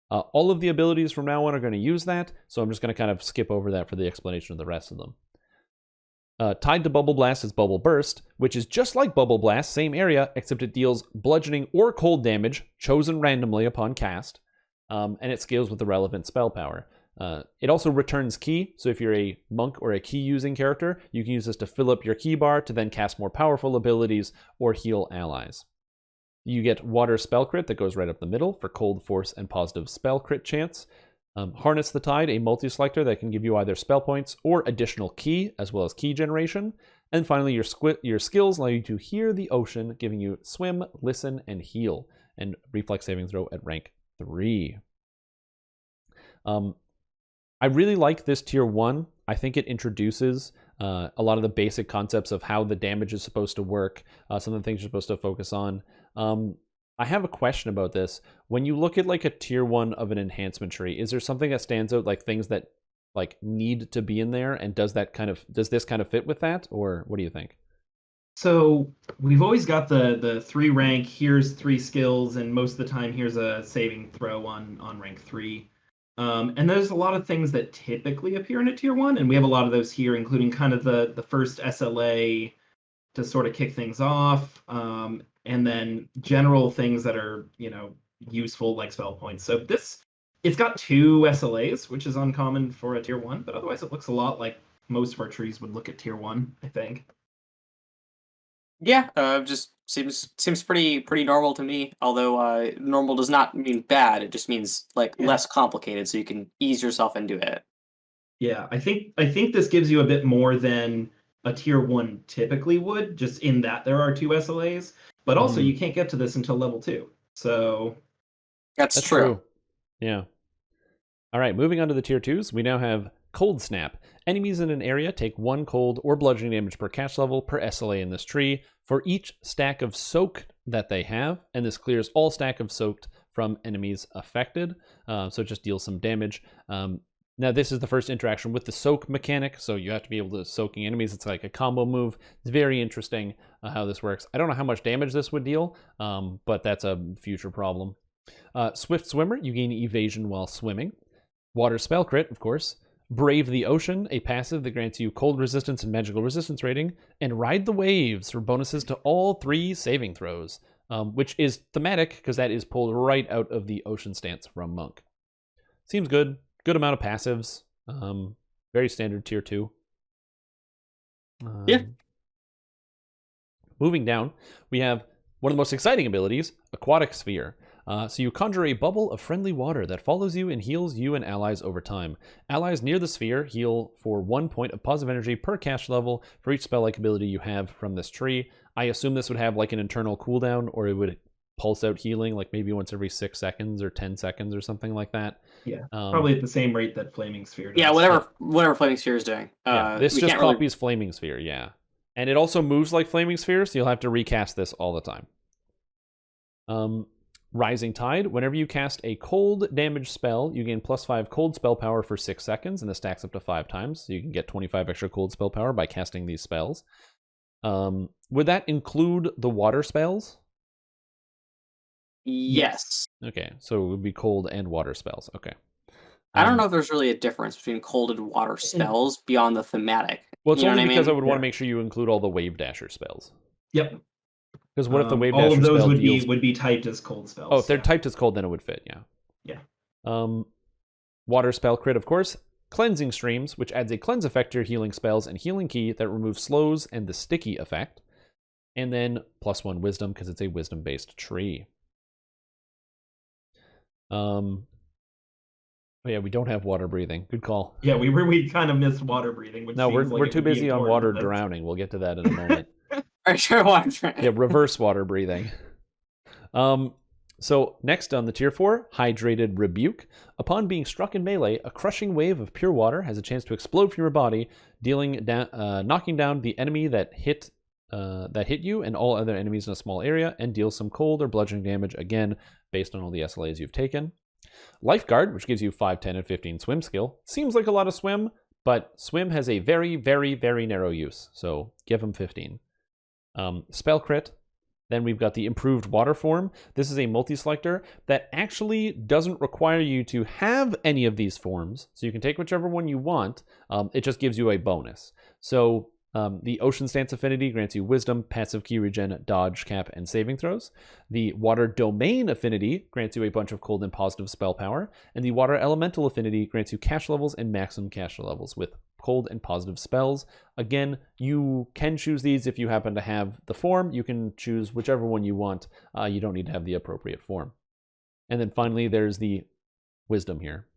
All of the abilities from now on are going to use that, so I'm just going to kind of skip over that for the explanation of the rest of them. Tied to Bubble Blast is Bubble Burst, which is just like Bubble Blast, same area, except it deals bludgeoning or cold damage, chosen randomly upon cast, and it scales with the relevant spell power. It also returns ki, so if you're a monk or a ki-using character, you can use this to fill up your ki bar to then cast more powerful abilities or heal allies. You get Water Spell Crit that goes right up the middle for cold, force, and positive spell crit chance. Harness the Tide, a multi-selector that can give you either spell points or additional ki, as well as ki generation. And finally, your skills allow you to hear the ocean, giving you Swim, Listen, and Heal, and reflex saving throw at rank 3. I really like this tier 1. I think it introduces a lot of the basic concepts of how the damage is supposed to work, some of the things you're supposed to focus on. I have a question about this. When you look at like a tier 1 of an enhancement tree, is there something that stands out, like things that like need to be in there, and does this kind of fit with that, or what do you think? So we've always got the 3 rank, here's 3 skills, and most of the time here's a saving throw on rank 3. And there's a lot of things that typically appear in a tier 1, and we have a lot of those here, including kind of the first SLA to sort of kick things off, and then general things that are, useful, like spell points. So it's got 2 SLAs, which is uncommon for a tier 1, but otherwise it looks a lot like most of our trees would look at tier 1, I think. Yeah, just seems pretty normal to me. Although normal does not mean bad; it just means less complicated, so you can ease yourself into it. Yeah, I think this gives you a bit more than a tier 1 typically would, just in that there are 2 SLAs, but also you can't get to this until level 2. So that's true. Yeah. All right, moving on to the tier 2s, we now have Cold Snap. Enemies in an area take 1 cold or bludgeoning damage per caster level per SLA in this tree. For each stack of soaked that they have, and this clears all stack of soaked from enemies affected, so it just deals some damage. Now this is the first interaction with the soak mechanic, so you have to be able to soaking enemies. It's like a combo move. It's very interesting how this works. I don't know how much damage this would deal, but that's a future problem. Swift Swimmer, you gain evasion while swimming. Water Spell Crit, of course. Brave the Ocean, a passive that grants you cold resistance and magical resistance rating. And Ride the Waves for bonuses to all 3 saving throws, which is thematic because that is pulled right out of the Ocean stance from Monk. Seems good. Good amount of passives. Very standard tier 2. Yeah. Moving down, we have one of the most exciting abilities, Aquatic Sphere. So you conjure a bubble of friendly water that follows you and heals you and allies over time. Allies near the sphere heal for 1 point of positive energy per cast level for each spell-like ability you have from this tree. I assume this would have like an internal cooldown, or it would pulse out healing like maybe once every 6 seconds or 10 seconds or something like that. Yeah, probably at the same rate that Flaming Sphere does. Yeah, whatever Flaming Sphere is doing. This just copies Flaming Sphere, yeah. And it also moves like Flaming Sphere, so you'll have to recast this all the time. Rising Tide. Whenever you cast a cold damage spell, you gain +5 cold spell power for 6 seconds, and this stacks up to 5 times. So you can get 25 extra cold spell power by casting these spells. Would that include the water spells? Yes. Okay, so it would be cold and water spells. Okay. I don't know if there's really a difference between cold and water spells beyond the thematic. Well, it's only because I would want to Yeah. make sure you include all the Wave Dasher spells. Yep. Because what if the Wave Dasher all of those spell would deals... be typed as cold spells. Oh, if they're typed as cold, then it would fit, yeah. Yeah. Water Spell Crit, of course. Cleansing Streams, which adds a cleanse effect to your healing spells, and Healing Key that removes slows and the sticky effect. And then +1 Wisdom, because it's a wisdom-based tree. Oh yeah, we don't have water breathing. Good call. Yeah, we kind of missed water breathing. Which No, seems like we're it too would be busy on important, water but- drowning. We'll get to that in a moment. Are you sure water? Yeah, reverse water breathing. So next on the tier 4, Hydrated Rebuke. Upon being struck in melee, a crushing wave of pure water has a chance to explode from your body, knocking down the enemy that hit you and all other enemies in a small area, and deals some cold or bludgeoning damage, again, based on all the SLAs you've taken. Lifeguard, which gives you 5, 10, and 15 swim skill. Seems like a lot of swim, but swim has a very, very, very narrow use, so give them 15. Spell Crit. Then we've got the improved water form. This is a multi-selector that actually doesn't require you to have any of these forms, so you can take whichever one you want. It just gives you a bonus. So the Ocean Stance Affinity grants you Wisdom, Passive Key Regen, Dodge, Cap, and Saving Throws. The Water Domain Affinity grants you a bunch of cold and positive spell power. And the Water Elemental Affinity grants you cash levels and maximum cash levels with cold and positive spells. Again, you can choose these if you happen to have the form. You can choose whichever one you want. You don't need to have the appropriate form. And then finally, there's the Wisdom here.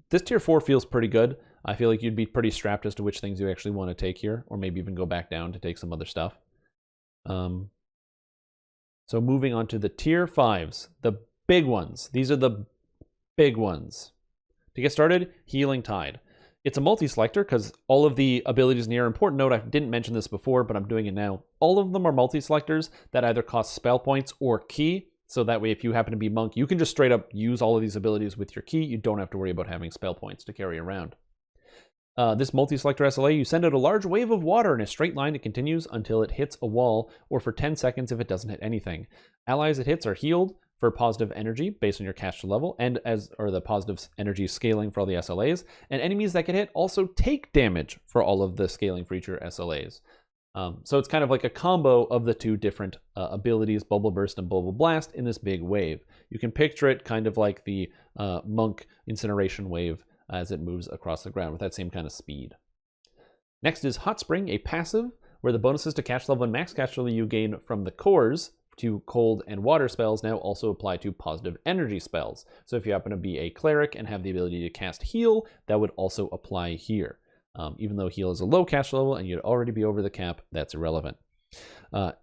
This tier 4 feels pretty good. I feel like you'd be pretty strapped as to which things you actually want to take here, or maybe even go back down to take some other stuff. So moving on to the tier 5s, the big ones. These are the big ones. To get started, Healing Tide. It's a multi-selector because all of the abilities in here, important note, I didn't mention this before, but I'm doing it now. All of them are multi-selectors that either cost spell points or key. So that way, if you happen to be Monk, you can just straight up use all of these abilities with your key. You don't have to worry about having spell points to carry around. This multi-selector SLA, you send out a large wave of water in a straight line. It continues until it hits a wall, or for 10 seconds if it doesn't hit anything. Allies it hits are healed for positive energy based on your caster level, and the positive energy scaling for all the SLAs. And enemies that get hit also take damage for all of the scaling for each of your SLAs. So it's kind of like a combo of the two different abilities, Bubble Burst and Bubble Blast, in this big wave. You can picture it kind of like the Monk Incineration wave as it moves across the ground with that same kind of speed. Next is Hot Spring, a passive, where the bonuses to cash level and max cash level you gain from the cores to cold and water spells now also apply to positive energy spells. So if you happen to be a cleric and have the ability to cast heal, that would also apply here. Even though heal is a low cash level and you'd already be over the cap, that's irrelevant.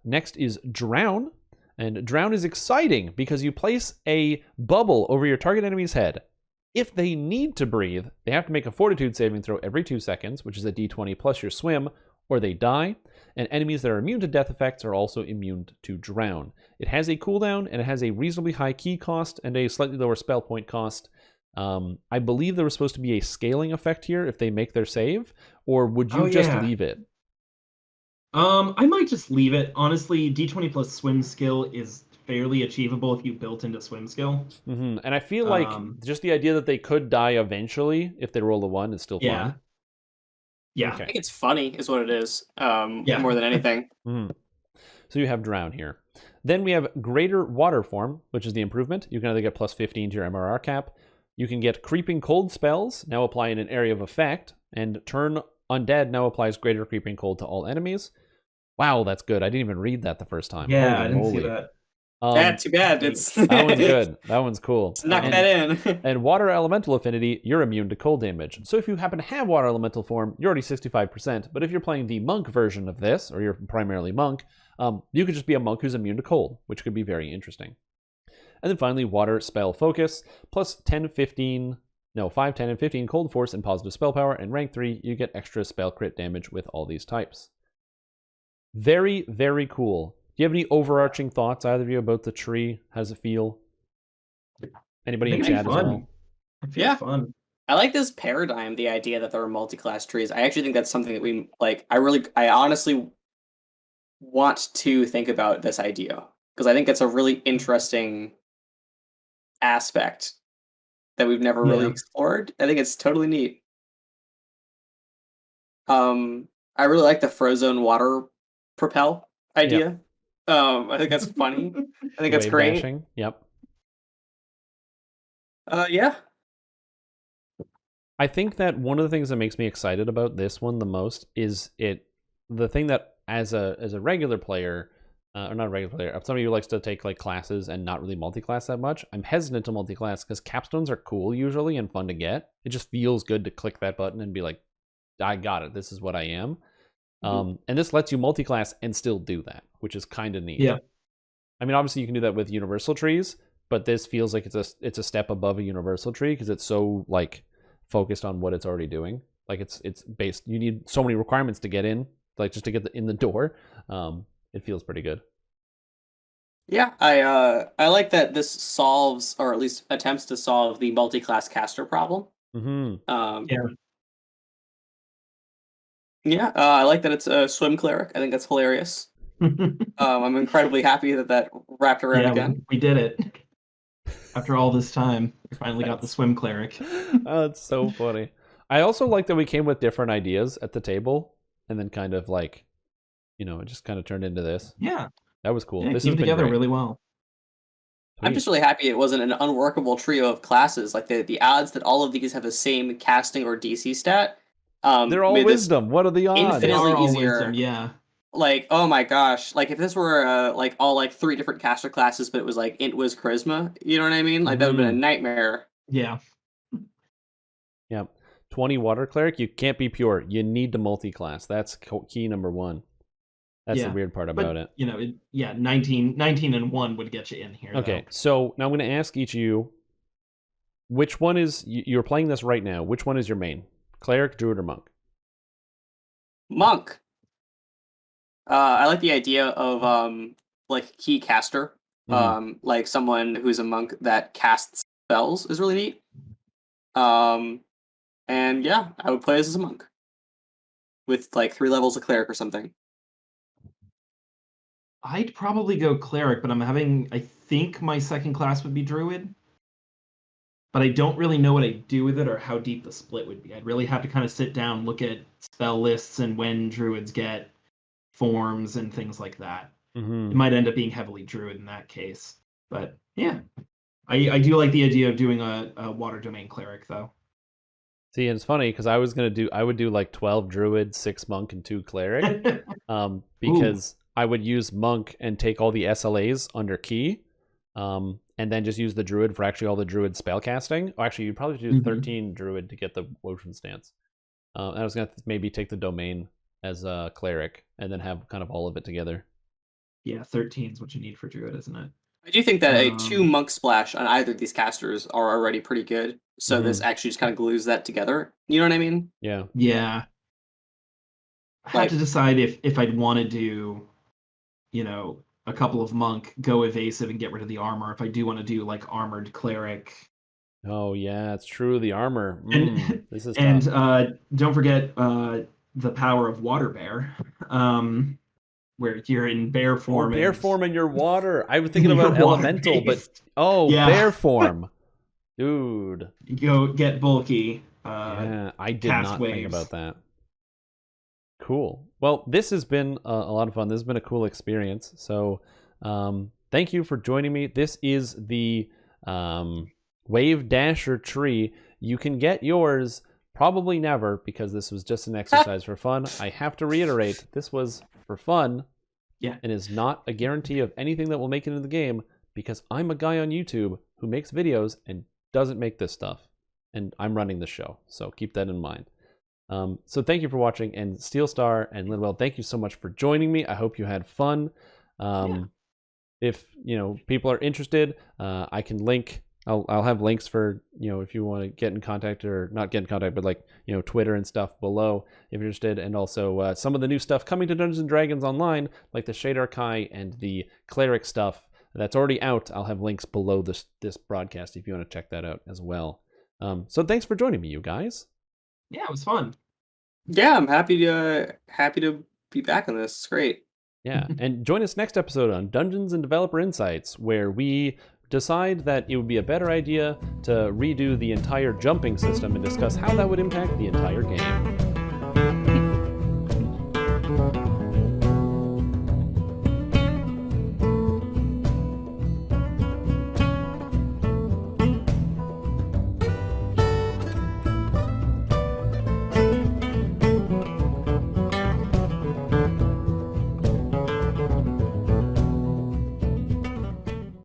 Next is Drown. And Drown is exciting because you place a bubble over your target enemy's head. If they need to breathe, they have to make a Fortitude saving throw every 2 seconds, which is a d20 plus your swim, or they die, and enemies that are immune to death effects are also immune to drown. It has a cooldown, and it has a reasonably high key cost and a slightly lower spell point cost. I believe there was supposed to be a scaling effect here if they make their save, or would you just leave it? I might just leave it. Honestly, D20 plus swim skill is fairly achievable if you built into swim skill. And I feel like just the idea that they could die eventually if they roll a 1 is still fun. Yeah. Okay. I think it's funny is what it is, more than anything. So you have drown here. Then we have greater water form, which is the improvement. You can either get plus 15 to your MRR cap. You can get creeping cold spells, now apply in an area of effect, and turn undead now applies greater creeping cold to all enemies. Wow, that's good. I didn't even read that the first time. Yeah, I didn't see that. Too bad. That one's good. That one's cool. Let's knock that in. And water elemental affinity, you're immune to cold damage. So if you happen to have water elemental form, you're already 65%. But if you're playing the monk version of this, or you're primarily monk, you could just be a monk who's immune to cold, which could be very interesting. And then finally, water spell focus, plus 5, 10, and 15 cold force and positive spell power. And rank 3, you get extra spell crit damage with all these types. Very, very cool. Do you have any overarching thoughts, either of you, about the tree? How does it feel? Anybody in chat as well? It feels fun. I like this paradigm, the idea that there are multi-class trees. I actually think that's something that we like. I honestly want to think about this idea because I think it's a really interesting aspect that we've never really explored. I think it's totally neat. I really like the Frozone water propel idea. I think that's funny. I think that's great. Bashing. Yep. Yeah. I think that one of the things that makes me excited about this one the most is the thing that as a regular player, or not a regular player, somebody who likes to take like classes and not really multi-class that much, I'm hesitant to multi-class because capstones are cool usually and fun to get. It just feels good to click that button and be like, I got it. This is what I am. And this lets you multi-class and still do that, which is kind of neat. Yeah. I mean, obviously you can do that with universal trees, but this feels like it's a step above a universal tree because it's so like focused on what it's already doing. Like it's based. You need so many requirements to get in, like just to get in the door. It feels pretty good. Yeah, I like that this solves, or at least attempts to solve, the multi-class caster problem. I like that it's a swim cleric. I think that's hilarious. I'm incredibly happy that wrapped around again. We did it. After all this time, we finally got the swim cleric. Oh, it's so funny. I also like that we came with different ideas at the table, and then kind of like, it just kind of turned into this. Yeah. That was cool. Yeah, this came together really well. Sweet. I'm just really happy it wasn't an unworkable trio of classes. Like the odds that all of these have the same casting or DC stat. They're all wisdom. What are the odds? Infinitely easier. Wisdom, yeah. Like, oh my gosh. Like if this were like all like 3 different caster classes, but it was like int was charisma, you know what I mean? Like that would have been a nightmare. Yeah. Yeah. 20 water cleric, you can't be pure. You need to multi-class. That's key number 1. That's the weird part about it. 19 and 1 would get you in here. Okay, though. So now I'm going to ask each of you, which one is, you're playing this right now, which one is your main? Cleric, druid, or monk? Monk. I like the idea of like key caster. Like someone who's a monk that casts spells is really neat. And yeah, I would play as a monk with like 3 levels of cleric or something. I'd probably go cleric, but I think my second class would be druid. But I don't really know what I'd do with it or how deep the split would be. I'd really have to kind of sit down, look at spell lists and when druids get forms and things like that. It might end up being heavily druid in that case. But yeah, I do like the idea of doing a water domain cleric though. See, and it's funny because I would do like 12 druid, 6 monk, and 2 cleric. Because I would use monk and take all the SLAs under key. And then just use the druid for actually all the druid spell casting. Oh, actually, you'd probably do 13 druid to get the ocean stance. And I was going to maybe take the domain as a cleric and then have kind of all of it together. Yeah, 13 is what you need for druid, isn't it? I do think that a 2 monk splash on either of these casters are already pretty good. So this actually just kind of glues that together. You know what I mean? Yeah. Yeah. had to decide if I'd want to do, you know, a couple of monk, go evasive, and get rid of the armor. If I do want to do like armored cleric. Oh yeah, it's true. The armor. And This is and tough. don't forget the power of water bear, where you're in bear form. Bear form in your water. I was thinking You're about elemental, but Yeah. bear form, dude. Go get bulky. Yeah, I did cast not think waves. about that. Cool. Well, this has been a lot of fun. This has been a cool experience. So, thank you for joining me. This is the Wave Dasher tree. You can get yours probably never, because this was just an exercise for fun. I have to reiterate, this was for fun. Yeah. And is not a guarantee of anything that will make it into the game, because I'm a guy on YouTube who makes videos and doesn't make this stuff. And I'm running the show, so keep that in mind. So thank you for watching, and Steelstar and Lynnabel, thank you so much for joining me. I hope you had fun. If people are interested, I can link. I'll have links for if you want to get in contact, or not get in contact, but like Twitter and stuff below if you're interested, and also some of the new stuff coming to Dungeons and Dragons Online, like the Shade Archive and the Cleric stuff that's already out. I'll have links below this broadcast if you want to check that out as well. So thanks for joining me, you guys. Yeah, it was fun. Yeah, I'm happy to be back on this. It's great. Yeah, and join us next episode on Dungeons and Developer Insights, where we decide that it would be a better idea to redo the entire jumping system and discuss how that would impact the entire game.